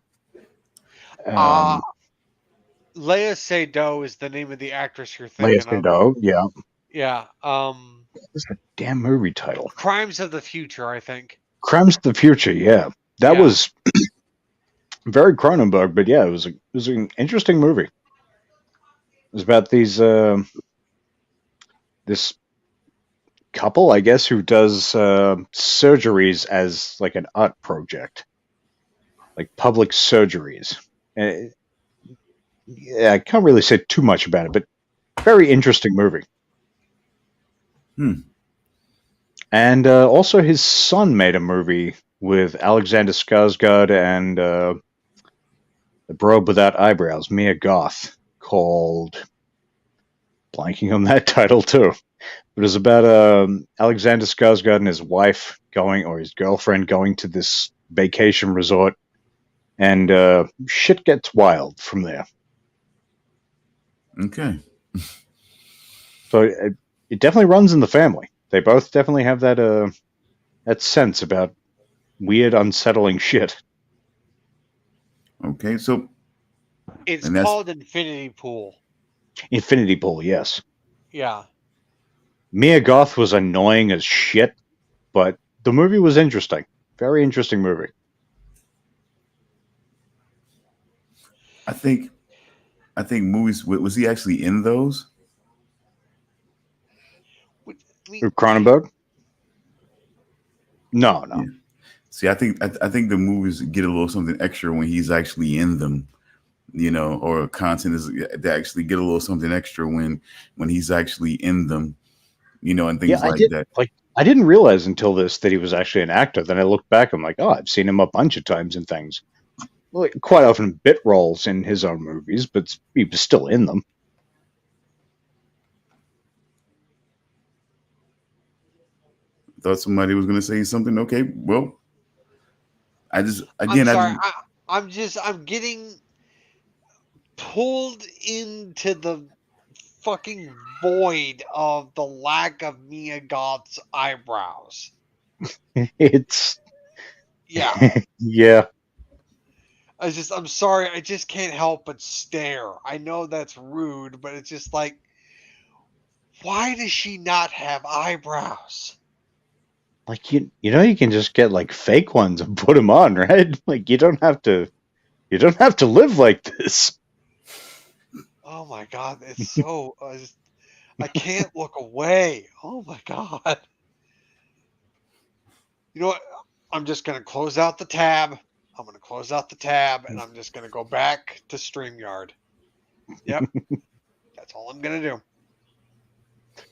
Lea Seydoux is the name of the actress you're Lea thinking of. Seydoux, yeah. Yeah. What's the damn movie title? Crimes of the Future, I think. Crimes of the Future, yeah. That was very Cronenberg, but yeah, it was an interesting movie. It was about these this couple, I guess, who does surgeries as like an art project, like public surgeries. Yeah, I can't really say too much about it, but very interesting movie. And also, his son made a movie with Alexander Skarsgård and the brobe without eyebrows, Mia Goth, called, blanking on that title too. It was about Alexander Skarsgård and his wife going, or his girlfriend going to this vacation resort, and shit gets wild from there. Okay. So it definitely runs in the family. They both definitely have that sense about weird, unsettling shit. Okay, so it's called Infinity Pool. Infinity Pool, yes. Yeah. Mia Goth was annoying as shit, but the movie was interesting. Very interesting movie. I think movies. Was he actually in those? Cronenberg? No. Yeah. See, I think the movies get a little something extra when he's actually in them, or content is they actually get a little something extra when he's actually in them, and things like that. Like, I didn't realize until this that he was actually an actor. Then I looked back, I'm like, oh, I've seen him a bunch of times in things. Well, quite often bit roles in his own movies, but he was still in them. Thought somebody was going to say something. Okay, well, I'm getting pulled into the fucking void of the lack of Mia Goth's eyebrows. It's yeah. I'm sorry, I just can't help but stare. I know that's rude, but it's just like, why does she not have eyebrows? Like, you can just get like fake ones and put them on, right? Like, you don't have to live like this. Oh my god, it's so I can't look away. Oh my god. You know what? I'm just going to close out the tab. I'm going to close out the tab, and I'm just going to go back to StreamYard. Yep. That's all I'm going to do.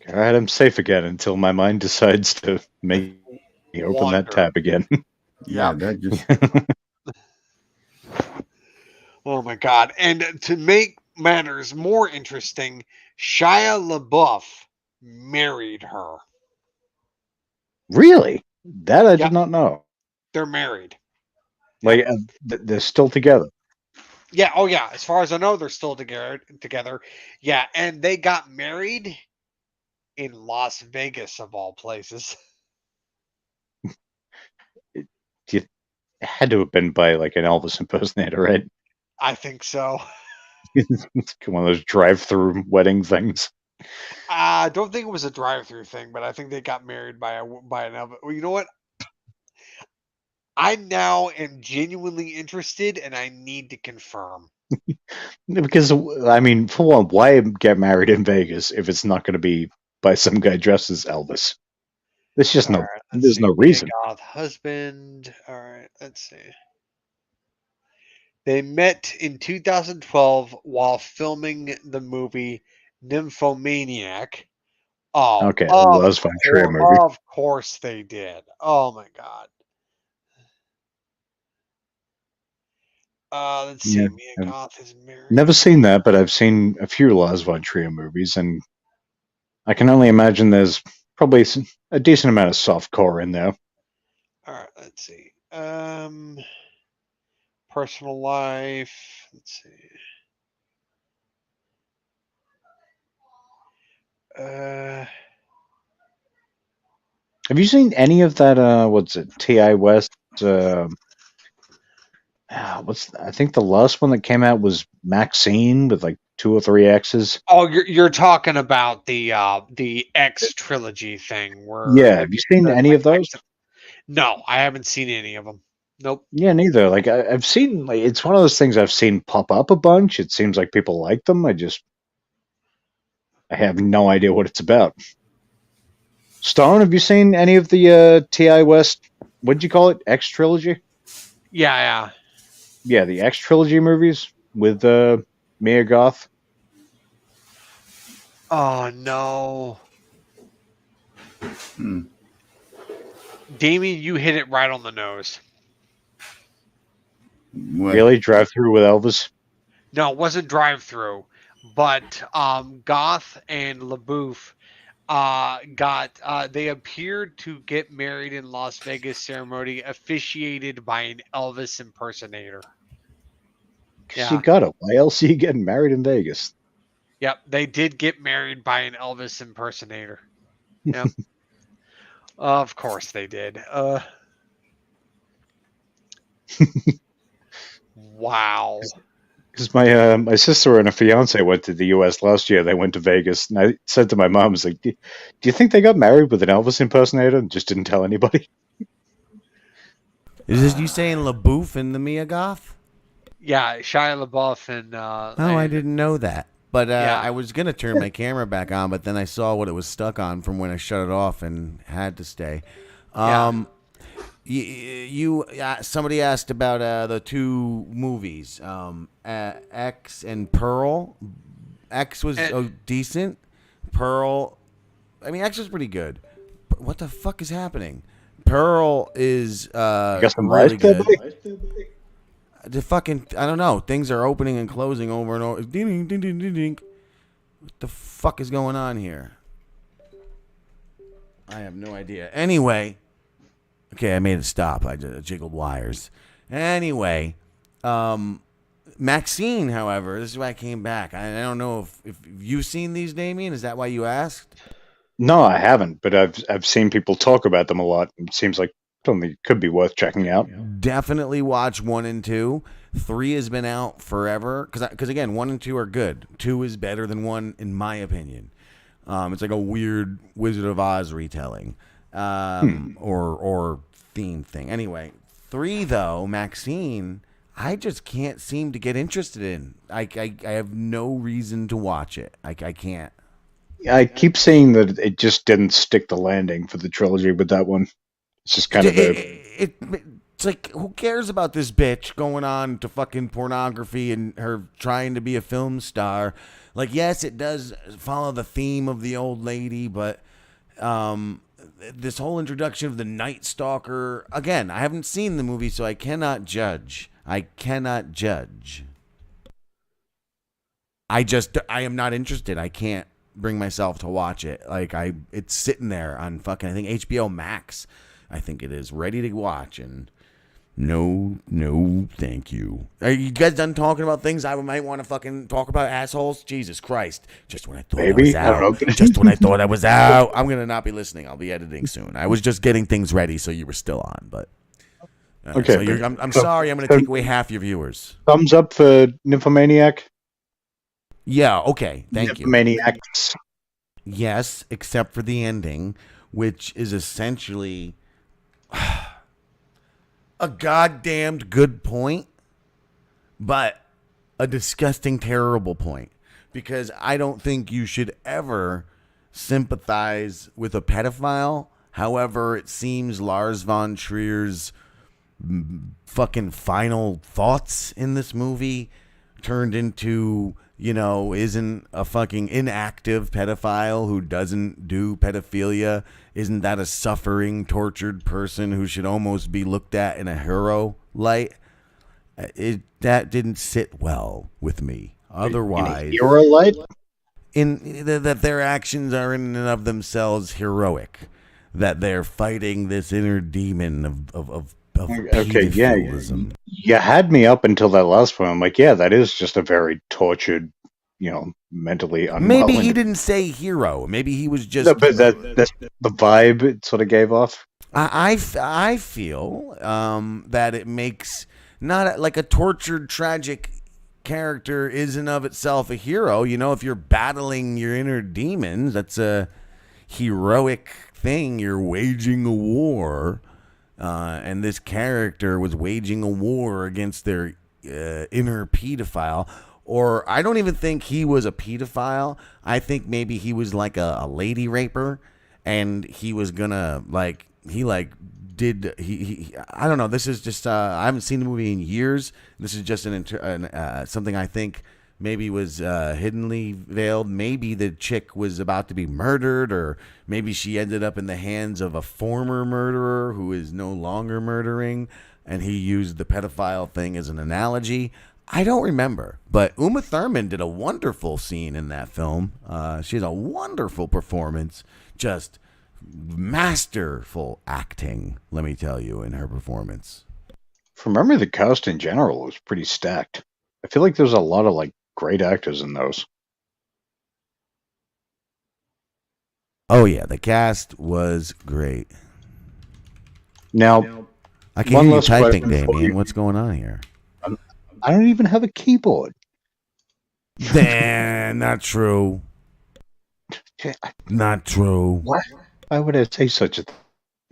All right, I'm safe again until my mind decides to make me open that tab again. Yeah, that just... Oh my god. And to make matters more interesting, Shia LaBeouf married her. Really? That I did not know. They're married. Like, they're still together. Yeah. Oh, yeah. As far as I know, they're still together. Yeah. And they got married in Las Vegas, of all places. It had to have been by like an Elvis impersonator, right? I think so. It's one of those drive-through wedding things. I don't think it was a drive-through thing, but I think they got married by an Elvis. Well, you know what? I now am genuinely interested, and I need to confirm. Because, I mean, for one, why get married in Vegas if it's not going to be by some guy dressed as Elvis? There's just there's no reason. God, husband. All right, let's see. They met in 2012 while filming the movie Nymphomaniac. Oh, okay, Lars von Trier movie. Of course they did. Oh my god. Let's see. Mia Goth is married. Never seen that, but I've seen a few Lars von Trier movies, and I can only imagine there's probably a decent amount of softcore in there. All right, let's see. Personal life. Let's see. Have you seen any of that? What's it? Ti West. I think the last one that came out was Maxine with like 2 or 3 X's. Oh, you're talking about the X trilogy thing where Yeah, have you seen any of those? No, I haven't seen any of them. Nope. Yeah, neither. Like I've seen, like it's one of those things I've seen pop up a bunch. It seems like people like them. I have no idea what it's about. Stone, have you seen any of the Ti West? What'd you call it? X trilogy? Yeah. Yeah, the X trilogy movies with Mia Goth. Oh no. Damian, you hit it right on the nose. What? Really? Drive through with Elvis? No, it wasn't drive through, but Goth and LaBouffe they appeared to get married in Las Vegas ceremony officiated by an Elvis impersonator. Yeah. You got it. Why else are you getting married in Vegas? Yep, they did get married by an Elvis impersonator. Yep. Of course they did. Wow. Because my sister and her fiance went to the U.S. last year. They went to Vegas, and I said to my mom, "I was like, do you think they got married with an Elvis impersonator?" And just didn't tell anybody. Is this you saying LaBouffe and the Mia Goth? Yeah, Shia LaBeouf and I didn't know that. But Yeah. I was gonna turn my camera back on, but then I saw what it was stuck on from when I shut it off and had to stay. Somebody asked about the 2 movies, X and Pearl. X was decent. Pearl, I mean, X was pretty good. What the fuck is happening? Pearl is really good. The fucking, I don't know. Things are opening and closing over and over. Ding, ding, ding, ding, ding. What the fuck is going on here? I have no idea. Anyway, okay, I made it stop. I just jiggled wires. Anyway, Maxine, however, this is why I came back. I don't know if you've seen these, Damian. Is that why you asked? No, I haven't, but I've seen people talk about them a lot. It seems like something could be worth checking out. Definitely watch 1 and 2. 3 has been out forever because again, 1 and 2 are good. 2 is better than 1 in my opinion. It's like a weird Wizard of Oz retelling, or theme thing. Anyway, 3 though, Maxine, I just can't seem to get interested in. I have no reason to watch it. I can't. I keep saying that it just didn't stick the landing for the trilogy with that one. It's just kind of it's like, who cares about this bitch going on to fucking pornography and her trying to be a film star? Like, yes, it does follow the theme of the old lady, but this whole introduction of the Night Stalker, again, I haven't seen the movie, so I cannot judge. I am not interested. I can't bring myself to watch it. Like, it's sitting there on fucking, I think HBO Max. I think it is ready to watch, and no, thank you. Are you guys done talking about things I might want to fucking talk about, assholes? Jesus Christ! Just when I thought I was out. Just when I thought I was out. I'm gonna not be listening. I'll be editing soon. I was just getting things ready, so you were still on. But okay. So I'm sorry. I'm gonna take away half your viewers. Thumbs up for Nymphomaniac. Yeah. Okay. Thank you. Nymphomaniacs. Yes, except for the ending, which is essentially a goddamned good point, but a disgusting, terrible point. Because I don't think you should ever sympathize with a pedophile. However, it seems Lars von Trier's fucking final thoughts in this movie turned into, isn't a fucking inactive pedophile who doesn't do pedophilia? Isn't that a suffering, tortured person who should almost be looked at in a hero light? That didn't sit well with me. Otherwise, hero light? that their actions are in and of themselves heroic, that they're fighting this inner demon of Okay, yeah, pedophilism. you had me up until that last one. I'm like, yeah, that is just a very tortured, mentally unwell. Maybe he didn't say hero. Maybe he was just. No, but that's the vibe it sort of gave off. I feel that it makes not like a tortured, tragic character is in of itself a hero. If you're battling your inner demons, that's a heroic thing. You're waging a war. And this character was waging a war against their inner pedophile. Or I don't even think he was a pedophile. I think maybe he was like a lady raper. And he was gonna I don't know. This is just I haven't seen the movie in years. This is just something I think maybe was hiddenly veiled. Maybe the chick was about to be murdered, or maybe she ended up in the hands of a former murderer who is no longer murdering, and he used the pedophile thing as an analogy. I don't remember, but Uma Thurman did a wonderful scene in that film. She has a wonderful performance, just masterful acting, let me tell you, in her performance. From memory, the cast in general was pretty stacked. I feel like there's a lot of great actors in those. Oh yeah, the cast was great. Now, I can hear you typing, Damian. What's going on here? I don't even have a keyboard. Not true. Not true. What? Why would I say such a thing?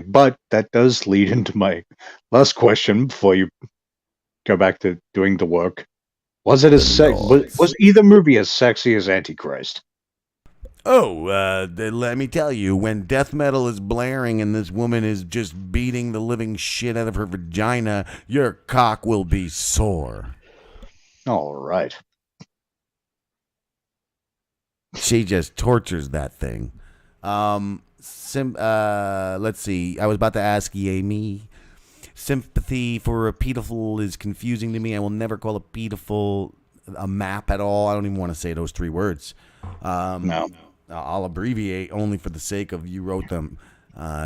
But that does lead into my last question before you go back to doing the work. Was it was either movie as sexy as Antichrist? Oh, let me tell you, when death metal is blaring and this woman is just beating the living shit out of her vagina, your cock will be sore. All right. She just tortures that thing. Let's see. I was about to ask me. Sympathy for a pedophile is confusing to me. I will never call a pedophile a map at all. I don't even want to say those three words. No. I'll abbreviate only for the sake of you wrote them.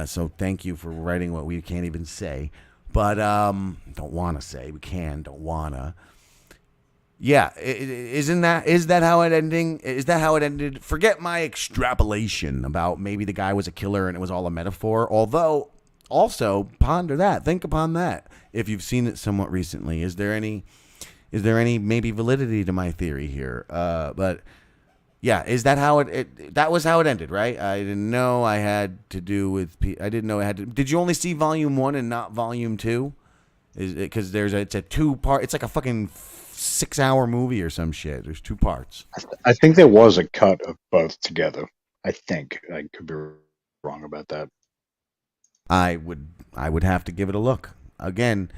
So thank you for writing what we can't even say. But don't want to say. We can, don't want to. Yeah, is that how it ending? Is that how it ended? Forget my extrapolation about maybe the guy was a killer and it was all a metaphor. Although, also ponder that, think upon that. If you've seen it somewhat recently, is there any maybe validity to my theory here? But yeah, is that how that was how it ended, right? I didn't know I had to do with. I didn't know I had to. Did you only see Volume 1 and not Volume 2? Is it because it's a 2-part? It's like a fucking 6-hour movie or some shit. There's 2 parts. I think there was a cut of both together. I think I could be wrong about that. I would have to give it a look. Again,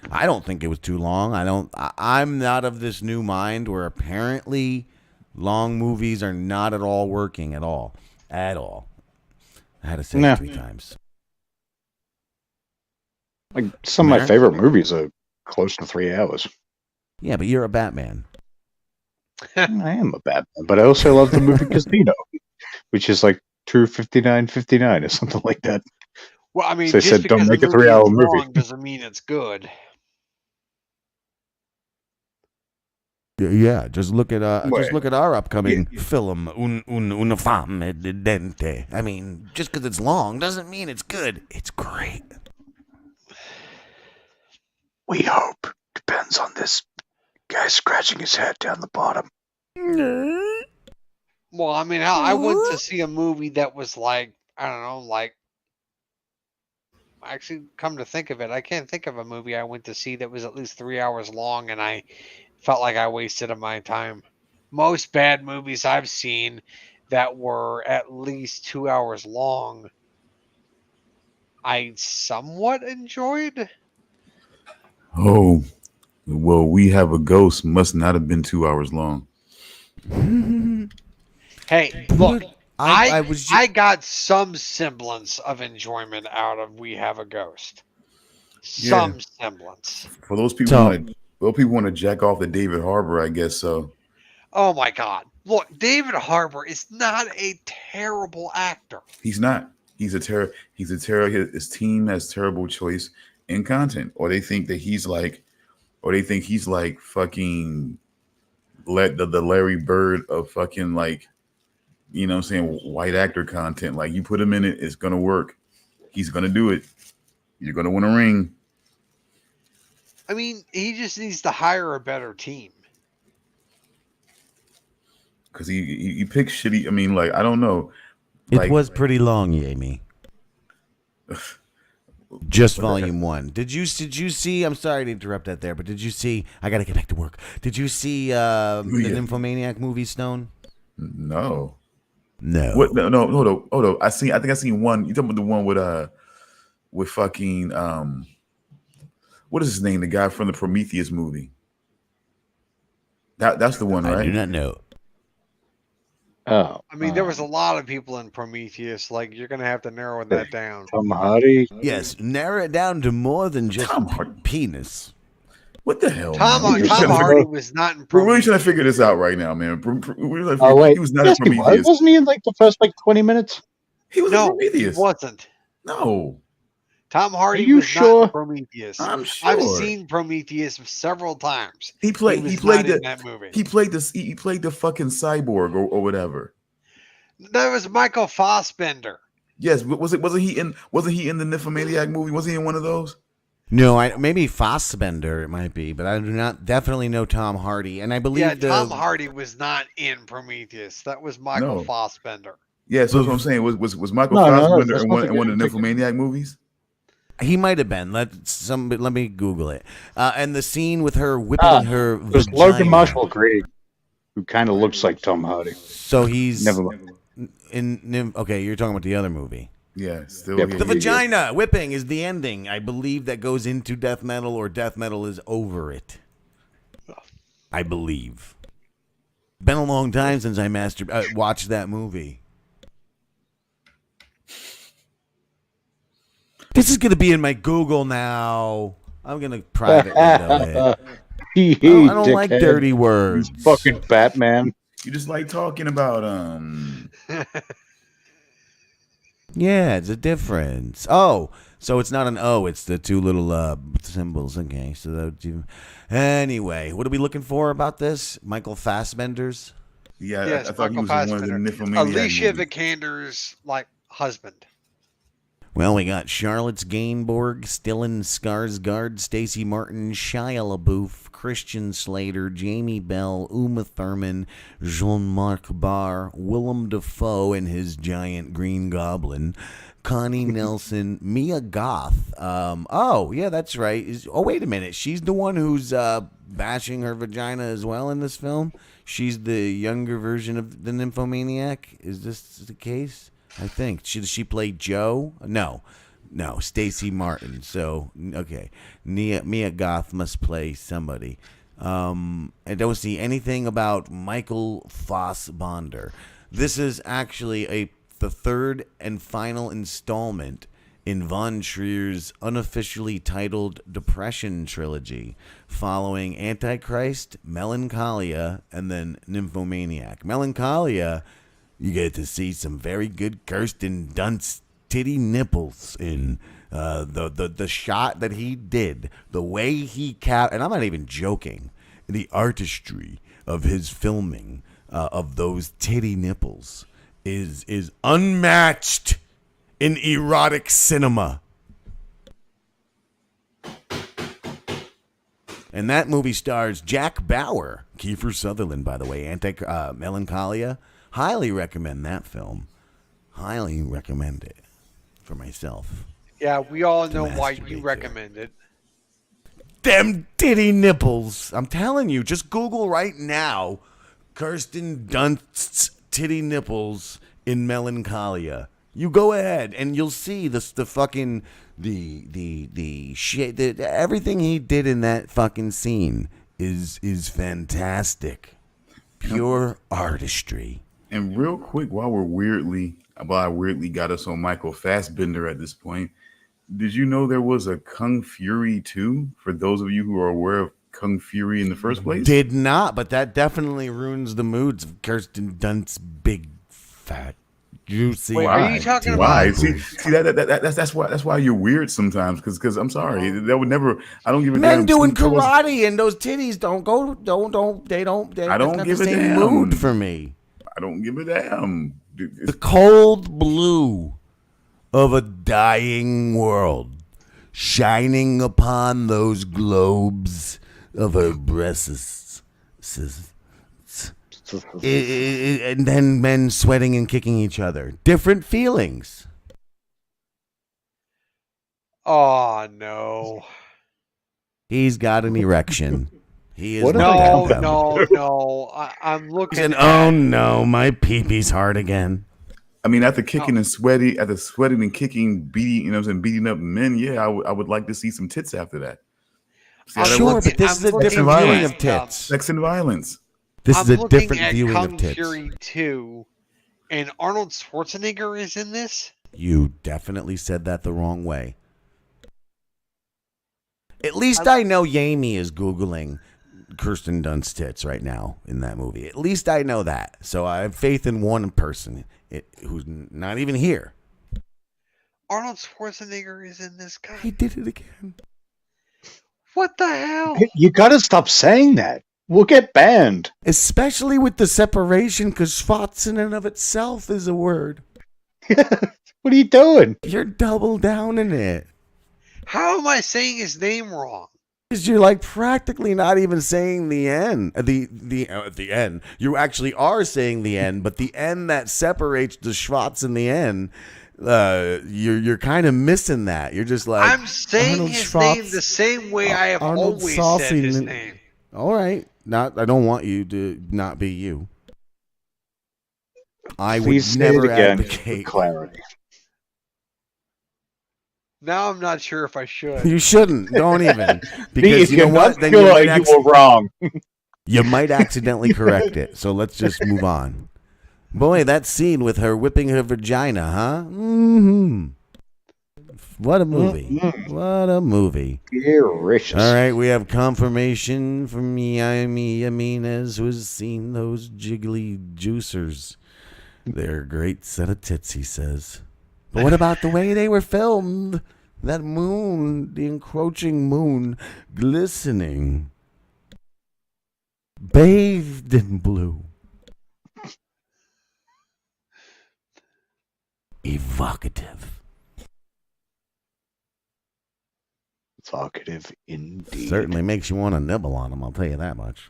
I don't think it was too long. I'm not of this new mind where apparently long movies are not at all working at all. At all. I had to say it 3 times. Like some of my favorite movies are close to 3 hours. Yeah, but you're a Batman. I am a Batman, but I also love the movie Casino, which is like 2:59:59 or something like that. Well, I mean, so they said don't make a 3-hour movie. Doesn't mean it's good. Yeah, just look at our upcoming film Una Femme Dente. I mean, just because it's long doesn't mean it's good. It's great. We hope. Depends on this guy scratching his head down the bottom. Well, I mean, I went to see a movie that was like, I don't know, like, actually, come to think of it, I can't think of a movie I went to see that was at least 3 hours long, and I felt like I wasted my time. Most bad movies I've seen that were at least 2 hours long, I somewhat enjoyed. Oh, well, We Have a Ghost must not have been 2 hours long. Hey, look, I got some semblance of enjoyment out of We Have a Ghost. Some semblance. For those people who want to jack off the David Harbour, I guess so. Oh my God. Look, David Harbour is not a terrible actor. He's not. He's a terror. His team has terrible choice in content, or they think he's like fucking the Larry Bird of fucking like, you know what I'm saying, white actor content. Like, you put him in it, it's gonna work. He's gonna do it. You're gonna win a ring. I mean, he just needs to hire a better team. Because he picks shitty. I mean, like, I don't know. It was pretty long, Jamie. Just volume 1. Did you see? I'm sorry to interrupt that there, but did you see? I got to get back to work. Did you see the Nymphomaniac movie, Stone? No. What? No. Hold on. I think I seen one. You talking about the one with fucking what is his name? The guy from the Prometheus movie. That's the one, right? I do not know. Oh, I mean, there was a lot of people in Prometheus. Like, you're gonna have to narrow that down. Tom Hardy. Yes, narrow it down to more than just penis. What the hell? Tom Hardy was not in We're Prometheus. really trying to figure this out right now, man. Oh wait, he was not in Prometheus. Wasn't he in like the first 20 minutes? He was in Prometheus. He wasn't. No. Tom Hardy Are you was sure? not in Prometheus. I'm sure. I've seen Prometheus several times. He played that movie. He played the fucking cyborg or whatever. That was Michael Fassbender. Yes, wasn't he in the Nymphomaniac movie? Was he in one of those? No, maybe Fassbender it might be, but I do not definitely know Tom Hardy, and I believe Tom Hardy was not in Prometheus. That was Michael Fassbender. Yeah, so that's what I'm saying. Was Michael Fassbender in one of the Nymphomaniac movies? He might have been. Let me Google it. And the scene with her whipping her There's vagina. Logan Marshall Green, who kind of looks like Tom Hardy. So he's Never mind. Okay, you're talking about the other movie. Yeah, still. Yeah, The vagina whipping is the ending. I believe that goes into death metal, or death metal is over it. I believe. Been a long time since I watched that movie. This is gonna be in my Google now. I'm gonna private window it. I don't like dirty words. Fucking Batman. You just like talking about Yeah, it's a difference. Oh, so it's not an O, it's the two little symbols. Okay, so that would you. Anyway, what are we looking for about this? Michael Fassbender's? Yeah, Yes, I thought he Michael was in one of the Fassbender. Nymphomaniac Alicia movies. Vikander's husband. Well, we got Charlotte Gainsbourg, Stellan Skarsgård, Stacey Martin, Shia LaBeouf, Christian Slater, Jamie Bell, Uma Thurman, Jean-Marc Barr, Willem Dafoe and his giant green goblin, Connie Nelson, Mia Goth. Oh, yeah, that's right. Wait a minute. She's the one who's bashing her vagina as well in this film? She's the younger version of the Nymphomaniac? Is this the case? I think she played Joe. No, Stacey Martin. So okay, Mia Goth must play somebody. I don't see anything about Michael Fassbender. This is actually the third and final installment in Von Trier's unofficially titled Depression trilogy, following Antichrist, Melancholia, and then Nymphomaniac. Melancholia. You get to see some very good Kirsten Dunst titty nipples in the shot that he did, the way he and I'm not even joking, the artistry of his filming of those titty nipples is unmatched in erotic cinema. And that movie stars Jack Bauer, Kiefer Sutherland, by the way, Melancholia. Highly recommend that film. Highly recommend it for myself. Yeah, we all know why you recommend it. Them titty nipples. I'm telling you, just Google right now Kirsten Dunst's titty nipples in Melancholia. You go ahead and you'll see the fucking the shit, everything he did in that fucking scene is fantastic. Pure artistry. And real quick, while I weirdly got us on Michael Fassbender at this point, did you know there was a Kung Fury 2? For those of you who are aware of Kung Fury in the first place? Did not, but that definitely ruins the moods of Kirsten Dunst's big, fat, juicy. Wait, are you talking Why? about? See that's why you're weird sometimes. Because I'm sorry, that would never. I don't give a damn. Men doing karate and those titties don't they don't. I don't that's give not a the same damn. mood for me. I don't give a damn. The cold blue of a dying world shining upon those globes of her breasts. And then men sweating and kicking each other. Different feelings. Oh no. He's got an erection. He is What No, not no. I'm looking. And oh no, my pee-pee's hard again. I mean, after sweating and kicking, beating, beating up men, yeah, I would like to see some tits after that. See how that Sure, works? but this is a looking different at, viewing of tits. Sex and violence. This I'm is a looking different at viewing Kung of tits. Fury 2, and Arnold Schwarzenegger is in this. You definitely said that the wrong way. At least I know Yami is Googling Kirsten Dunst's tits right now in that movie. At least I know that. So I have faith in one person who's not even here. Arnold Schwarzenegger is in this guy. He did it again. What the hell? You gotta stop saying that. We'll get banned. Especially with the separation, because Schwarz in and of itself is a word. What are you doing? You're double down in it. How am I saying his name wrong? Because you're like practically not even saying the end. The end. You actually are saying the end, but the end that separates the Schwarz and the end, you're kind of missing that. You're just like I'm saying Arnold his Schwarz, name the same way I have Arnold always Saucy said his and- name. All right. I don't want you to not be you. I Please would say it never again for advocate. clarity. Now I'm not sure if I should. You shouldn't. Don't even. Because you know what? Then you were wrong. you might accidentally correct it. So let's just move on. Boy, that scene with her whipping her vagina, huh? Mm-hmm. What a movie. What a movie. Gracious. All right, we have confirmation from Yami Yaminez, who has seen those jiggly juicers. They're a great set of tits, he says. But what about the way they were filmed? That moon, the encroaching moon, glistening, bathed in blue. Evocative. Evocative indeed. Certainly makes you want to nibble on them, I'll tell you that much.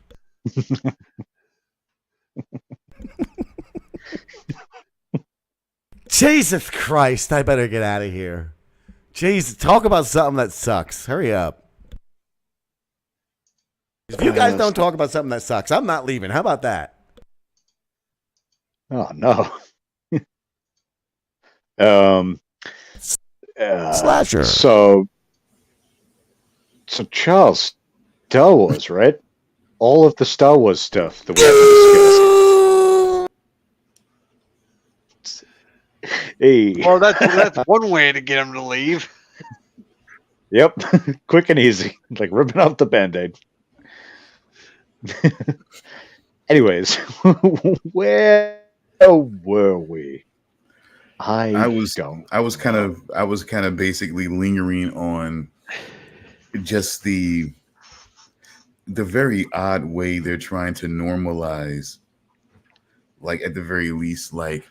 Jesus Christ, I better get out of here. Jeez, talk about something that sucks. Hurry up. If you guys don't talk about something that sucks, I'm not leaving. How about that? Oh no. Slasher. So Charles, Star Wars, right? All of the Star Wars stuff that we haven't discussed. Hey. Well, that's one way to get him to leave. Yep. Quick and easy. Like ripping off the Band-Aid. Anyways, where were we? I was kind of basically lingering on just the very odd way they're trying to normalize, like at the very least, like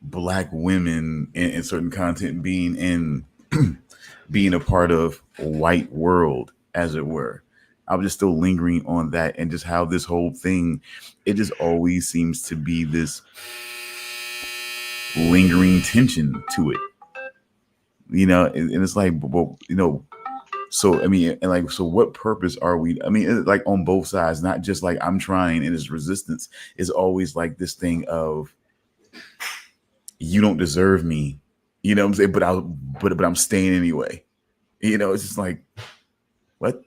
Black women in certain content being in being a part of a white world, as it were. I was just still lingering on that, and just how this whole thing, it just always seems to be this lingering tension to it, and it's like, well, so I mean, and like, so what purpose are we? I mean, like on both sides, not just like I'm trying and it's resistance. Is always like this thing of you don't deserve me, what I'm saying, but I'm staying anyway. It's just like, what?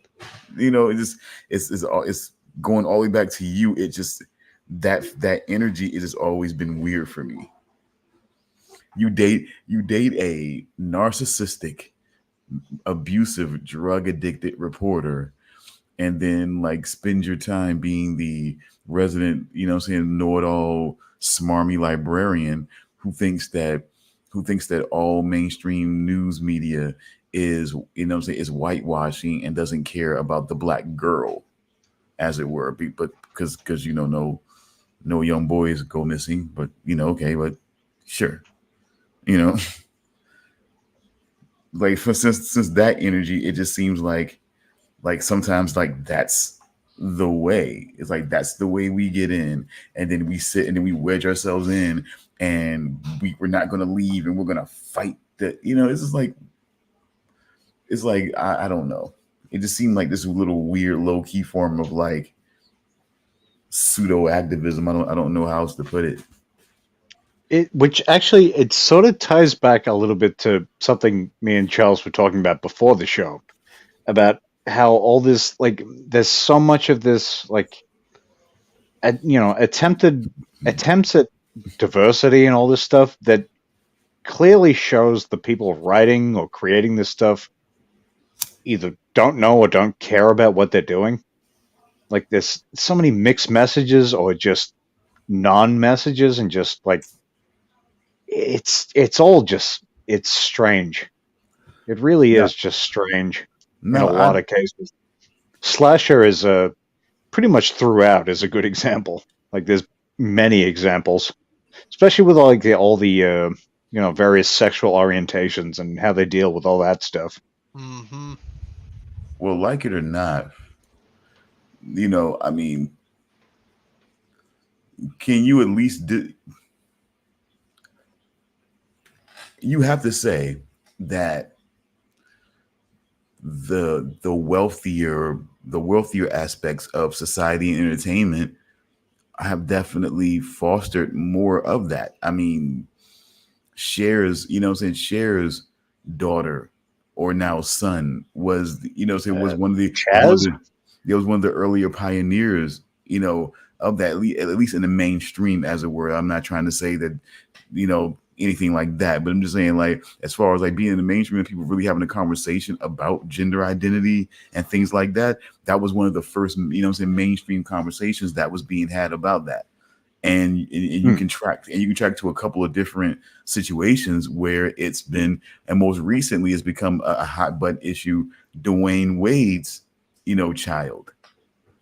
It's going all the way back to you. It just that energy has just always been weird for me. You date a narcissistic, abusive, drug addicted reporter and then like spend your time being the resident, know-it-all, smarmy librarian who thinks that all mainstream news media is, is whitewashing and doesn't care about the black girl, as it were. But because no young boys go missing, but okay, but sure, like since that energy, it just seems like sometimes like that's the way. It's like that's the way we get in, and then we sit and then we wedge ourselves in, and we're not going to leave, and we're going to fight that. It's like I don't know. It just seemed like this little weird low key form of like pseudo activism. I don't know how else to put it. Which actually, it sort of ties back a little bit to something me and Charles were talking about before the show, about how all this, like, there's so much of this, like, attempts at diversity and all this stuff that clearly shows the people writing or creating this stuff either don't know or don't care about what they're doing. Like, there's so many mixed messages or just non-messages, and just like it's all just, it's strange. It really is just strange in a lot of cases. Slasher is pretty much throughout is a good example. Like, there's many examples, especially with all the various sexual orientations and how they deal with all that stuff. Mm-hmm. Well, like it or not, I mean, can you at least you have to say that the wealthier aspects of society and entertainment have definitely fostered more of that. I mean, Cher's daughter, or now son, was was one of the Chaz? It was one of the earlier pioneers, of that, at least in the mainstream, as it were. I'm not trying to say that, anything like that, but I'm just saying, like, as far as like being in the mainstream and people really having a conversation about gender identity and things like that, that was one of the first, mainstream conversations that was being had about that. And you can track to a couple of different situations where it's been, and most recently it's become a hot button issue, Dwayne Wade's, child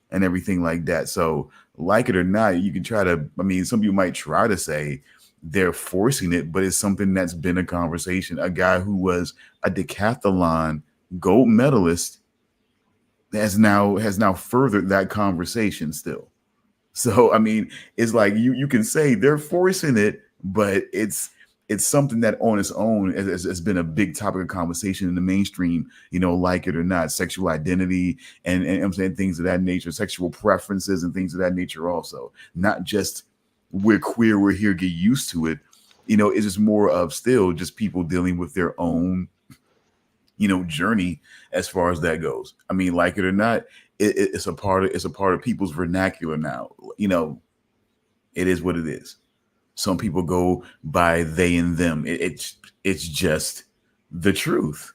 and everything like that. So, like it or not, you can try to, some people might try to say they're forcing it, but it's something that's been a conversation. A guy who was a decathlon gold medalist has now furthered that conversation still. So, it's like you can say they're forcing it, but it's something that on its own has been a big topic of conversation in the mainstream, like it or not, sexual identity and I'm saying things of that nature, sexual preferences and things of that nature also. Not just we're queer, we're here, get used to it. It's just more of still just people dealing with their own, journey as far as that goes. Like it or not, it's a part of people's vernacular now. It is what it is. Some people go by they and them. It's just the truth.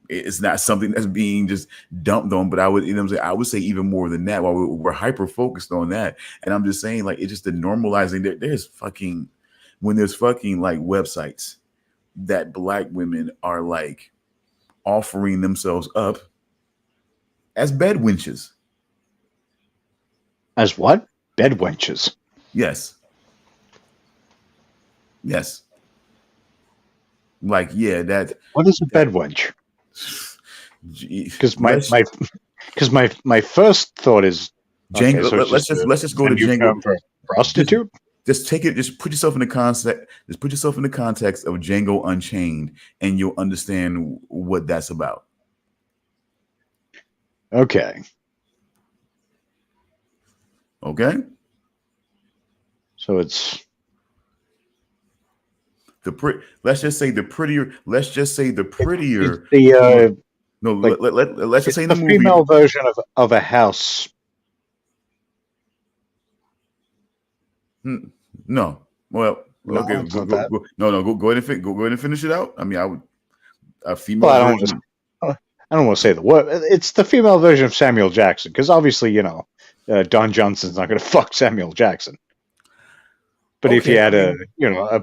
It's not something that's being just dumped on. But I would, I would say even more than that. While we're hyper focused on that, and I'm just saying, like, it's just the normalizing. There's fucking like websites that Black women are like offering themselves up as bed wenches. As what? Bed wenches? Yes. Like, yeah, that. What is a bed wench? Because my first thought is Django. Okay, so let's just go to Django. For prostitute. Just take it. Just put yourself in the context. Just put yourself in the context of Django Unchained, and you'll understand what that's about. Okay. So it's let's just say the prettier. Let's just say the prettier. No, like, let's just say in the movie, female version of a house. No. Well, okay. Go ahead and finish it out. A female version. I don't want to say the word. It's the female version of Samuel Jackson, because obviously, Don Johnson's not going to fuck Samuel Jackson. But if you had a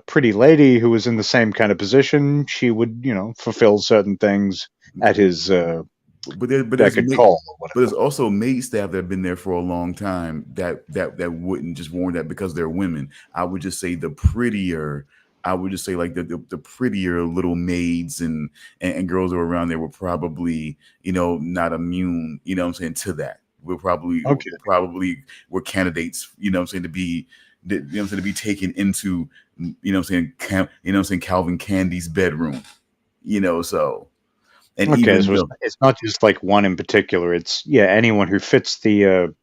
pretty lady who was in the same kind of position, she would, fulfill certain things at his but there's call or whatever. But there's also maid staff that have been there for a long time that wouldn't just warn that because they're women. I would just say the prettier little maids and girls who are around there were probably, not immune, to that. We're candidates, to be, to be taken into, Calvin Candy's bedroom, so. And okay, so it's not just like one in particular. It's anyone who fits the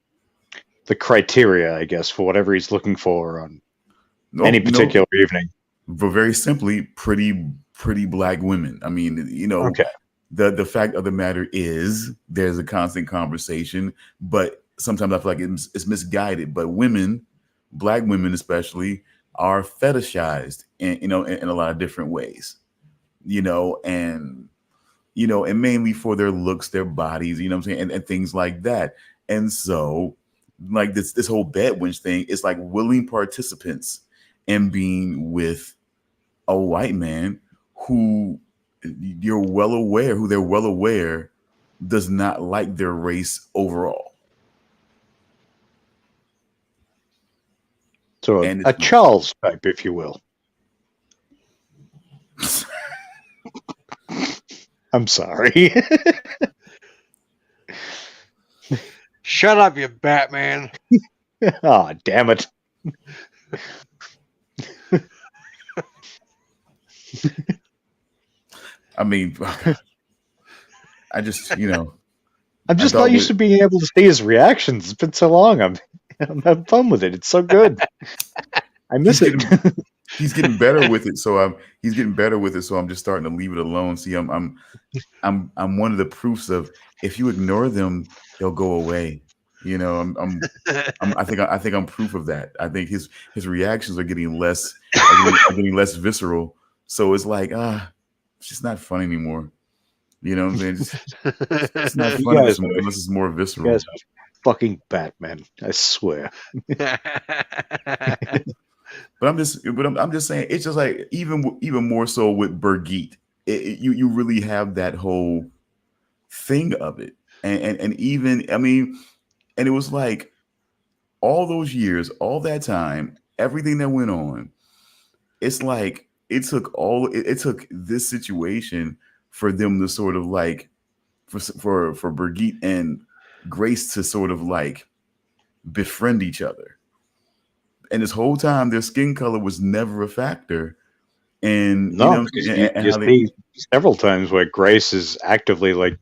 criteria, I guess, for whatever he's looking for on any particular evening. But very simply, pretty black women. I mean, the fact of the matter is there's a constant conversation, but sometimes I feel like it's misguided. But women, black women especially, are fetishized in a lot of different ways, and mainly for their looks, their bodies, and things like that. And so, like this whole bed wench thing is like willing participants in being with a white man who they're well aware does not like their race overall. So a Charles type, if you will. I'm sorry. Shut up, you Batman. Oh, damn it. I mean, I just, I'm just not used to being able to see his reactions. It's been so long. I'm having fun with it. It's so good. I miss it. He's getting better with it, so I'm just starting to leave it alone. See, I'm one of the proofs of if you ignore them, they'll go away. I think I'm proof of that. I think his reactions are getting less visceral. So it's like, it's just not fun anymore. You know what I'm saying? It's not fun unless it's more visceral. You guys are fucking Batman, I swear. But I'm just saying, it's just like even more so with Birgit, you really have that whole thing of it, and even and it was like all those years, all that time, everything that went on. It's like it took this situation for them to sort of like for Birgit and Grace to sort of like befriend each other. And this whole time, their skin color was never a factor. And no, you see several times where Grace is actively like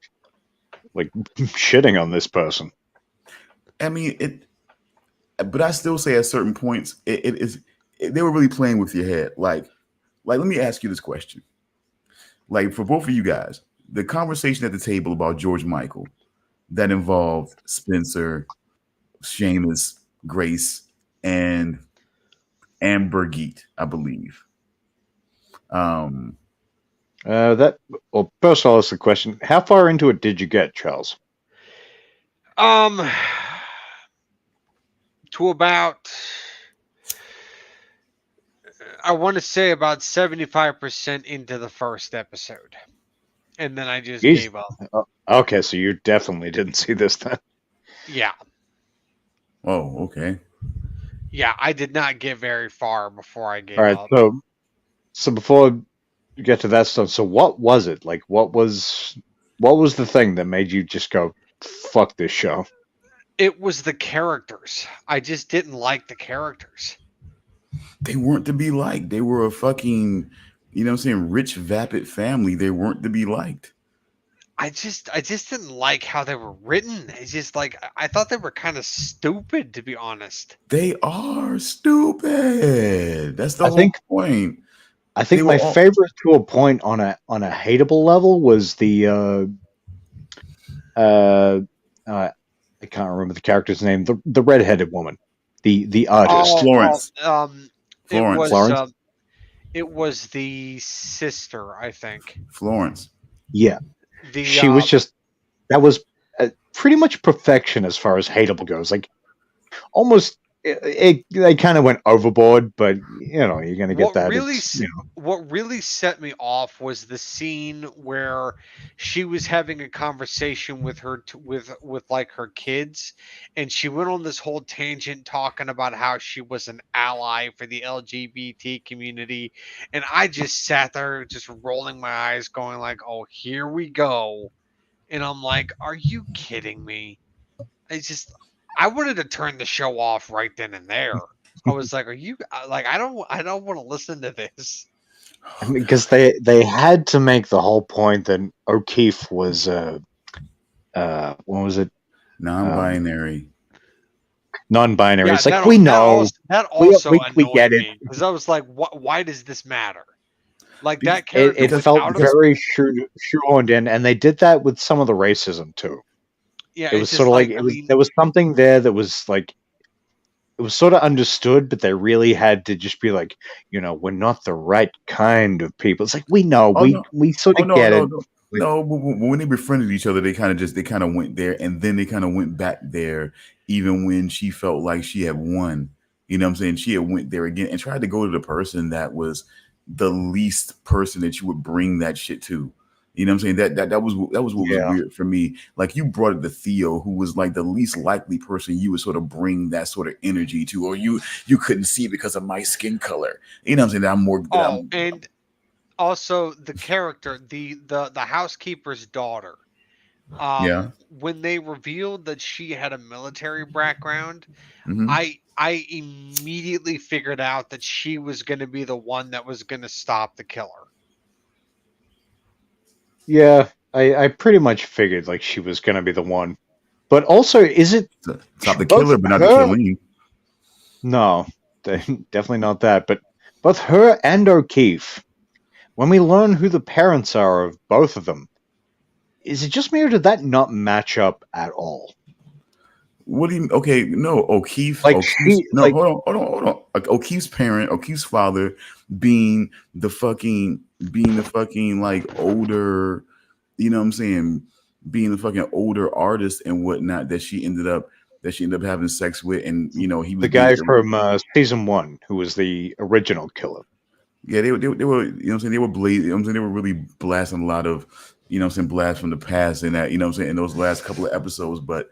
shitting on this person. I mean, but I still say at certain points, they were really playing with your head. Like, let me ask you this question. Like, for both of you guys, the conversation at the table about George Michael that involved Spencer, Seamus, Grace, and Birgit, I believe. Well, first of all, it's the question: how far into it did you get, Charles? To about, I want to say about 75% into the first episode, and then I just gave up. Okay, so you definitely didn't see this then. Yeah. Oh, okay. Yeah, I did not get very far before I gave up. All right, so before you get to that stuff, so what was it? Like, what was the thing that made you just go, fuck this show? It was the characters. I just didn't like the characters. They weren't to be liked. They were a fucking, rich, vapid family. They weren't to be liked. I just didn't like how they were written. It's just like, I thought they were kind of stupid, to be honest. They are stupid. That's the whole point. I think my favorite to a point on a hateable level was the I can't remember the character's name. The redheaded woman, the artist, Florence. Florence. It was the sister, I think. Florence. Yeah. she was just that was pretty much perfection as far as hateable goes. Like almost they kind of went overboard, but you're gonna get that. What really set me off was the scene where she was having a conversation with with like her kids, and she went on this whole tangent talking about how she was an ally for the LGBT community, and I just sat there just rolling my eyes, going like, "Oh, here we go," and I'm like, "Are you kidding me?" I wanted to turn the show off right then and there. I was like, "Are you like? I don't want to listen to this." Because they had to make the whole point that O'Keefe was what was it? Non-binary. Non-binary. Yeah, it's like we know that also we annoyed get me it because I was like, "Why does this matter?" Like that character it was felt out of very shoehorned in, and they did that with some of the racism too. yeah. It was sort of like there was something there that was like it was sort of understood, but they really had to just be like, we're not the right kind of people. It's like we know we sort of get it. No, but when they befriended each other, they kind of went there, and then they kind of went back there. Even when she felt like she had won, you know what I'm saying? She had went there again and tried to go to the person that was the least person that you would bring that shit to. You know what I'm saying? That was what was weird for me. Like you brought it to Theo, who was like the least likely person you would sort of bring that sort of energy to, or you couldn't see because of my skin color. You know what I'm saying? That I'm more. And also the character, the housekeeper's daughter. When they revealed that she had a military background, I immediately figured out that she was going to be the one that was going to stop the killer. Yeah, I pretty much figured like she was going to be the one. But also, is it stop the killer, but not the killing? No, definitely not that. But both her and O'Keefe, when we learn who the parents are of both of them, is it just me or did that not match up at all? What do you? Okay, no, O'Keefe. Like hold on. Like O'Keefe's parent, O'Keefe's father, being the fucking like older, you know what I'm saying, being the fucking older artist and whatnot that she ended up having sex with, and he was the guy from season 1 who was the original killer. Yeah, they were, you know what I'm saying, they were they were really blasting a lot of, blast from the past and that, in those last couple of episodes, but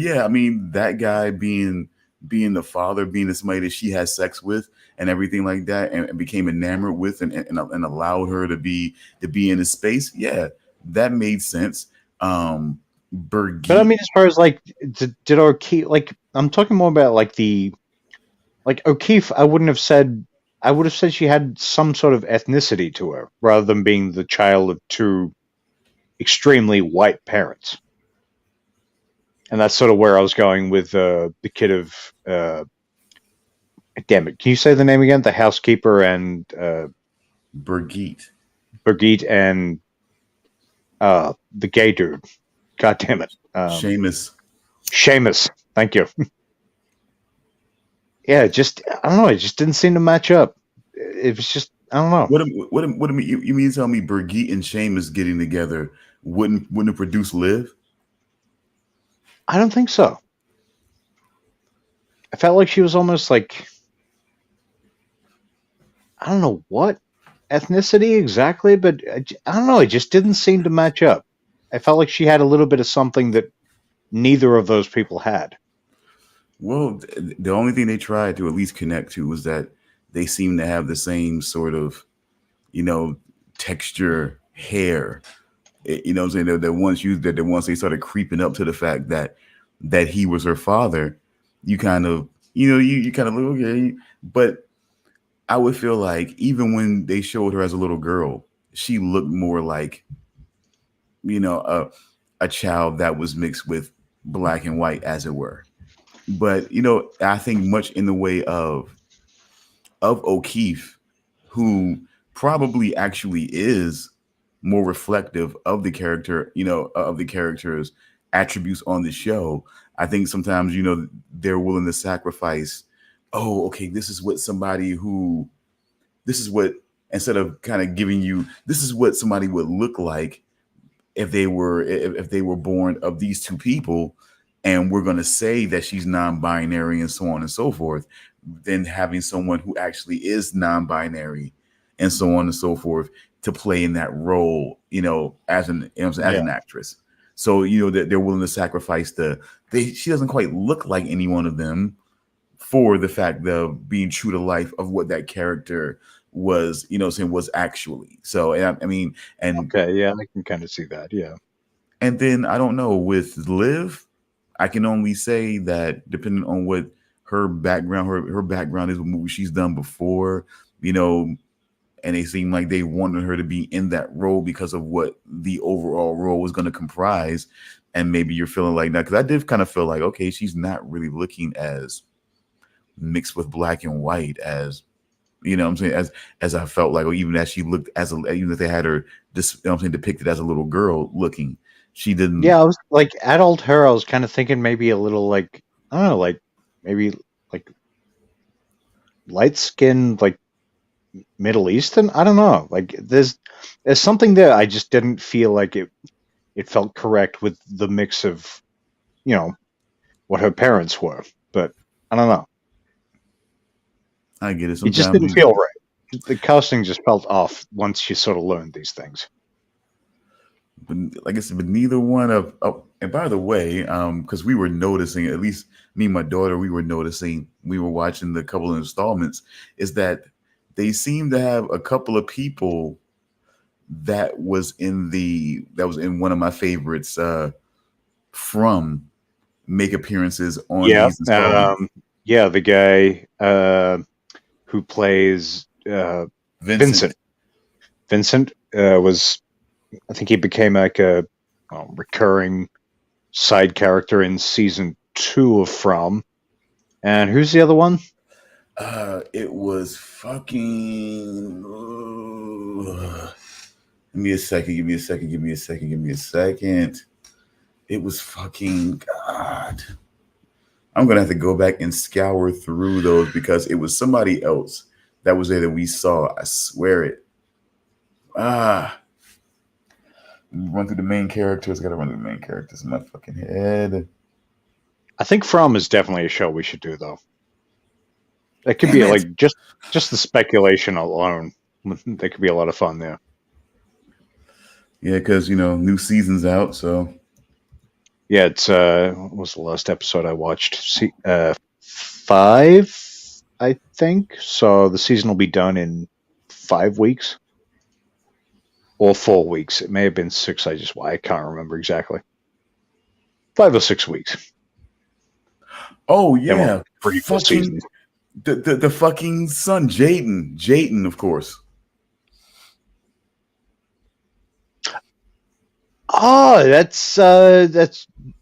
yeah, I mean, that guy being the father, being somebody that she had sex with and everything like that, and became enamored with, and allowed her to be in his space. Yeah, that made sense. Birgit, but I mean, as far as like, did O'Keefe, like, I'm talking more about like O'Keefe. I would have said she had some sort of ethnicity to her, rather than being the child of two extremely white parents. And that's sort of where I was going with the kid of, damn it, can you say the name again? The housekeeper and Birgit and the gay dude. God damn it, Seamus. Thank you. Yeah, I don't know. It just didn't seem to match up. It was just, I don't know. What you mean to tell me Birgit and Seamus getting together wouldn't have produced Liv? I don't think so. I felt like she was almost like, I don't know what ethnicity exactly, but I don't know. It just didn't seem to match up. I felt like she had a little bit of something that neither of those people had. Well, the only thing they tried to at least connect to was that they seem to have the same sort of, texture, hair. You know what I'm saying? That once they started creeping up to the fact that he was her father, you kind of, you kind of look, okay. But I would feel like even when they showed her as a little girl, she looked more like, a child that was mixed with black and white, as it were. But, I think much in the way of O'Keefe, who probably actually is more reflective of the character, of the character's attributes on the show. I think sometimes, they're willing to sacrifice, oh, okay, this is what instead of kind of giving you, this is what somebody would look like if they were born of these two people, and we're going to say that she's non-binary and so on and so forth, then having someone who actually is non-binary and so on and so forth to play in that role, as an actress. So that they're willing to sacrifice she doesn't quite look like any one of them for the fact of being true to life of what that character was, was actually. So okay, yeah, I can kind of see that, yeah. And then I don't know, with Liv, I can only say that depending on what her background is, what movie she's done before, and it seemed like they wanted her to be in that role because of what the overall role was going to comprise. And maybe you're feeling like that, because I did kind of feel like, okay, she's not really looking as mixed with black and white as, what I'm saying, as I felt like, or even as she looked even if they had her depicted as a little girl looking, she didn't. Yeah, I was like adult her. I was kind of thinking maybe a little like, I don't know, like maybe like light skin, like Middle Eastern. I don't know. Like there's something there. I just didn't feel like it felt correct with the mix of, what her parents were. But I don't know. I get it. It just didn't feel right. The casting just felt off once you sort of learned these things. But like I said, but neither one of and by the way, because we were noticing, at least me and my daughter, we were watching the couple of installments, is that they seem to have a couple of people that was in one of my favorites from make appearances on these installments. The guy who plays Vincent. Vincent was, I think he became like a recurring side character in season 2 of From. And who's the other one? It was fucking. Give me a second. It was fucking God. I'm gonna have to go back and scour through those because it was somebody else that was there that we saw. I swear it. Run through the main characters. Gotta run through the main characters in my fucking head. I think From is definitely a show we should do, though. It could be like just the speculation alone. There could be a lot of fun there. Yeah, because new season's out, so. Yeah, it's what was the last episode I watched? 5, I think. So the season will be done in 5 weeks. Or 4 weeks. It may have been 6. I can't remember exactly. 5 or 6 weeks. Oh yeah, pretty full season. The fucking son, Jayden, of course. Oh, that's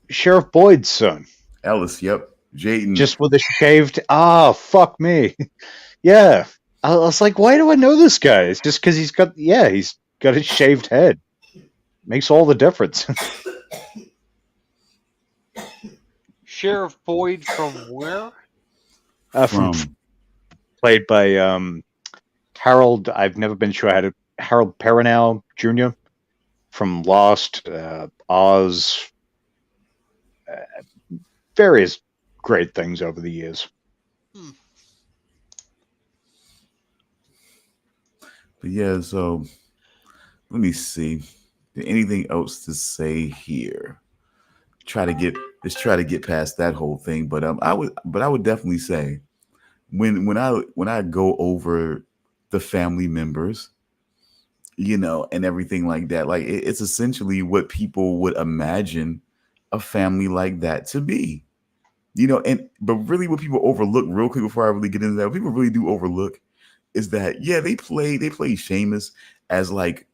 Sheriff Boyd's son. Ellis, yep. Jayden. Just with a shaved. Fuck me. Yeah. I was like, why do I know this guy? It's just because he's got a shaved head. Makes all the difference. Sheriff Boyd from where? From played by Harold. I've never been sure how to. Harold Perrineau Jr. from Lost, Oz, various great things over the years. But yeah, so let me see. Anything else to say here? Try to get past that whole thing. But I would definitely say when I go over the family members, and everything like that, like it's essentially what people would imagine a family like that to be, but really what people overlook real quick before I really get into that, what people really do overlook is that, they play Seamus as like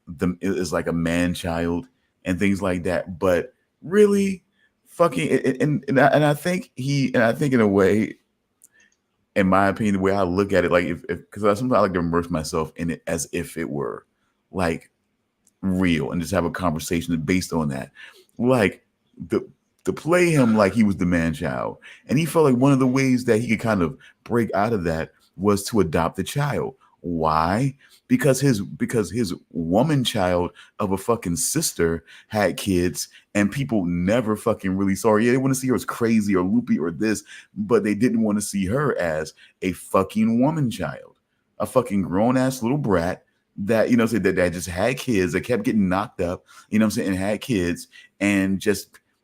a man child and things like that. But really fucking, and I think in a way, in my opinion, the way I look at it, like because sometimes I like to immerse myself in it as if it were like real and just have a conversation based on that. Like to play him like he was the man child. And he felt like one of the ways that he could kind of break out of that was to adopt the child. Why? because his woman child of a fucking sister had kids, and people never fucking really saw her. Yeah, they want to see her as crazy or loopy or this, but they didn't want to see her as a fucking woman child, a fucking grown ass little brat that that just had kids, that kept getting knocked up, and had kids, and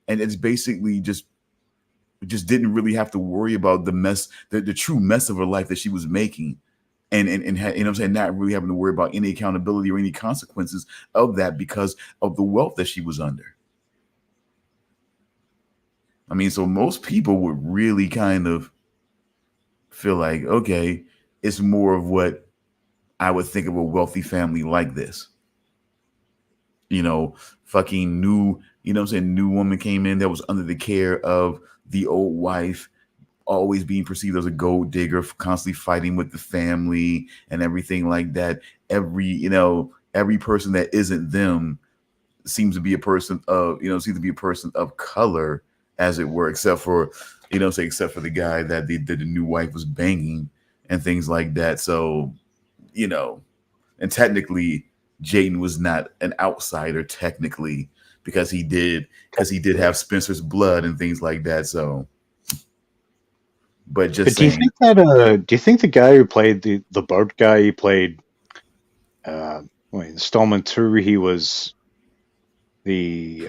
it's basically just didn't really have to worry about the mess, the true mess of her life that she was making, and had, not really having to worry about any accountability or any consequences of that because of the wealth that she was under. I mean, so most people would really kind of feel like, okay, it's more of what I would think of a wealthy family like this. Fucking new, new woman came in that was under the care of the old wife, always being perceived as a gold digger, constantly fighting with the family and everything like that. Every person that isn't them seems to be a person of color, as it were, except for the guy that the new wife was banging and things like that. So, and technically Jaden was not an outsider technically, because he did have Spencer's blood and things like that. So, but just saying. Do you think the guy who played the boat guy, he played installment 2, he was the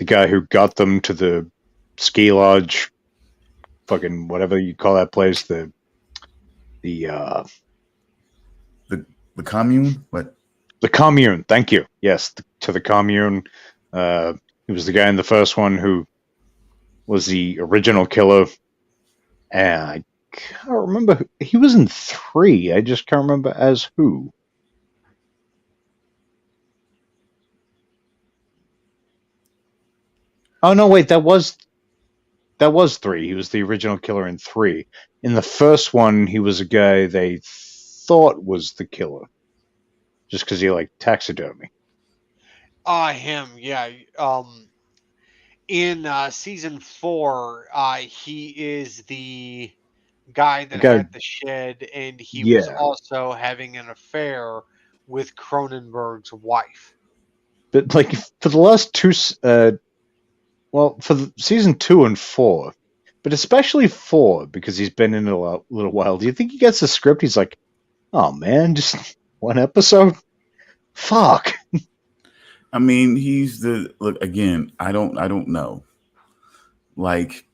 guy who got them to the ski lodge, fucking whatever you call that place, the commune? What? The commune, thank you. Yes, to the commune. He was the guy in the first one who was the original killer. And I can't remember. He was in 3. I just can't remember as who. Oh, no, wait. That was 3. He was the original killer in 3. In the first one, he was a guy they thought was the killer, just because he liked taxidermy. Him, yeah. In season 4, he is the guy that had the shed, and he was also having an affair with Cronenberg's wife. But like for the last 2, for season 2 and 4, but especially 4, because he's been in it a little while. Do you think he gets the script? He's like, oh man, just one episode? Fuck. I mean, look again. I don't know. Like,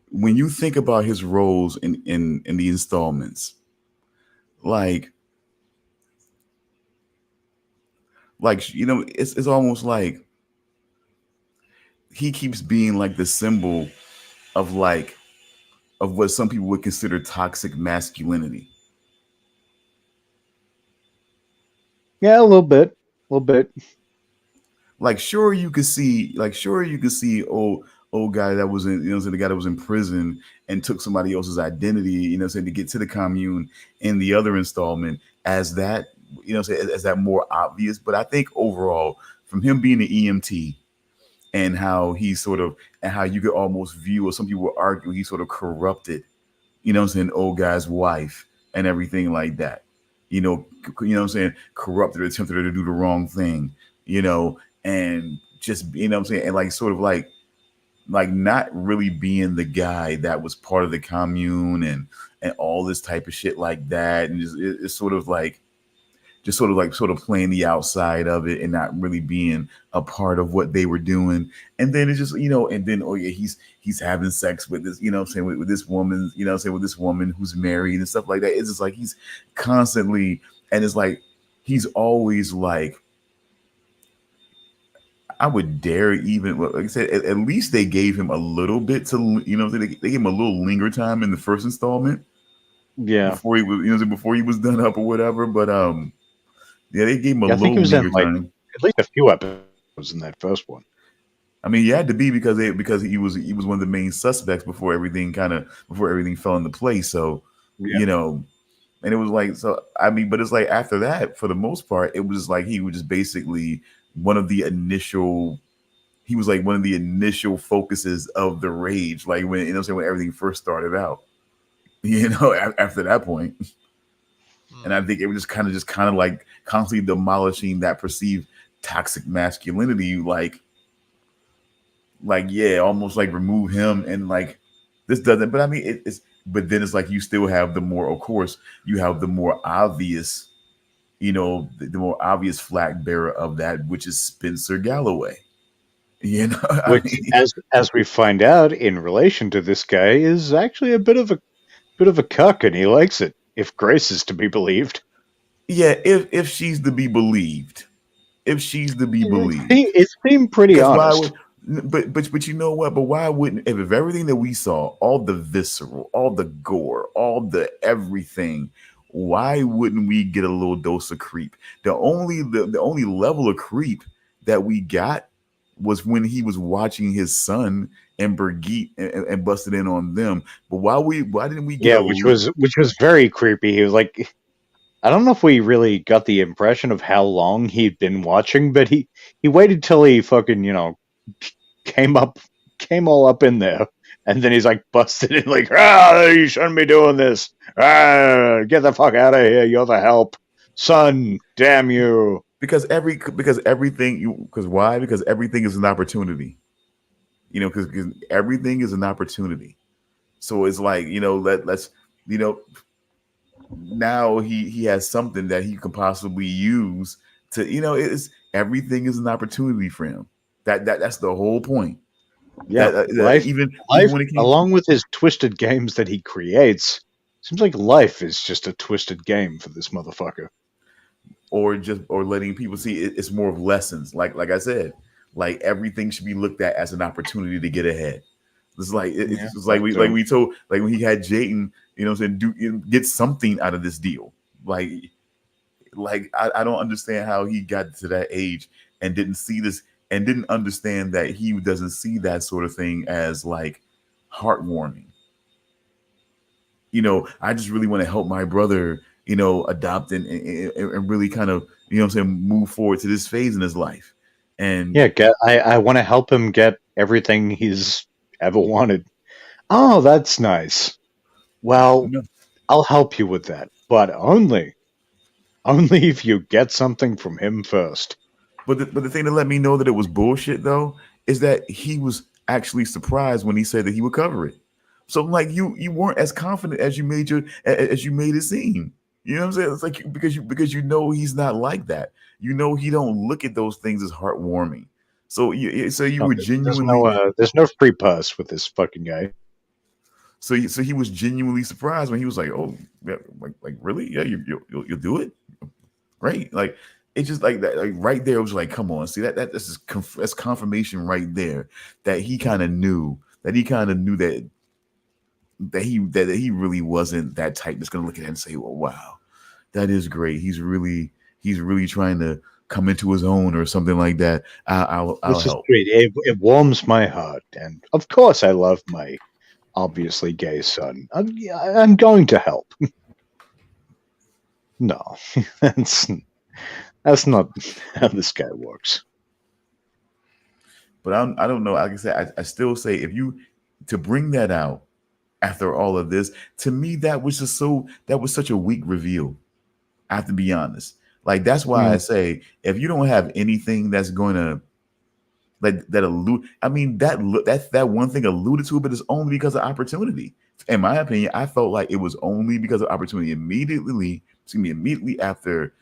when you think about his roles in the installments, like it's almost like he keeps being like the symbol of what some people would consider toxic masculinity. Yeah, a little bit. Like, sure you could see old guy that was in, the guy that was in prison and took somebody else's identity, to get to the commune in the other installment as that, as that more obvious. But I think overall, from him being an EMT and how how you could almost view, or some people would argue, he sort of corrupted, old guy's wife and everything like that. Corrupted, attempted to do the wrong thing, and just, and like sort of like not really being the guy that was part of the commune and all this type of shit like that. And it's sort of playing the outside of it and not really being a part of what they were doing. And then it's just, and then, oh yeah, he's having sex with this, with this woman, with this woman who's married and stuff like that. It's just like he's constantly, and it's like he's always like, I would dare even, like I said, at least they gave him a little bit to, they gave him a little linger time in the first installment. Yeah. Before he was, before he was done up or whatever. But yeah, they gave him a little I think he was in time. At least a few episodes in that first one. I mean, he had to be because he was one of the main suspects before everything fell into place. So, and it was like, so I mean, but it's like after that, for the most part, it was like he was just basically one of the initial focuses of the rage, like when when everything first started out. After that point. And I think it was just kind of like constantly demolishing that perceived toxic masculinity, yeah, almost like remove him and like this doesn't. But I mean, it's but then it's like you still have the more, of course, you have the more obvious, the more obvious flag bearer of that, which is Spencer Galloway. I Which, mean, as we find out in relation to this guy, is actually a bit of a cuck, and he likes it, if Grace is to be believed. yeah, if she's to be believed, It seemed pretty because why honest. would, but you know what? But why wouldn't if everything that we saw, all the visceral, all the gore, all the everything, why wouldn't we get a little dose of creep? The only level of creep that we got was when he was watching his son and Birgit and busted in on them. But why didn't we get Yeah, which was very creepy. He was like, I don't know if we really got the impression of how long he'd been watching, but he waited till he fucking, came all up in there, and then he's like busted in like, you shouldn't be doing this. Get the fuck out of here. You're the help. Son, damn you. because why? Because everything is an opportunity. Because everything is an opportunity. So it's like, let's now he has something that he can possibly use to, it's everything is an opportunity for him. That's the whole point. Yeah, life, even when it came, along with his twisted games that he creates, seems like life is just a twisted game for this motherfucker. or letting people see it's more of lessons. Like I said, like everything should be looked at as an opportunity to get ahead. It's like it's like we told, like when he had Jayden, get something out of this deal. Like I don't understand how he got to that age and didn't see this and didn't understand that he doesn't see that sort of thing as like heartwarming. I just really want to help my brother, adopt and really kind of, move forward to this phase in his life. And yeah, I want to help him get everything he's ever wanted. Oh, that's nice. Well, I'll help you with that, but only if you get something from him first. But the thing that let me know that it was bullshit though is that he was actually surprised when he said that he would cover it. So like you weren't as confident as you made it seem. You know what I'm saying? It's like because you know he's not like that. He don't look at those things as heartwarming. So you were genuinely there's no free pass with this fucking guy. So he was genuinely surprised when he was like, "Oh, yeah, like really? Yeah, you'll do it, great!" Like it's just like that. Like right there, it was like, "Come on, see that's confirmation right there that he kind of knew that he really wasn't that type that's gonna look at it and say, "Well, wow, that is great. He's really trying to come into his own or something like that." I'll help. Great. It warms my heart, and of course, I love my obviously gay son. I'm going to help. No, that's not how this guy works. But I don't know. Like I said, I still say to bring that out after all of this, to me that was such a weak reveal. I have to be honest. Like that's why I say if you don't have anything that's going to that allude, I mean that one thing alluded to it, but it's only because of opportunity. In my opinion, I felt like it was only because of opportunity. Immediately after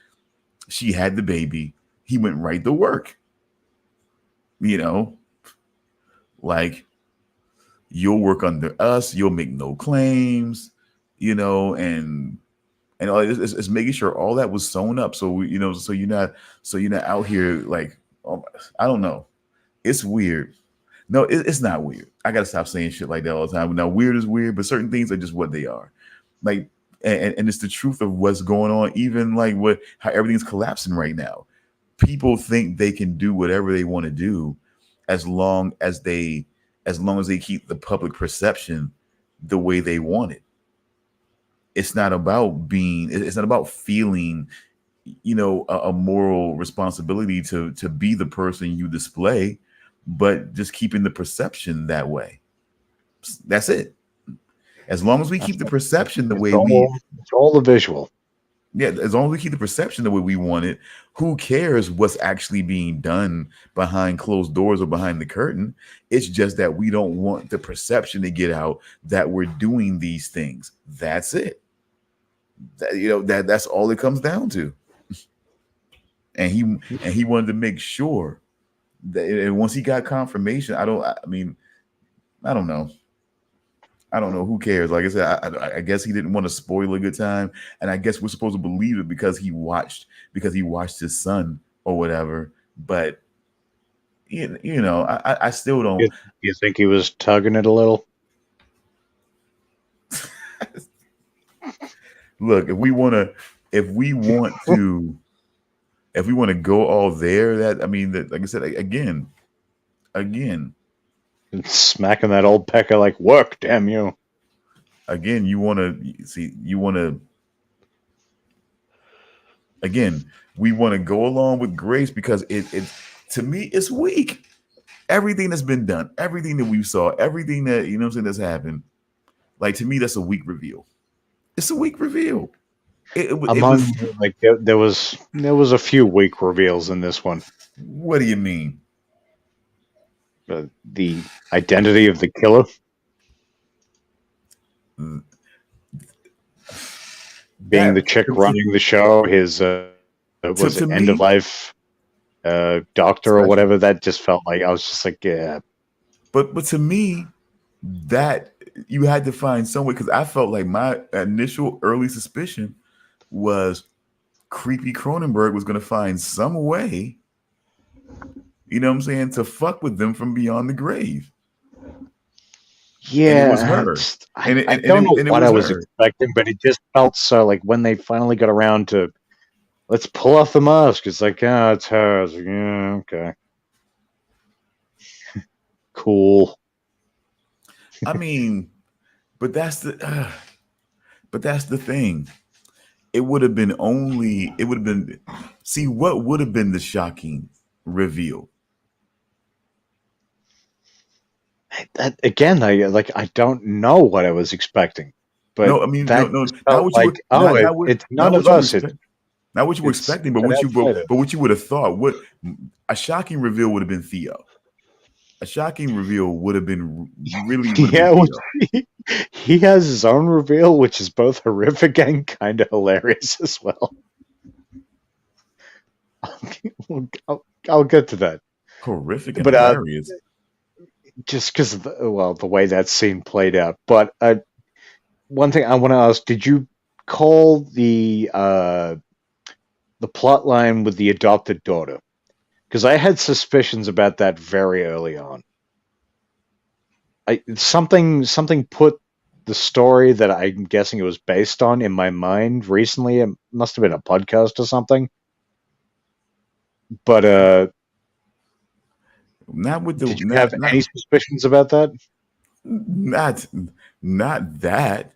she had the baby, he went right to work. Like you'll work under us, you'll make no claims, and all it's making sure all that was sewn up. So so you're not out here like, oh, I don't know. It's weird. No, it's not weird. I gotta stop saying shit like that all the time. Now, weird is weird, but certain things are just what they are. Like, and it's the truth of what's going on. Even like how everything's collapsing right now. People think they can do whatever they want to do, as long as they keep the public perception the way they want it. It's not about feeling, a moral responsibility to be the person you display, but just keeping the perception that way. That's it. As long as we keep the perception the way it's all the visual. Yeah, as long as we keep the perception the way we want it, who cares what's actually being done behind closed doors or behind the curtain? It's just that we don't want the perception to get out that we're doing these things. That's it. That's all it comes down to. And he wanted to make sure that, and once he got confirmation, I mean, I don't know. I don't know. Who cares? Like I said, I guess he didn't want to spoil a good time, and I guess we're supposed to believe it because he watched his son or whatever. But I still don't. You think he was tugging it a little? Look, if we want to go all there, like I said, again. And smacking that old pecker like, work, damn you. Again, we want to go along with grace because it to me it's weak. Everything that's been done, everything that we saw, everything that what I'm saying that's happened. Like, to me, that's a weak reveal. It's a weak reveal. There was a few weak reveals in this one. What do you mean? The identity of the killer. Being the chick running the show, his was it end of life doctor or whatever. That just felt like I was just like, yeah. But to me, that you had to find some way, because I felt like my initial early suspicion was creepy Cronenberg was going to find some way, you know what I'm saying, to fuck with them from beyond the grave. Yeah, and it was her. I don't know what I was expecting, but it just felt so like when they finally got around to let's pull off the mask. It's like, it's her. I was like, yeah, okay, cool. I mean, but that's the thing. It would have been see what would have been the shocking reveal. Again, I don't know what I was expecting, but no, I mean, that no, not what it's none of us. Not what you were expecting, but what you would have thought. What a shocking reveal would have been Theo. A shocking reveal would have been he has his own reveal, which is both horrific and kind of hilarious as well. I'll get to that. Horrific and hilarious. Just because of the way that scene played out. But one thing I want to ask: did you call the plot line with the adopted daughter? Because I had suspicions about that very early on. Something put the story that I'm guessing it was based on in my mind recently. It must have been a podcast or something. But did you have any suspicions about that? Not that.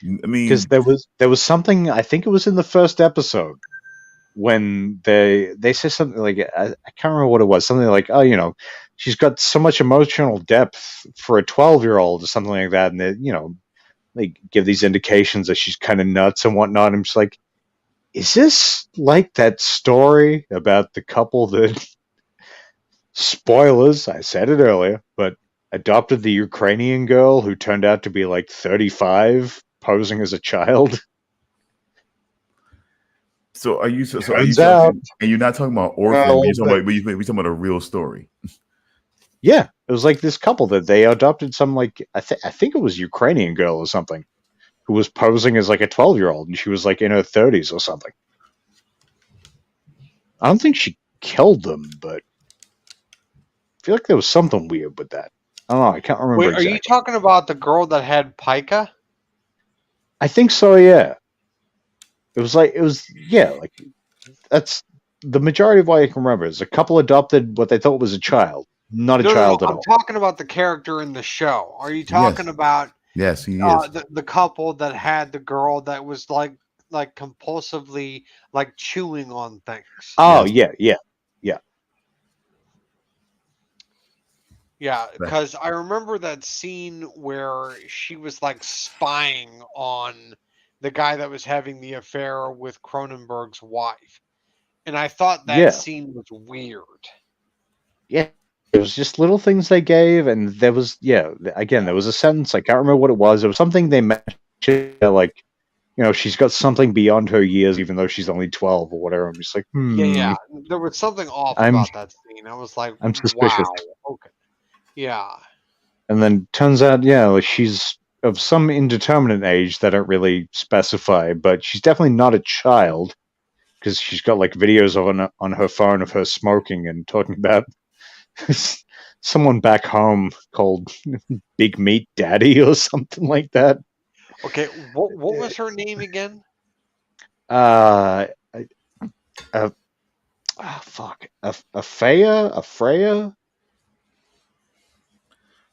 I mean, because there was something. I think it was in the first episode when they say something like, I can't remember what it was. Something like, oh, she's got so much emotional depth for a 12-year-old or something like that, and they give these indications that she's kind of nuts and whatnot. I'm just like, is this like that story about the couple that? Spoilers, I said it earlier, but adopted the Ukrainian girl who turned out to be like 35, posing as a child. So are you talking, and you're not talking about orphan, you're talking about a real story. Yeah, it was like this couple that they adopted some I think it was Ukrainian girl or something who was posing as like a 12-year-old, and she was like in her 30s or something. I don't think she killed them, but I feel like there was something weird with that. I don't know. I can't remember. Wait, exactly. Are you talking about the girl that had pica? I think so. Yeah. That's the majority of what I can remember. Is a couple adopted what they thought was a child, not a child at all. I'm talking about the character in the show. Are you talking about? Yes, he is. The couple that had the girl that was like compulsively like chewing on things. Oh yes. Yeah. Yeah, because I remember that scene where she was like spying on the guy that was having the affair with Cronenberg's wife. And I thought that Yeah. scene was weird. Yeah, it was just little things they gave, and there was again there was a sentence, I can't remember what it was. It was something they mentioned, like, she's got something beyond her years, even though she's only 12 or whatever. I'm just like, Yeah, there was something off I'm- about that scene. I was like, I'm suspicious. wow, okay, yeah. And then turns out, like she's of some indeterminate age that don't really specify, but she's definitely not a child because she's got like videos on her phone of her smoking and talking about someone back home called Big Meat Daddy or something like that. Okay, what was her name again? Fuck, Afreya,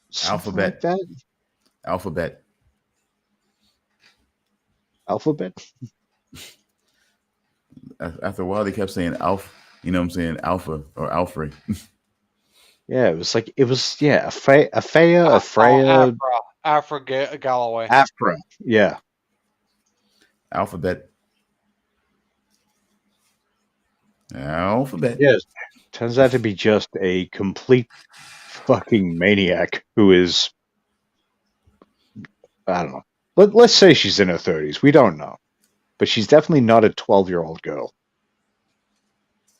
something like Alphabet. that. Alphabet. After a while, they kept saying Alpha. You know what I'm saying? Alpha or Alfred. Yeah, it was Afreya, Afra Galloway. Afra. Yeah. Alphabet. Yes. Turns out to be just a complete fucking maniac who is, I don't know. Let's say she's in her 30s. We don't know. But she's definitely not a 12-year-old girl.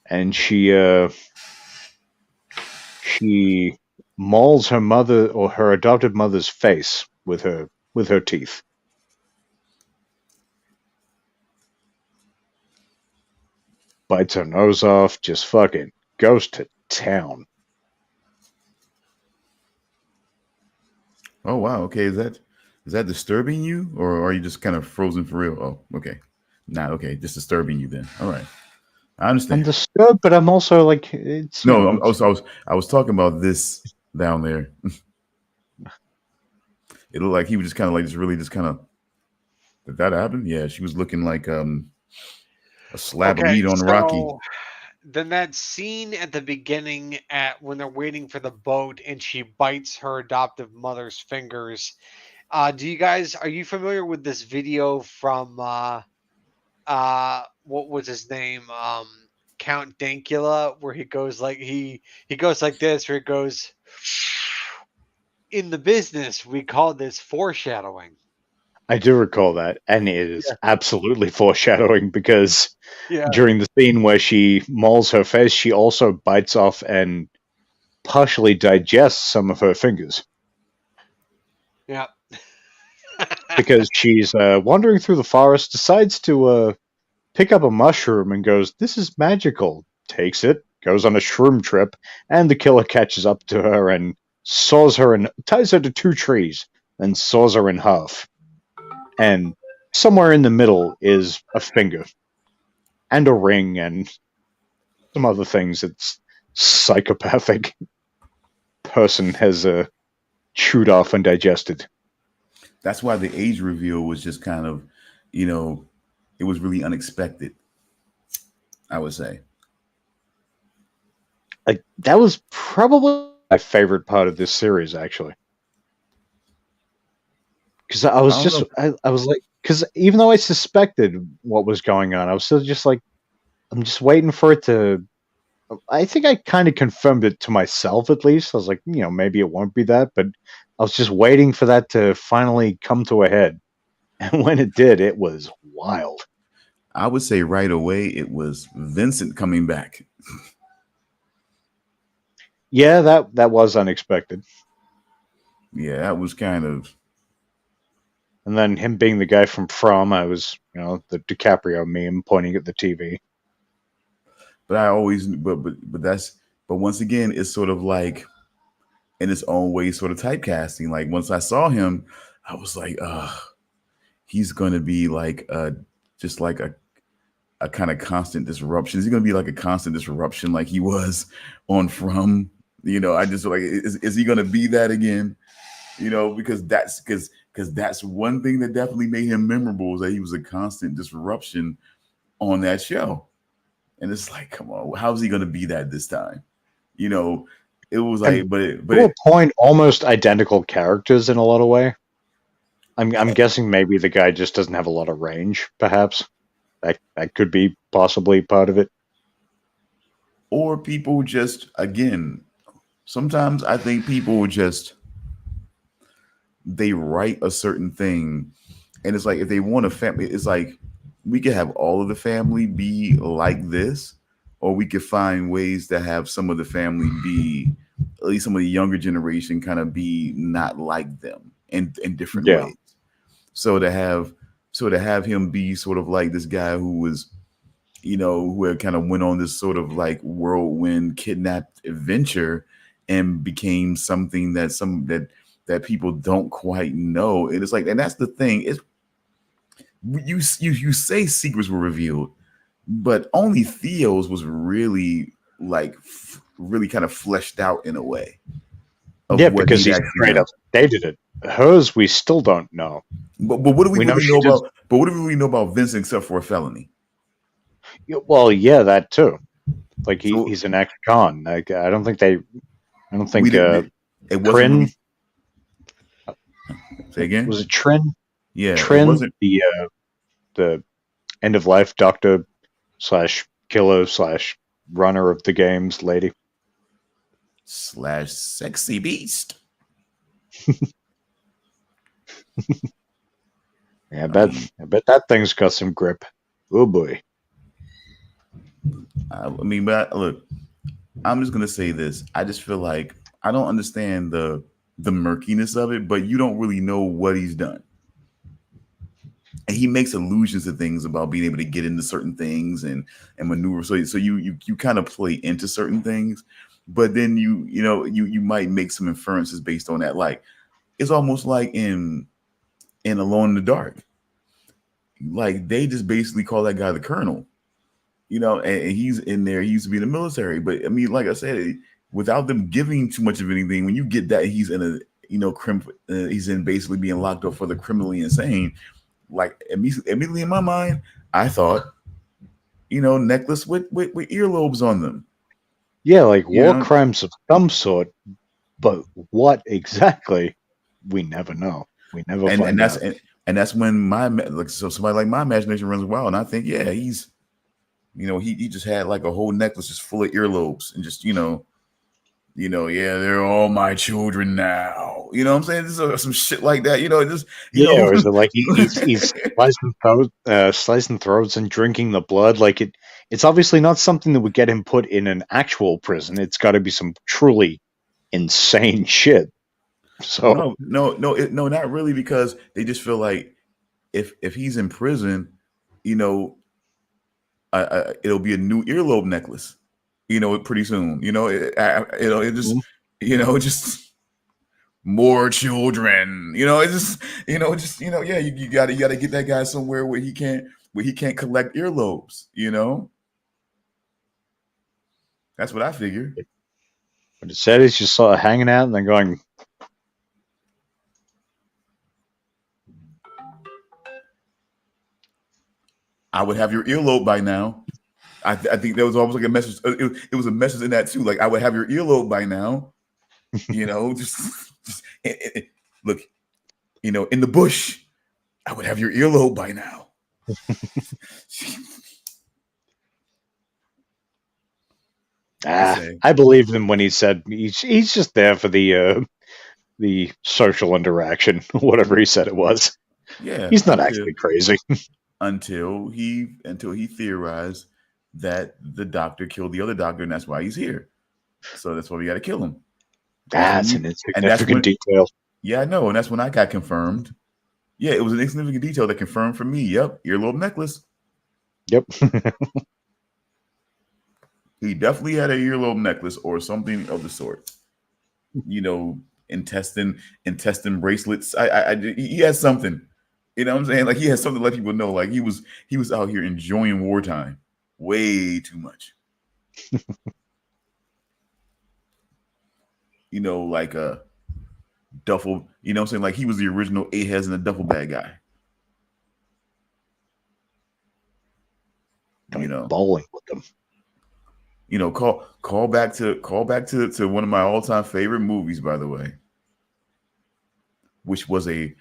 And she mauls her mother or her adopted mother's face with her teeth. Bites her nose off, just fucking goes to town. Oh wow. Okay, is that disturbing you, or are you just kind of frozen for real? Oh, okay. Nah, okay, just disturbing you then. All right, I understand. I'm disturbed, but I'm also like, it's No, I was talking about this down there. It looked like he was just kind of like just kind of. Did that happen? Yeah, she was looking like a slab of meat on Rocky. Then that scene at the beginning when they're waiting for the boat and she bites her adoptive mother's fingers. Are you familiar with this video from what was his name? Count Dankula, where he goes like he goes like this, where he goes, in the business we call this foreshadowing. I do recall that, and it is absolutely foreshadowing because during the scene where she mauls her face, she also bites off and partially digests some of her fingers. Yeah. Because she's wandering through the forest, decides to pick up a mushroom and goes, "This is magical." Takes it, goes on a shroom trip, and the killer catches up to her and ties her to 2 trees, and saws her in half. And somewhere in the middle is a finger and a ring and some other things that psychopathic person has chewed off and digested. That's why the age reveal was just kind of, it was really unexpected, I would say. Like, that was probably my favorite part of this series, actually. Because I was like, because even though I suspected what was going on, I was still just like, I'm just waiting for it to. I think I kind of confirmed it to myself, at least. I was like, maybe it won't be that, but I was just waiting for that to finally come to a head. And when it did, it was wild. I would say right away it was Vincent coming back. Yeah, that was unexpected. Yeah, that was kind of. And then him being the guy from, I was, the DiCaprio meme pointing at the TV. But I always, but once again, it's sort of like, in its own way, sort of typecasting. Like once I saw him, I was like, he's going to be like, just like a kind of constant disruption. Is he going to be like a constant disruption like he was on From? I just like, is he going to be that again? Because that's one thing that definitely made him memorable, is that he was a constant disruption on that show. And it's like, come on, how's he going to be that this time? It was like, but to a point, almost identical characters in a lot of way. I'm guessing maybe the guy just doesn't have a lot of range. Perhaps that could be possibly part of it. Or people just, again, sometimes I think people just, they write a certain thing, and it's like if they want a family, it's like we could have all of the family be like this, or we could find ways to have some of the family be, at least some of the younger generation, kind of be not like them in different ways. So to have him be sort of like this guy who was, who had kind of went on this sort of like whirlwind kidnapped adventure and became something that people don't quite know. And it's like, and that's the thing, is you say secrets were revealed, but only Theo's was really like really kind of fleshed out in a way. Yeah, because he's straight up stated it. Hers, we still don't know. But what do we really know about? But what do we really know about Vincent except for a felony? Well, yeah, that too. Like he's an ex-con. Like I don't think it wasn't Trin. Really... Say again. Was it Trin? Yeah, Trin, the end of life doctor / killer / runner of the games lady / sexy beast. Yeah, I bet that thing's got some grip. Oh boy. But look, I'm just gonna say this. I just feel like I don't understand the murkiness of it, but you don't really know what he's done. And he makes allusions to things about being able to get into certain things and maneuver. So you kind of play into certain things, but then you might make some inferences based on that. Like it's almost like in Alone in the Dark. Like they just basically call that guy the Colonel. And he's in there. He used to be in the military, but I mean, like I said, without them giving too much of anything, when you get that he's in a, he's in basically being locked up for the criminally insane. Like immediately in my mind, I thought, necklace with earlobes on them. Yeah, like war crimes of some sort, but what exactly? We never know. We never find out. And that's when somebody like my imagination runs wild, and I think, yeah, he's. He just had like a whole necklace just full of earlobes and just, yeah, they're all my children now. You know what I'm saying? This some shit like that. Or is it like he's slicing throats and drinking the blood? Like it's obviously not something that would get him put in an actual prison. It's got to be some truly insane shit. So no, not really, because they just feel like if he's in prison, it'll be a new earlobe necklace, pretty soon. It just more children. It's just, yeah. You gotta get that guy somewhere where he can't collect earlobes. That's what I figured. But it said he's just sort of hanging out and then going. I would have your earlobe by now. I think that was almost like a message. It was a message in that too. Like, I would have your earlobe by now. Just look, in the bush, I would have your earlobe by now. I believed him when he said he's just there for the social interaction, whatever he said it was. Yeah, he's not actually crazy. Until he theorized that the doctor killed the other doctor, and that's why he's here. So that's why we got to kill him. That's an insignificant detail. Yeah, I know, and that's when I got confirmed. Yeah, it was an insignificant detail that confirmed for me. Yep, earlobe necklace. Yep. He definitely had a earlobe necklace or something of the sort. Intestine bracelets. He has something. You know what I'm saying? Like he has something to let people know. Like he was out here enjoying wartime way too much. Like a duffel. You know what I'm saying? Like he was the original 8 heads in a duffel bag guy. Bowling with them. Call back to one of my all-time favorite movies, by the way. which was a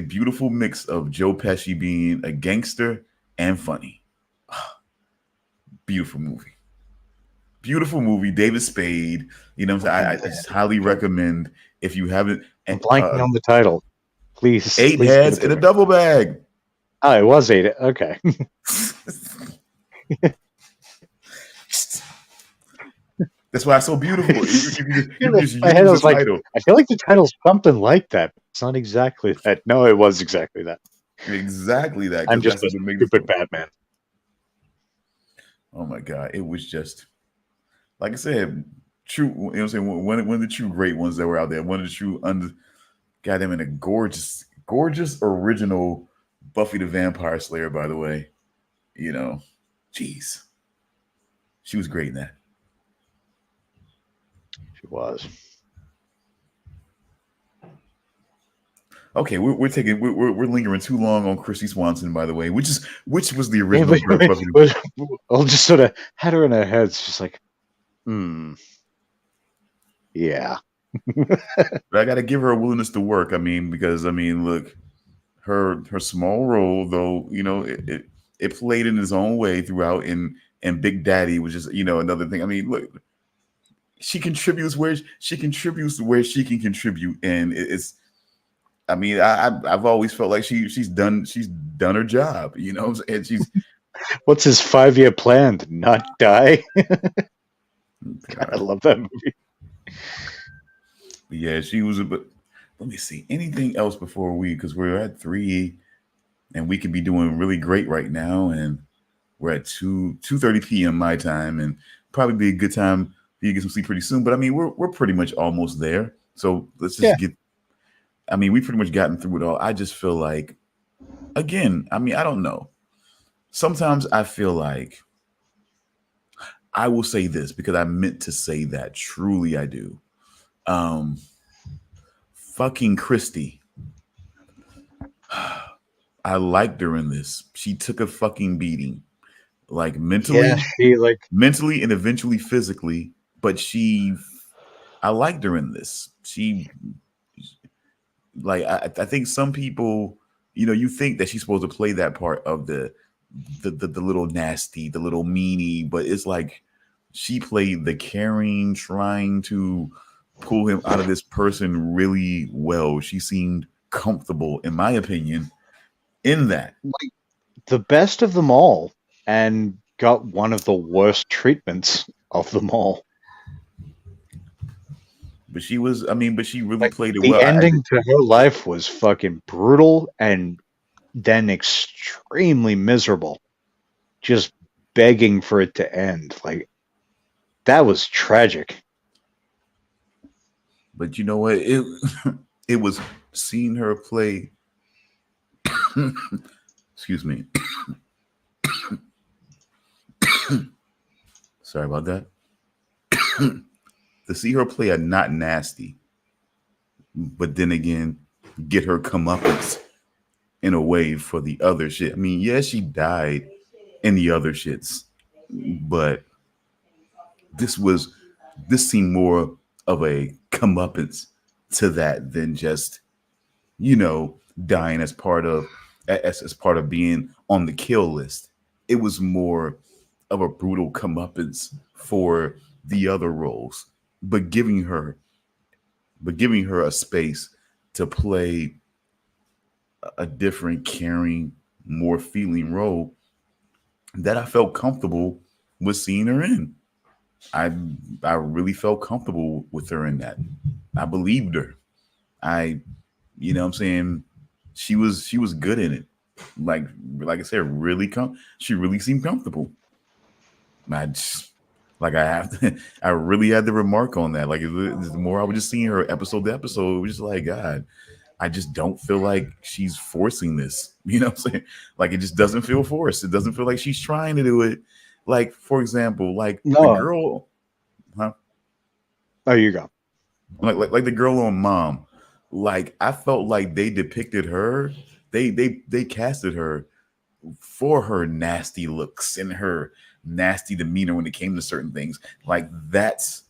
beautiful mix of Joe Pesci being a gangster and funny. Beautiful movie. Beautiful movie. David Spade. You know what I'm saying? I just highly recommend if you haven't. I'm blanking on the title. Please. Eight please give Heads it to in a me. Double Bag. Oh, it was 8. Okay. That's why it's so beautiful. You just My head use was the like, title. I feel like the title's something like that. It's not exactly that. No, it was exactly that. Exactly that. I'm 'cause just that's a what makes it stupid so- Batman. Oh my god, it was just like I said, true. You know what I'm saying? One of the true great ones that were out there. One of the true goddamn in a gorgeous original Buffy the Vampire Slayer. By the way, you know, jeez, she was great in that. She was. Okay, we're lingering too long on Chrissy Swanson, by the way, which was the original Buffy. We'll just sort of had her in our heads, just like, yeah. But I got to give her a willingness to work. I mean, because look, her small role, though, you know, it played in its own way throughout. And Big Daddy was just, you know, another thing. I mean, look, she contributes where she can contribute, and it's. I mean, I've always felt like she's done her job, you know, and she's. What's his 5-year plan? To not die? God, I love that movie. Yeah, she was. But let me see anything else before because we're at 3, and we could be doing really great right now, and we're at 2:30 p.m. my time, and probably be a good time for you to get some sleep pretty soon. But I mean, we're pretty much almost there. So let's just get. I mean, we've pretty much gotten through it all. I just feel like, again, I mean, I don't know. Sometimes I feel like I will say this because I meant to say that. Truly, I do. Fucking Christy. I liked her in this. She took a fucking beating, like mentally, mentally, and eventually physically. But I liked her in this. I think some people, you know, you think that she's supposed to play that part of the little nasty, the little meanie, but it's like she played the caring, trying to pull him out of this person really well. She seemed comfortable, in my opinion, in that. Like the best of them all, and got one of the worst treatments of them all. But she was, but she really played it the well. The ending to her life was fucking brutal and then extremely miserable. Just begging for it to end. Like, that was tragic. But you know what? It was seeing her play. Excuse me. Sorry about that. To see her play a not nasty, but then again, get her comeuppance in a way for the other shit. I mean, yeah, she died in the other shits, but this seemed more of a comeuppance to that than just, you know, dying as part of being on the kill list. It was more of a brutal comeuppance for the other roles, but giving her a space to play a different, caring, more feeling role that I felt comfortable with seeing her in. I really felt comfortable with her in that. I believed her. You know what I'm saying? She was good in it. Like I said, she really seemed comfortable. I really had to remark on that. Like the more I was just seeing her episode to episode, it was just like, God, I just don't feel like she's forcing this. You know what I'm saying? Like it just doesn't feel forced. It doesn't feel like she's trying to do it. Like, for example, like the girl, huh? Oh, you go. Like the girl on Mom. Like I felt like they depicted her. They casted her for her nasty looks and her nasty demeanor when it came to certain things. Like that's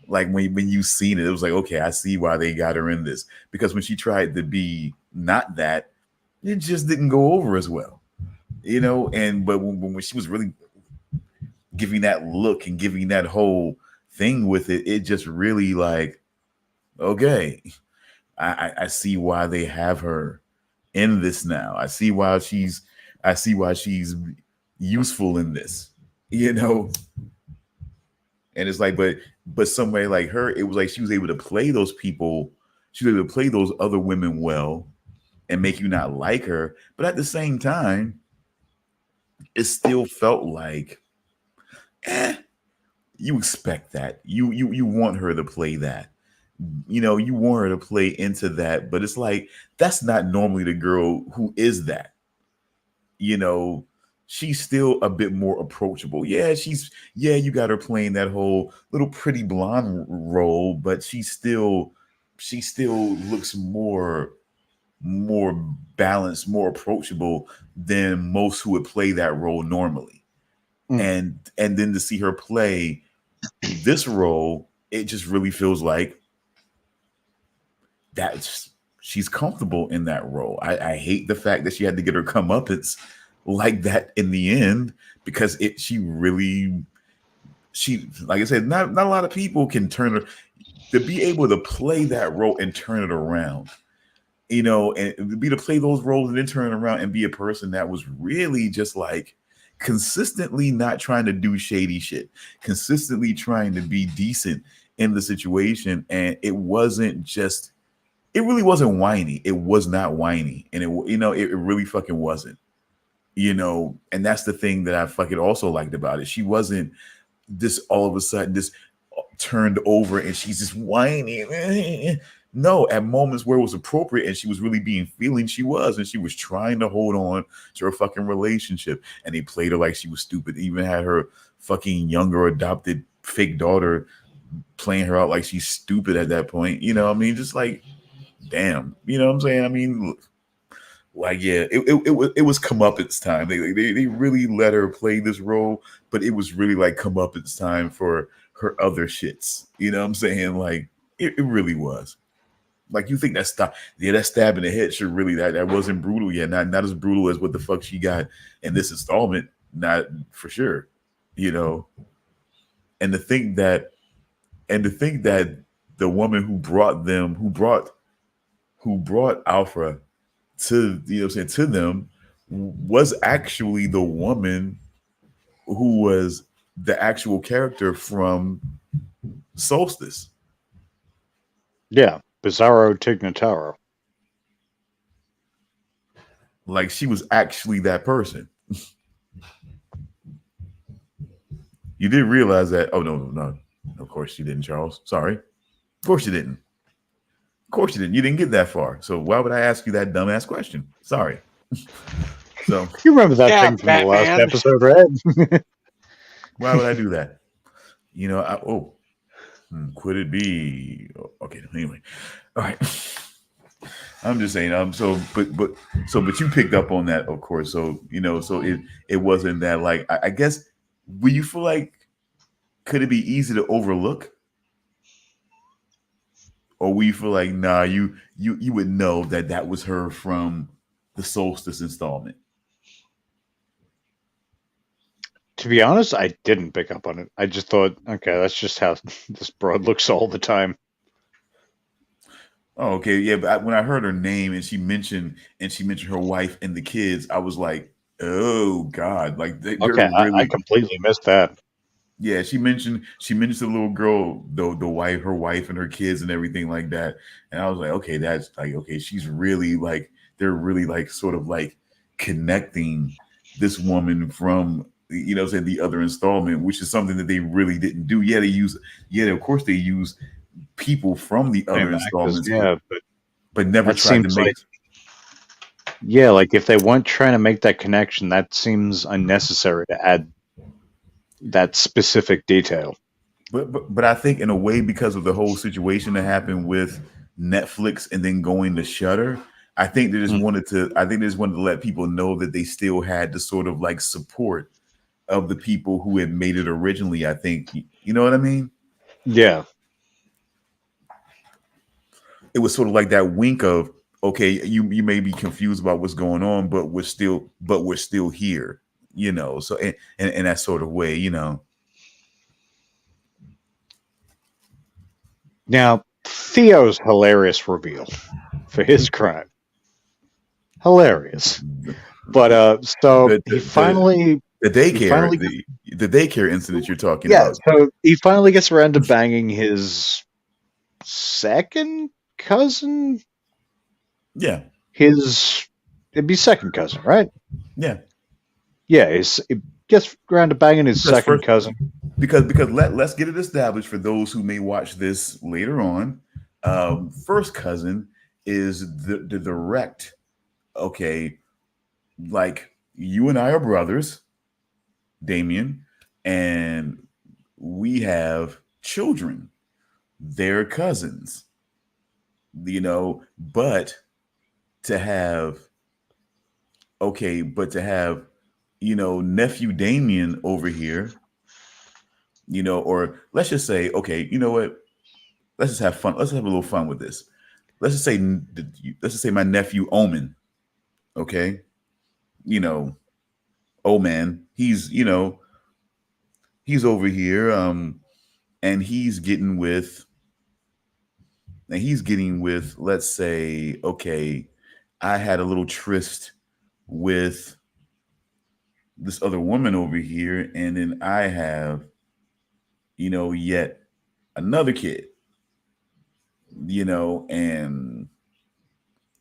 Like when you seen it, it was like, okay, I see why they got her in this. Because when she tried to be not that, it just didn't go over as well, you know. And but when she was really giving that look and giving that whole thing with it, it just really like, okay, I see why they have her in this now. I see why she's useful in this, you know. And it's like, but somebody like her, it was like she was able to play those people, she was able to play those other women well and make you not like her. But at the same time, it still felt like, you expect that. You want her to play that. You know, you want her to play into that, but it's like that's not normally the girl who is that. You know, she's still a bit more approachable. Yeah, you got her playing that whole little pretty blonde role, but she still looks more balanced, more approachable than most who would play that role normally. And then to see her play this role, it just really feels like she's comfortable in that role. I hate the fact that she had to get her comeuppance like that in the end, because she like I said, not a lot of people can turn her to be able to play that role and turn it around, you know, and to play those roles and then turn it around and be a person that was really just like consistently not trying to do shady shit, consistently trying to be decent in the situation. And it really wasn't whiny. It was not whiny. And it really fucking wasn't, you know. And that's the thing that I fucking also liked about it. She wasn't this all of a sudden this turned over and she's just whiny. No, at moments where it was appropriate and she was really being feeling, she was, and she was trying to hold on to her fucking relationship. And they played her like she was stupid. They even had her fucking younger adopted fake daughter playing her out like she's stupid at that point. You know what I mean? Just like, damn, you know what I'm saying? I mean, like, yeah, it was comeuppance time. They really let her play this role, but it was really like comeuppance time for her other shits. You know what I'm saying? Like, it really was. Like, you think that stab in the head should really that wasn't brutal yet. Not as brutal as what the fuck she got in this installment. Not for sure, you know. And to think that the woman who brought Alpha to, you know what I'm saying, to them was actually the woman who was the actual character from Solstice. Yeah, Bizarro Tignataro. Like, she was actually that person. You didn't realize that? Oh, no. Of course you didn't, Charles. Sorry. Of course you didn't. Of course you didn't. You didn't get that far. So why would I ask you that dumbass question? Sorry. So you remember that thing from the last episode, right? Why would I do that? You know, could it be? Okay, anyway. All right. I'm just saying, but you picked up on that, of course. So, you know, so it wasn't that, like, I guess, will you feel like, could it be easy to overlook? Or we feel like, nah, you would know that was her from the Solstice installment? To be honest, I didn't pick up on it. I just thought, okay, that's just how this broad looks all the time. Oh, okay, yeah. But when I heard her name and she mentioned her wife and the kids, I was like, oh God, like they're okay, really... I completely missed that. Yeah, she mentioned the little girl, the wife, her wife and her kids and everything like that. And I was like, okay, that's like, okay, she's really like, they're really like sort of like connecting this woman from, you know, saying the other installment, which is something that they really didn't do. Yeah, of course they use people from the other installments, yeah, but never tried to make. Yeah, like if they weren't trying to make that connection, that seems unnecessary to add that specific detail. But I think in a way, because of the whole situation that happened with Netflix and then going to Shudder, I think they just wanted to let people know that they still had the sort of like support of the people who had made it originally. I think, you know what I mean? Yeah. it was sort of like that wink of, okay, you may be confused about what's going on, but we're still here, you know. So in that sort of way, you know. Now, Theo's hilarious reveal for his crime. Hilarious. But so he finally the daycare finally, the daycare incident you're talking yeah, about. so he finally gets around to banging his second cousin. Yeah. It'd be second cousin, right? Yeah. Yeah, it gets around to banging his second cousin. Because let's get it established for those who may watch this later on. First cousin is the direct, okay, like you and I are brothers, Damian, and we have children. They're cousins, you know, but to have, you know, nephew Damian over here, you know, or let's just say, okay, you know what? Let's just have fun. Let's have a little fun with this. Let's just say my nephew Omen, okay? You know, Oman, he's over here, and he's getting with, let's say, okay, I had a little tryst with this other woman over here, and then I have, you know, yet another kid, you know,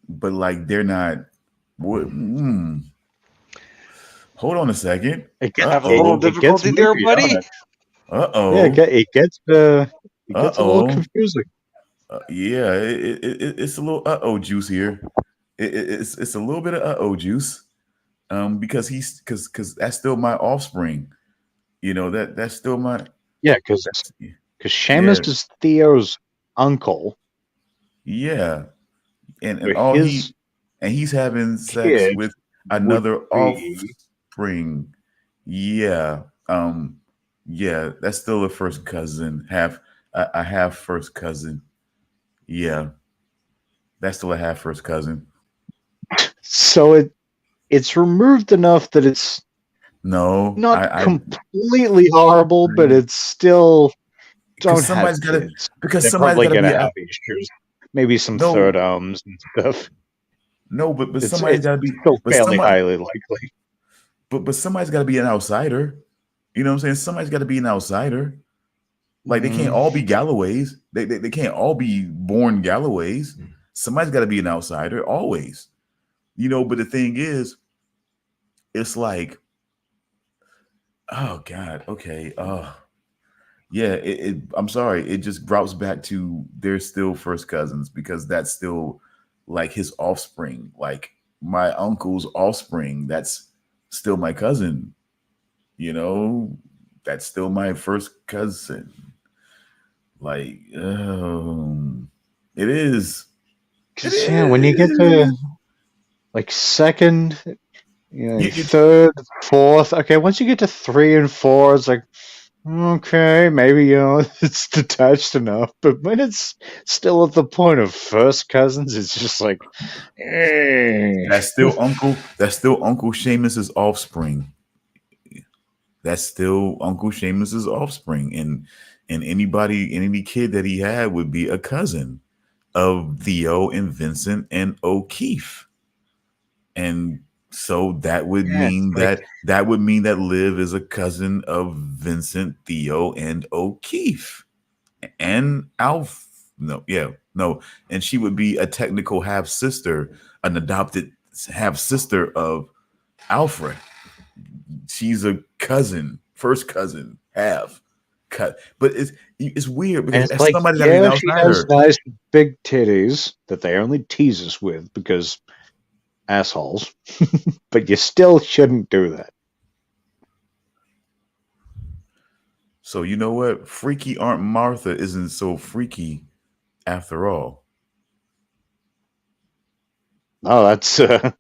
but like they're not. Hold on a second. It can have a little difficulty there, buddy. Uh-oh. Yeah, it gets a little confusing. Yeah, it's a little juice here. It's a little bit of juice. Because because that's still my offspring. You know, that's still my because Seamus is Theo's uncle. Yeah. And he's having sex kid with another offspring. Yeah. Yeah, that's still a first cousin. A half first cousin. Yeah. That's still a half first cousin. So it's removed enough that it's not completely horrible, but it's still because somebody's gotta be issues. Maybe some third arms and stuff. No, but somebody's gotta be still fairly highly likely. But somebody's gotta be an outsider. You know what I'm saying? Somebody's gotta be an outsider. Like they can't all be Galloways. They can't all be born Galloways. Somebody's gotta be an outsider always. You know, but the thing is, it's like, oh God, okay. Yeah, I'm sorry. It just drops back to they're still first cousins because that's still like his offspring. Like my uncle's offspring, that's still my cousin. You know, that's still my first cousin. Like, it is. Yeah, when you get to like second, third, fourth. Okay, once you get to 3 and 4, it's like, okay, maybe it's detached enough. But when it's still at the point of first cousins, it's just like, that's still Uncle Seamus's offspring. That's still Uncle Seamus's offspring, and any kid that he had would be a cousin of Theo and Vincent and O'Keefe. And so that would mean that would mean that Liv is a cousin of Vincent, Theo, and O'Keefe. And Alf. No. And she would be a technical half sister, an adopted half sister of Alfred. She's a cousin, first cousin, half cut. But it's weird because it's like, somebody's gotta be an she outsider. has nice big titties that they only tease us with because assholes. But you still shouldn't do that. So you know what? Freaky Aunt Martha isn't so freaky after all. Oh, that's so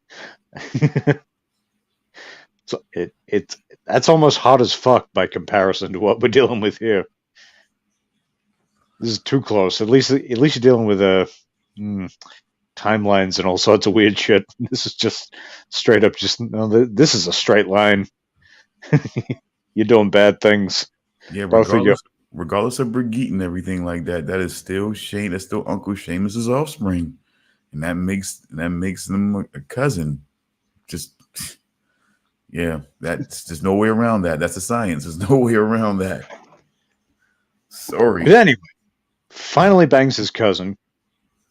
that's almost hot as fuck by comparison to what we're dealing with here. This is too close. At least you're dealing with timelines and all sorts of weird shit. This is just straight up just no. This is a straight line. You're doing bad things. Yeah, Both of you. regardless of Brigitte and everything like that, that is still Shane. That's still Uncle Seamus's offspring, and that makes them a cousin. Just yeah, there's no way around that. That's a science. There's no way around that. Sorry. But anyway, finally bangs his cousin.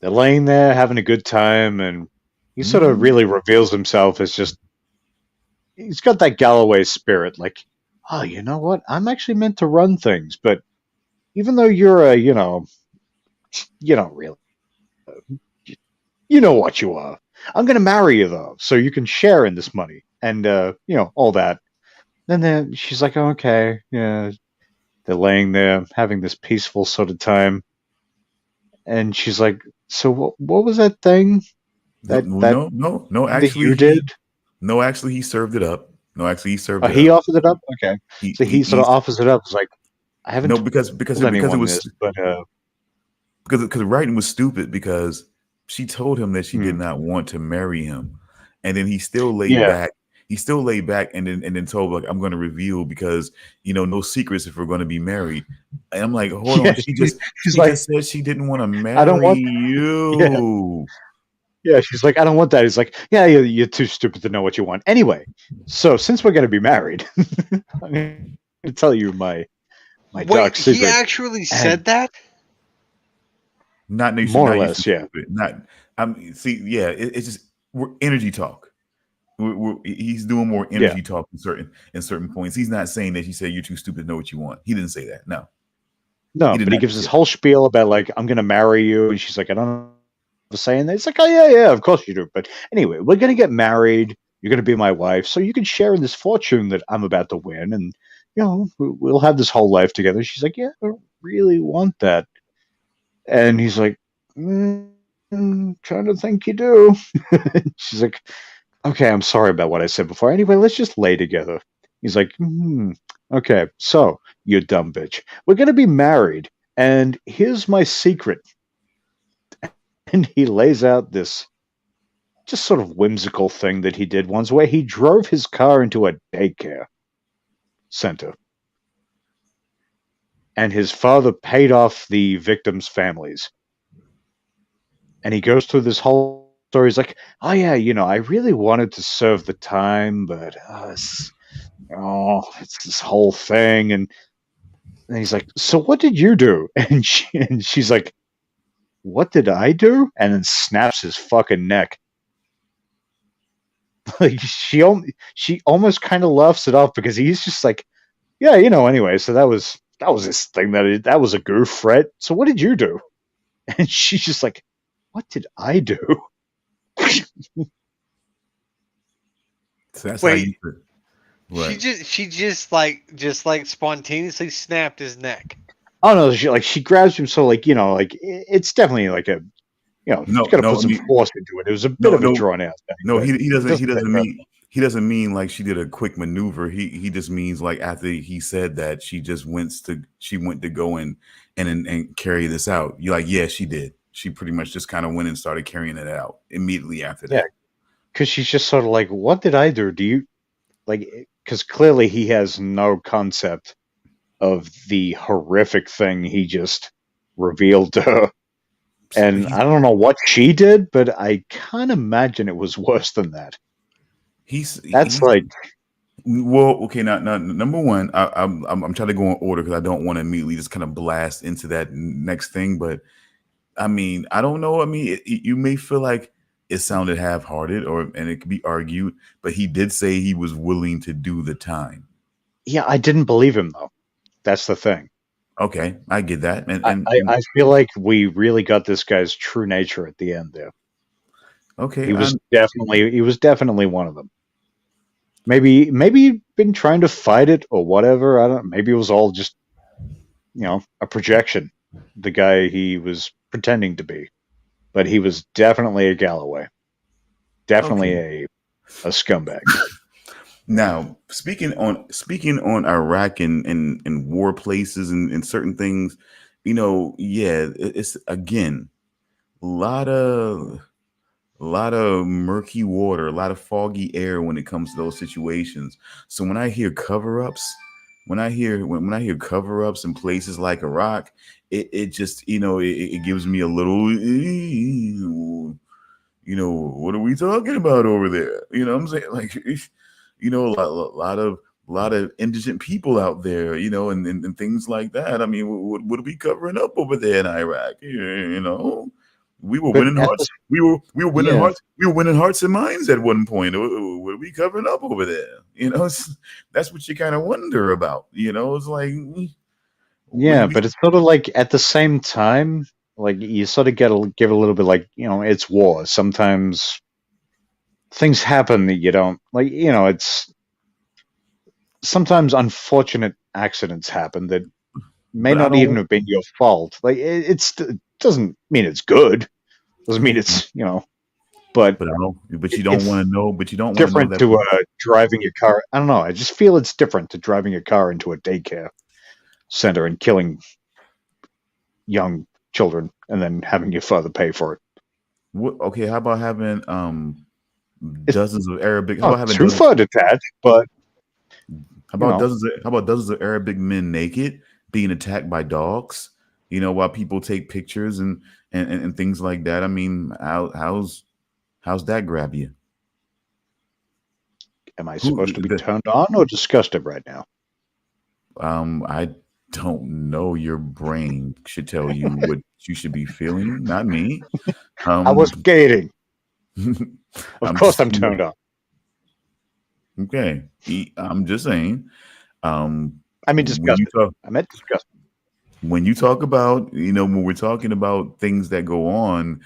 They're laying there having a good time, and he sort of really reveals himself as just he's got that Galloway spirit, like, oh, you know what? I'm actually meant to run things, but even though you're a, you don't really, you know what you are. I'm going to marry you though, so you can share in this money and all that. Then she's like, oh, okay, yeah. They're laying there having this peaceful sort of time, and she's like, so what was that thing? No, Actually, actually, you did. No, actually, he served it up. No, actually, he served it He up. offered it up. Okay, so he sort of offers it up. It's like I haven't. No, because it was this, but because writing was stupid because she told him that she did not want to marry him, and then he still laid back. He still laid back and then told like I'm going to reveal because no secrets if we're going to be married. And I'm like, hold on, she just said she didn't want to marry you. Yeah, she's like, I don't want that. He's like, yeah, you're too stupid to know what you want. Anyway, so since we're going to be married, I'm going to tell you my dark secret. He actually said that? Not more or less, yeah. Not. It's just energy talk. He's doing more energy talk in certain points. He's not saying that he said you're too stupid to know what you want. He didn't say that. No, but he gives this whole spiel about like I'm going to marry you, and she's like, I don't know. Saying that it's like, oh yeah, of course you do. But anyway, we're gonna get married. You're gonna be my wife, so you can share in this fortune that I'm about to win, and we'll have this whole life together. She's like, yeah, I don't really want that. And he's like, trying to think you do. She's like, okay, I'm sorry about what I said before. Anyway, let's just lay together. He's like, okay, so you dumb bitch, we're gonna be married, and here's my secret. And he lays out this just sort of whimsical thing that he did once where he drove his car into a daycare center. And his father paid off the victims' families. And he goes through this whole story. He's like, oh yeah, I really wanted to serve the time, but it's this whole thing. And he's like, so what did you do? And she's like, what did I do? And then snaps his fucking neck. Like she almost kind of laughs it off because he's just like, yeah, anyway, so that was this thing that was a goof, right? So what did you do? And she's just like, what did I do? So that's Wait, how you she just like spontaneously snapped his neck. Oh no, she grabs him, so it's definitely like a he's got to put some force into it. It was a bit of a drawn out thing. No, he doesn't mean like she did a quick maneuver. He just means like after he said that she went to go in and carry this out. You're like, yeah, she did. She pretty much just kind of went and started carrying it out immediately after that. Yeah, because she's just sort of like, what did I do? Do you because clearly he has no concept of the horrific thing he just revealed to her. And I don't know what she did, but I can't imagine it was worse than that. Well, okay. Now, number one, I'm trying to go in order because I don't want to immediately just kind of blast into that next thing. But I mean, I don't know. I mean, you may feel like it sounded half-hearted, and it could be argued, but he did say he was willing to do the time. Yeah, I didn't believe him though. That's the thing. Okay, I get that, and I feel like we really got this guy's true nature at the end there. Okay, he was definitely one of them. Maybe he'd been trying to fight it or whatever. I don't. Maybe it was all just a projection. The guy he was pretending to be, but he was definitely a Galloway, definitely a scumbag. Now, speaking on Iraq and war places and certain things, it's again, lot of a lot of murky water, a lot of foggy air when it comes to those situations. So when I hear cover-ups, when I hear cover-ups in places like Iraq, it just it gives me a little what are we talking about over there? You know what I'm saying? Like a lot of indigent people out there, and things like that. I mean, what are we covering up over there in Iraq? We were But winning at hearts. the, We were winning yeah, hearts. We were winning hearts and minds at one point. What are we covering up over there? That's what you kind of wonder about. It's like yeah, when we but it's sort of like at the same time, like you sort of give a little bit like it's war. Sometimes things happen that you don't like. It's sometimes unfortunate accidents happen that may but I not even don't. have been your fault. Like it doesn't mean it's good. Doesn't mean it's but But I don't. But you don't it's want to know. But you don't want to know different that. to driving your car. I don't know. I just feel it's different to driving your car into a daycare center and killing young children and then having your father pay for it. Okay, how about having It's dozens of Arabic? How about not having too dozens? far detached, but How you about know, dozens? How about dozens of Arabic men naked being attacked by dogs? While people take pictures and things like that. I mean, how's that grab you? am I Who supposed to be turned on or disgusted right now? I don't know. Your brain should tell you what you should be feeling, not me. I was Um, skating. Of I'm course, just I'm turned on. okay. I'm just saying. Um, I mean, when you disgusted. talk I meant disgusted. when you talk about when we're talking about things that go on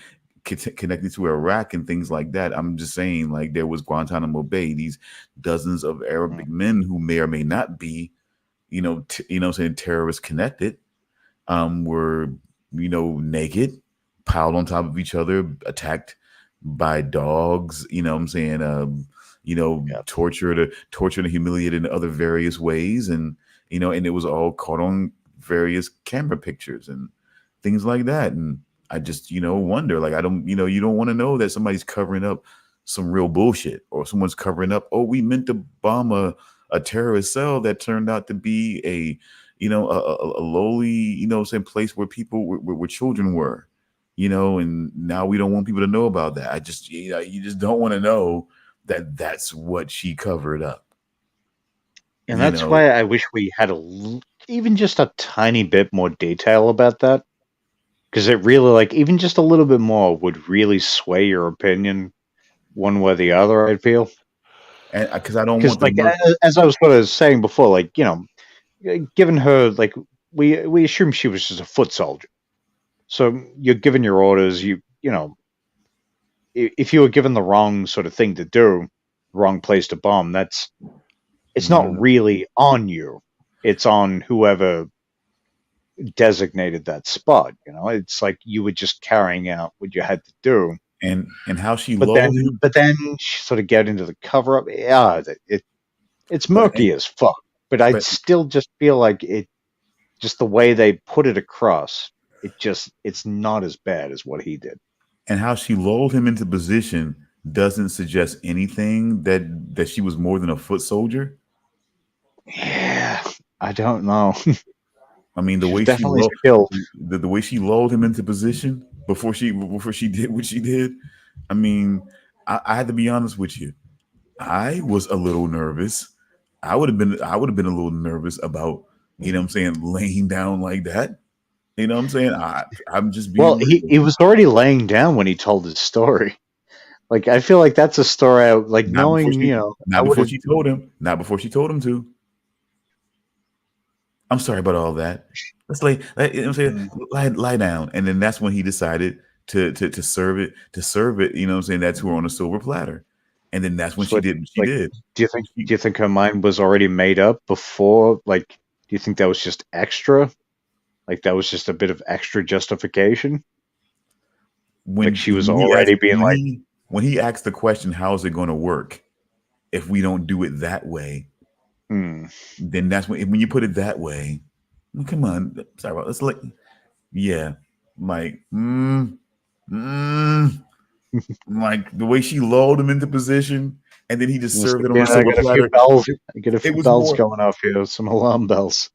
connected to Iraq and things like that, I'm just saying like there was Guantanamo Bay, these dozens of Mm. Arabic men who may or may not be saying terrorist connected, were naked, piled on top of each other, attacked by dogs. What I'm saying, Yeah. tortured and humiliated in other various ways, and it was all caught on various camera pictures and things like that. And I just wonder, like, I don't you don't want to know that somebody's covering up some real bullshit, or someone's covering up, oh, we meant to bomb a terrorist cell that turned out to be a lowly, some place where people where children were, and now we don't want people to know about that. I just, you just don't want to know that that's what she covered up, And you that's know. why I wish we had even just a tiny bit more detail about that. Because it really, like, even just a little bit more would really sway your opinion one way or the other, I feel. And because I don't Because, want the like, murder. as I was sort of saying before, like, given her, like, we assume she was just a foot soldier. So you're given your orders, if you were given the wrong sort of thing to do, wrong place to bomb, it's not really on you. It's on whoever designated that spot. It's like you were just carrying out what you had to do. And how she But then, lulled him. but then she sort of get into the cover up. Yeah, it's but murky as fuck. But I'd but still just feel like just the way they put it across. It's not as bad as what he did. and how she lulled him into position doesn't suggest anything that she was more than a foot soldier. Yeah, I don't know. I mean, She was definitely skilled. the way she lulled him into position before she did what she did. I mean, I had to be honest with you. I was a little nervous. I would have been a little nervous about, what I'm saying, laying down like that. You know what I'm saying? I'm just Well, being real. he was already laying down when he told his story. Like I feel like that's a story. Like Not before knowing, she I not would before have. she told him. Not before she told him to. I'm sorry about all that. Let's you know what I'm saying, lie down. And then that's when he decided to serve it, you know what I'm saying, that's her on a silver platter. And then that's when she So, did what she like, did. do you think her mind was already made up before? Like, do you think that was just extra? Like that was just a bit of extra justification? Like When she was when he asked already being like, when he asked the question, how is it going to work if we don't do it that way? hmm. Then that's when you put it that way. Come on, sorry about let's like, yeah, like, Like the way she lulled him into position, and then he just Just served it on a again, I silver got a few platter. bells. I get a It few was bells more. going off here. Some alarm bells.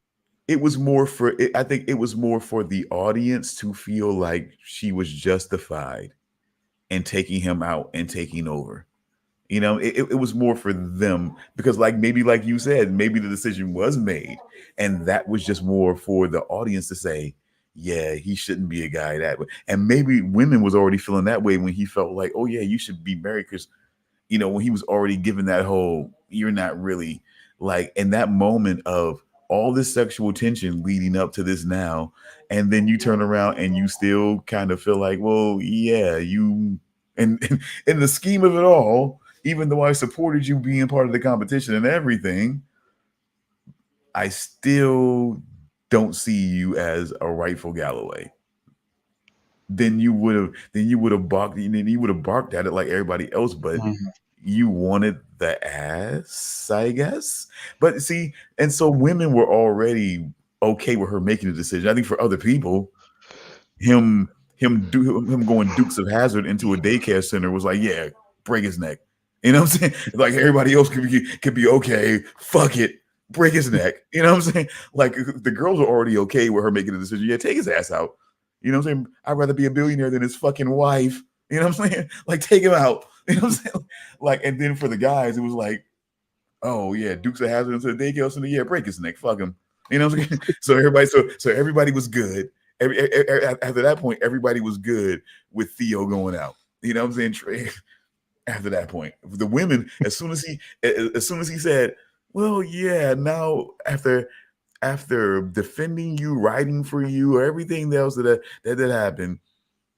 It was more for. I think it was more for the audience to feel like she was justified in taking him out and taking over. You know, it was more for them because, like, maybe, like you said, maybe the decision was made, and that was just more for the audience to say, yeah, he shouldn't be a guy that way. And maybe women was already feeling that way when he felt like, oh, yeah, you should be married because, you know, when he was already given that whole, you're not really like in that moment of all this sexual tension leading up to this now. And then you turn around and you still kind of feel like, well, yeah, and in the scheme of it all, even though I supported you being part of the competition and everything, I still don't see you as a rightful Galloway. Then you would have barked, then you would have barked at it like everybody else, but you wanted the ass, I guess. But see, and so women were already okay with her making the decision. I think for other people, him going Dukes of Hazard into a daycare center was like, yeah, break his neck. You know what I'm saying? Like everybody else could be okay. Fuck it, break his neck. You know what I'm saying? Like the girls are already okay with her making the decision. Yeah, take his ass out. You know what I'm saying? I'd rather be a billionaire than his fucking wife. You know what I'm saying? Like take him out. You know what I'm saying? Like, and then for the guys, it was like, oh yeah, Dukes of Hazard into the daycare center. Yeah, break his neck. Fuck him. You know what I'm saying? So everybody was good. After that point, everybody was good with Theo going out. You know what I'm saying? After that point, the women, as soon as he said, well, yeah, now after defending you, writing for you, or everything else that happened,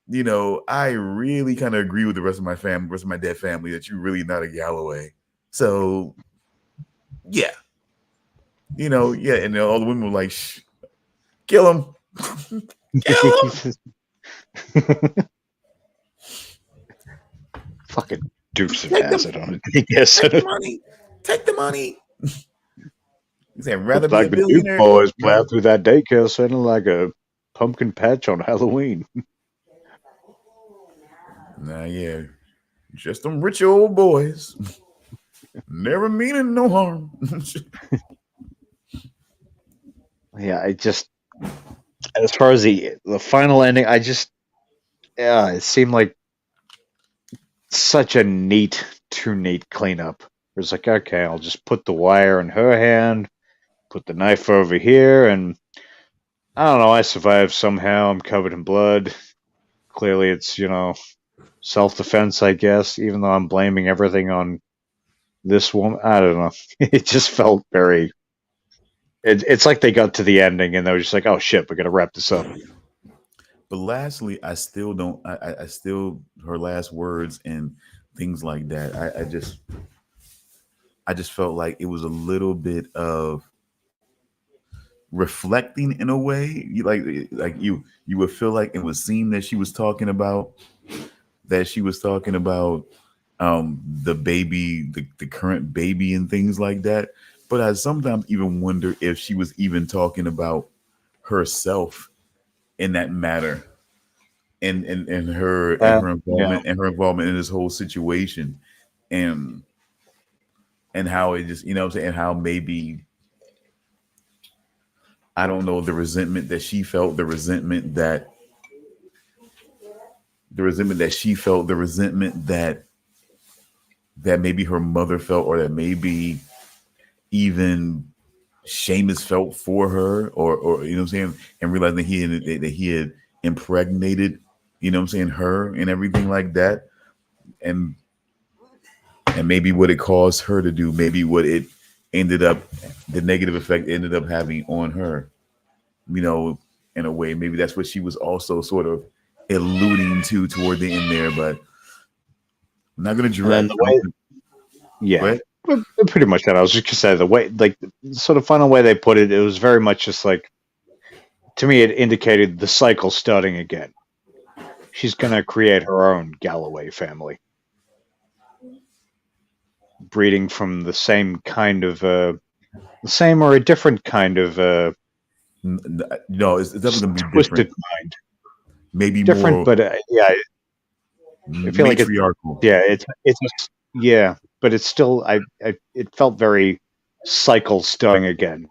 you know, I really kind of agree with the rest of my family, rest of my dead family, that you're really not a Galloway. So, yeah, you know, yeah, and all the women were like, shh, kill him. Kill him. Fucking Dukes of Hazard on it. Yes. Take the money. Take the money. He said, rather Looks be like a the Duke billionaire. boys plowed through that daycare center like a pumpkin patch on Halloween. Nah, yeah, just them rich old boys. Never meaning no harm. Yeah, I just, as far as the final ending, yeah, it seemed like such a too neat cleanup. It was like, okay, I'll just put the wire in her hand, put the knife over here, and I don't know, I survived somehow. I'm covered in blood. Clearly, it's, you know, self-defense, I guess, even though I'm blaming everything on this woman. I don't know. It just felt very... It's like they got to the ending and they were just like, oh shit, we got to wrap this up. But lastly, I still don't. I still, her last words and things like that. I just felt like it was a little bit of reflecting in a way. You would feel like it would seem that she was talking about the baby, the current baby and things like that. But I sometimes even wonder if she was even talking about herself in that matter, and her involvement and her involvement in this whole situation, and how it just, you know what I'm saying, how maybe, I don't know, the resentment that she felt, the resentment that she felt, the resentment that maybe her mother felt, or that maybe even Seamus felt for her, or you know what I'm saying, and realizing that he had impregnated, you know what I'm saying, her and everything like that, and maybe what it caused her to do, maybe what it ended up, the negative effect it ended up having on her, you know, in a way. Maybe that's what she was also sort of alluding to toward the end there, but I'm not going to drag. Yeah, pretty much that. I was just gonna say the way, like, the sort of final way they put it, it was very much just like, to me, it indicated the cycle starting again. She's gonna create her own Galloway family, breeding from the same kind of, the same or a different kind of, no, it's definitely gonna be twisted different. mind. Maybe Different, more, but yeah, I feel like matriarchal. yeah, but it's still it felt very cycle starting again.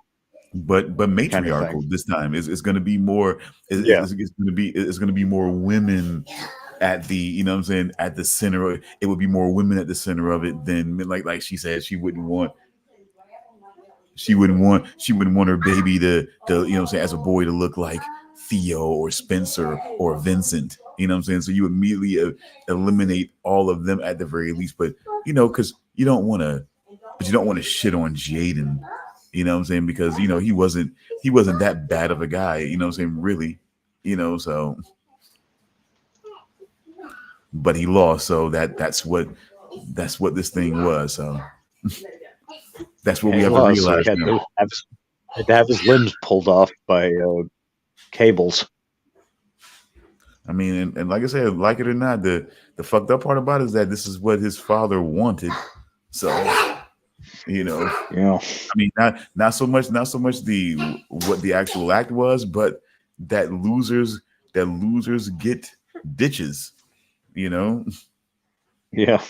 But Kind of matriarchal thing. this time. It's going to be more. Yeah. It's going to be more women at the, you know what I'm saying, at the center of it. Would be more women at the center of it than, like she said, she wouldn't want her baby to you know what I'm saying, as a boy to look like Theo or Spencer or Vincent. You know what I'm saying? So you immediately eliminate all of them at the very least. But you know, because you don't want to shit on Jaden. You know what I'm saying? Because you know he wasn't that bad of a guy. You know what I'm saying? Really, you know. So, but he lost. So that's what this thing was. So that's what we have to lost, so realize. he had Now. had to have his limbs pulled off by cables. I mean, and like I said, like it or not, the fucked up part about it is that this is what his father wanted. So, you know, Yeah. I mean, not so much the what the actual act was, but that losers get bitches, you know. Yeah.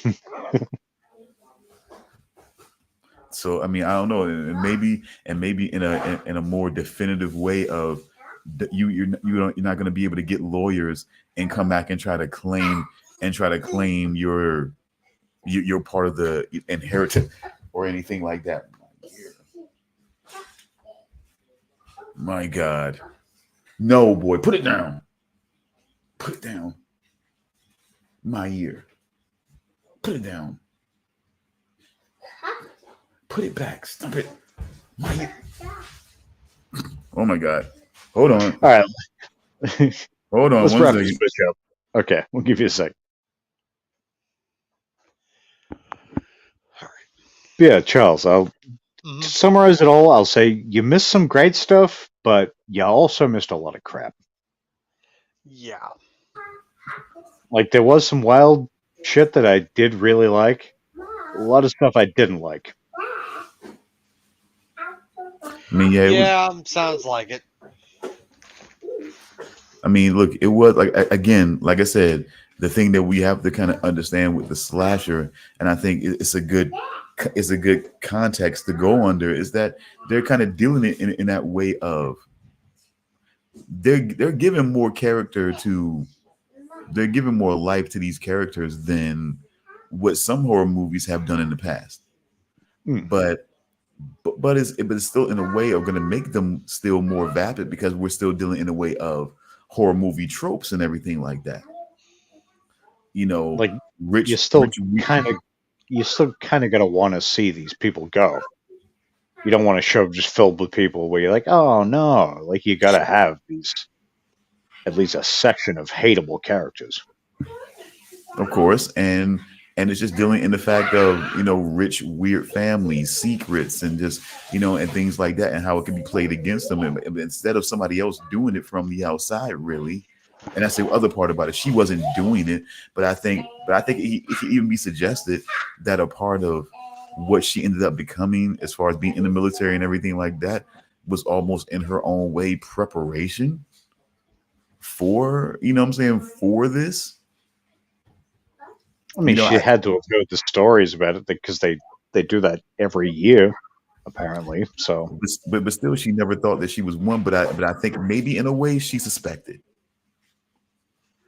So I mean, I don't know, and maybe in a more definitive way of you're not going to be able to get lawyers and come back and try to claim your part of the inheritance or anything like that. My God, no, boy, put it down. Put it down. My ear. Put it down. Put it back. Stop it. My. Oh my God. Hold on. All right. Hold on. Let's One wrap second. this bitch up. Okay, we'll give you a sec. Yeah, Charles, I'll to summarize it all. I'll say you missed some great stuff, but you also missed a lot of crap. Yeah. Like there was some wild shit that I did really like. A lot of stuff I didn't like. I mean, yeah, Sounds like it. I mean, look, it was like, again, like I said, the thing that we have to kind of understand with the slasher, and I think it's a good context to go under, is that they're kind of dealing it in that way of they're giving more they're giving more life to these characters than what some horror movies have done in the past. But it's still in a way of going to make them still more vapid because we're still dealing in a way of horror movie tropes and everything like that. You know, like you still kind of gotta want to see these people go. You don't want a show just filled with people where you're like, oh no, like you gotta have these at least a section of hateable characters. Of course, and it's just dealing in the fact of, you know, rich, weird families, secrets, and just, you know, and things like that, and how it can be played against them, and instead of somebody else doing it from the outside, really. And that's the other part about it. She wasn't doing it, but I think it could even be suggested that a part of what she ended up becoming, as far as being in the military and everything like that, was almost in her own way preparation for, you know what I'm saying, for this. I mean, she had to have heard the stories about it because they do that every year, apparently. So, but still, she never thought that she was one. But I think maybe in a way she suspected.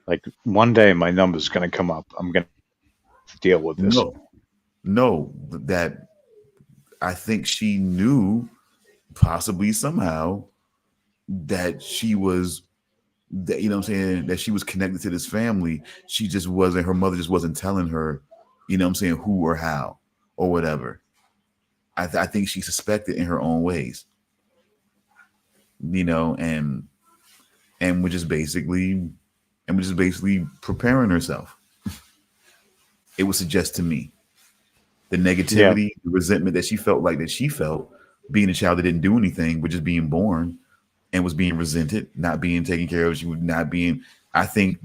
Like one day, my number's going to come up. I'm going to deal with this. No, that I think she knew, possibly somehow, that she was, that, you know what I'm saying, that she was connected to this family. She just wasn't, her mother just wasn't telling her, you know what I'm saying, who or how or whatever. I think she suspected in her own ways, you know, and we're just basically preparing herself. It would suggest to me the negativity, the resentment that she felt being a child that didn't do anything, but just being born and was being resented, not being taken care of. She was not being, I think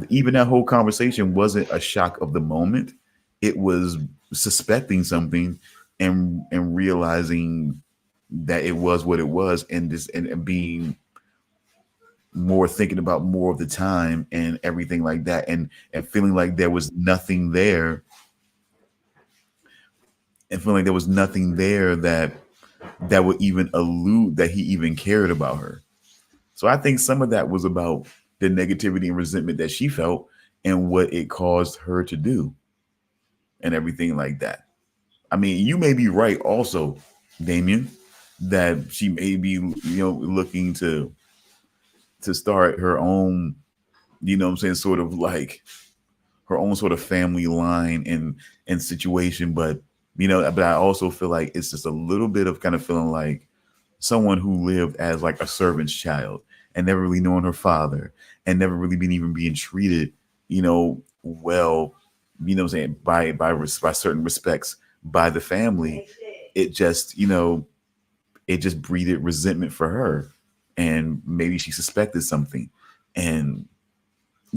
even that whole conversation wasn't a shock of the moment. It was suspecting something and realizing that it was what it was, and being more thinking about more of the time and everything like that, and feeling like there was nothing there, and feeling like there was nothing there that would even allude that he even cared about her. So I think some of that was about the negativity and resentment that she felt and what it caused her to do and everything like that. I mean, you may be right also, Damian, that she may be, looking to start her own, what I'm saying, sort of like her own sort of family line and situation. But, but I also feel like it's just a little bit of kind of feeling like someone who lived as like a servant's child and never really knowing her father and never really being treated, well, what I'm saying, by certain respects by the family. It just, it just breeded resentment for her. And maybe she suspected something. And, I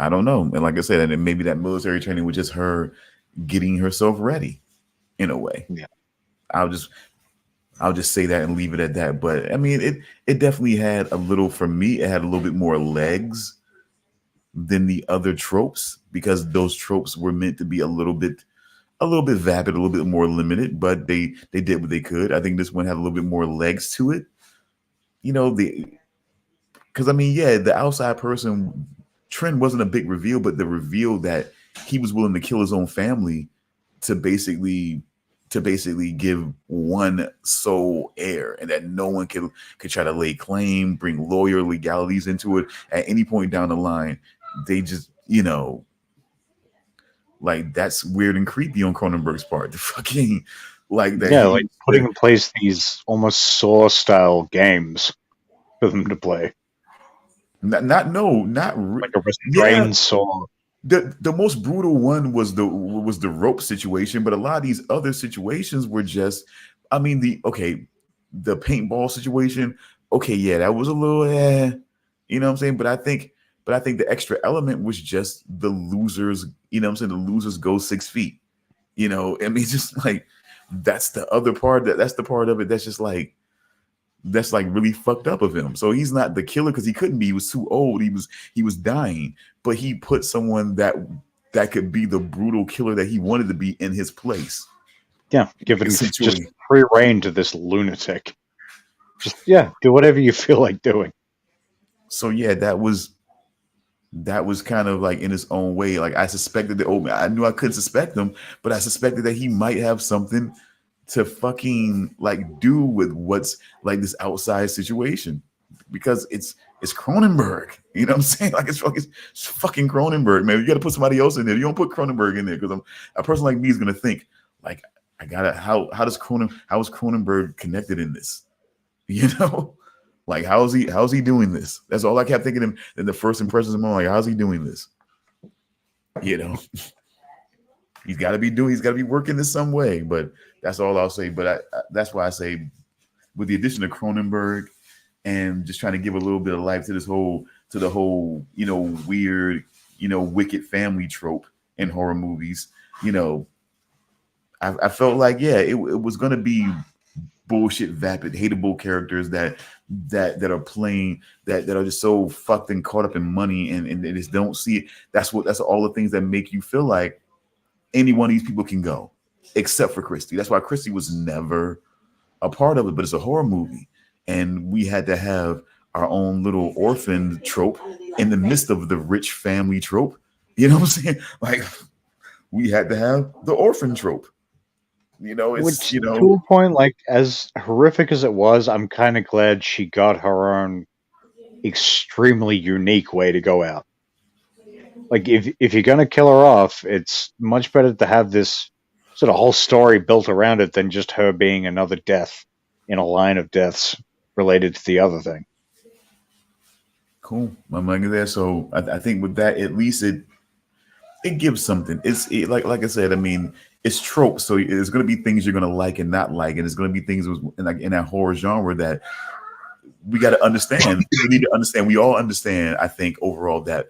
don't know. And like I said, and maybe that military training was just her getting herself ready in a way. Yeah. I'll just say that and leave it at that. But I mean, it definitely had a little, for me, it had a little bit more legs than the other tropes, because those tropes were meant to be a little bit vapid, a little bit more limited, but they did what they could. I think this one had a little bit more legs to it. Because I mean, yeah, the outside person trend wasn't a big reveal, but the reveal that he was willing to kill his own family to basically give one sole heir, and that no one could try to lay claim, bring lawyer legalities into it at any point down the line. They just, like, that's weird and creepy on Cronenberg's part. The fucking like that. Yeah, like putting in place these almost Saw style games for them to play. Not like a restrained Saw. The most brutal one was the rope situation, but a lot of these other situations were just, I mean, the paintball situation. Okay, yeah, that was a little, you know what I'm saying? But I think the extra element was just the losers, the losers go 6 feet. I mean, just like, that's the other part, that's the part of it that's just like, that's like really fucked up of him. So he's not the killer because he couldn't be. He was too old. He was dying. But he put someone that could be the brutal killer that he wanted to be in his place. Yeah, giving just free reign to this lunatic. Just do whatever you feel like doing. So yeah, that was kind of like in his own way. Like, I suspected that. I knew I couldn't suspect him, but I suspected that he might have something to fucking like do with what's like this outside situation, because it's Cronenberg. You know what I'm saying? Like, it's fucking Cronenberg, man. You got to put somebody else in there. You don't put Cronenberg in there, because a person like me is gonna think like, how is Cronenberg connected in this? Like, how's he doing this? That's all I kept thinking in the first impressions of my life. Like, how's he doing this? He's got to be working this some way. But that's all I'll say. But that's why I say, with the addition of Cronenberg and just trying to give a little bit of life to the whole weird, wicked family trope in horror movies, I felt like, it was going to be bullshit, vapid, hateable characters that are playing, that are just so fucked and caught up in money, and they just don't see it. That's all the things that make you feel like any one of these people can go, except for Christy. That's why Christy was never a part of it, but it's a horror movie, and we had to have our own little orphan trope in the midst of the rich family trope. You know what I'm saying? Like, we had to have the orphan trope. It's, to a point, like, as horrific as it was, I'm kind of glad she got her own extremely unique way to go out. Like, if you're gonna kill her off, it's much better to have this sort of whole story built around it than just her being another death in a line of deaths related to the other thing. Cool. I'm like there. So I think with that, at least it gives something. Like I said, I mean, it's tropes, so there's going to be things you're going to like and not like, and there's going to be things in that horror genre that we got to understand. We need to understand. We all understand, I think, overall, that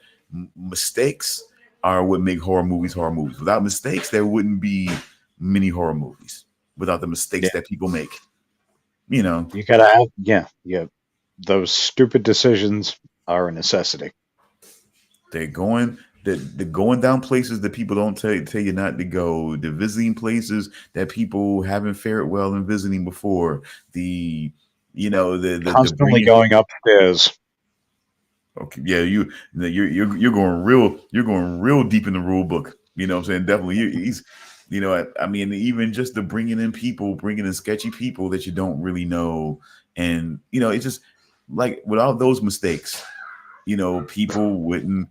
mistakes are what make horror movies horror movies. Without mistakes, there wouldn't be many horror movies. Without the mistakes that people make, you gotta have, those stupid decisions are a necessity. They're going down places that people don't tell you not to go. They're visiting places that people haven't fared well in visiting before. The Constantly going upstairs. Okay, yeah, you're going real deep in the rule book. You know what I'm saying? Definitely, he's, I mean, even just the bringing in sketchy people that you don't really know, and it's just like without those mistakes, people wouldn't.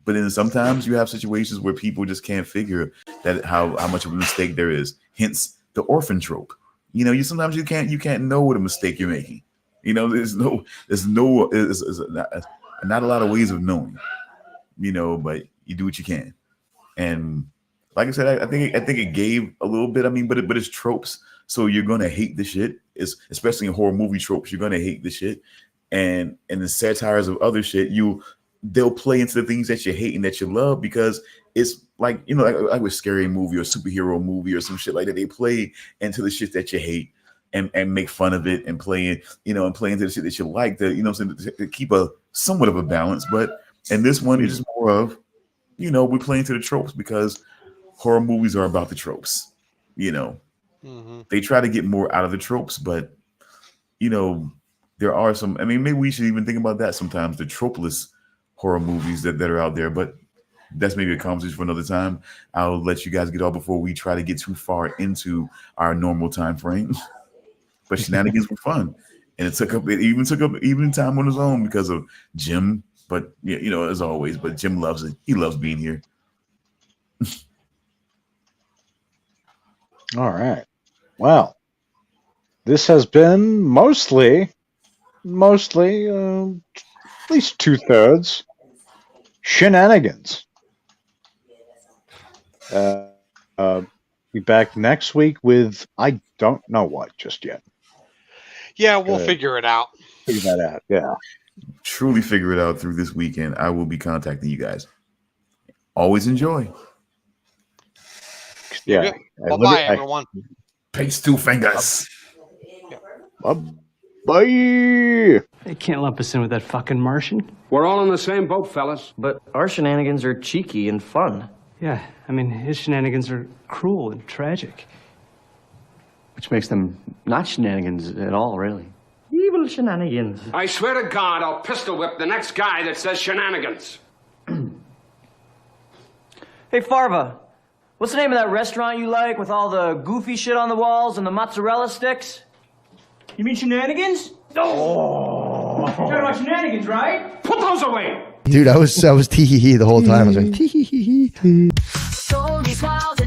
But then sometimes you have situations where people just can't figure that how much of a mistake there is. Hence the orphan trope. Sometimes you can't know what a mistake you're making. There's not a lot of ways of knowing, but you do what you can. And like I said, I think it gave a little bit. I mean, but it's tropes, so you're gonna hate the shit. It's especially in horror movie tropes, you're gonna hate the shit. And the satires of other shit, they'll play into the things that you hate and that you love because it's like like with scary movie or superhero movie or some shit like that. They play into the shit that you hate and make fun of it and play and play into the shit that you like to keep a somewhat of a balance. But in this one, it's just more of we're playing to the tropes because horror movies are about the tropes. They try to get more out of the tropes, but there are some. I mean, maybe we should even think about that sometimes. The tropeless horror movies that are out there, but that's maybe a conversation for another time. I'll let you guys get off before we try to get too far into our normal time frame. But Shenanigans were fun, and it even took up time on its own because of Jim. But as always, but Jim loves it. He loves being here. All right. Well, this has been mostly, at least 2/3 Shenanigans. Be back next week with I don't know what just yet. Yeah, we'll figure it out. Figure that out. Yeah. Truly figure it out through this weekend. I will be contacting you guys. Always enjoy. Yeah. Bye-bye, everyone. Pace 2 fingers. Bye. They can't lump us in with that fucking Martian. We're all in the same boat, fellas. But our shenanigans are cheeky and fun. Yeah, I mean, his shenanigans are cruel and tragic. Which makes them not shenanigans at all, really. Evil shenanigans. I swear to God, I'll pistol whip the next guy that says Shenanigans. Hey, Farva, what's the name of that restaurant you like with all the goofy shit on the walls and the mozzarella sticks? You mean Shenanigans? Oh! You're talking about Shenanigans, right? Put those away! Dude, I was TEE-HEE the whole time. I was like, TEE-HEE. Stories wild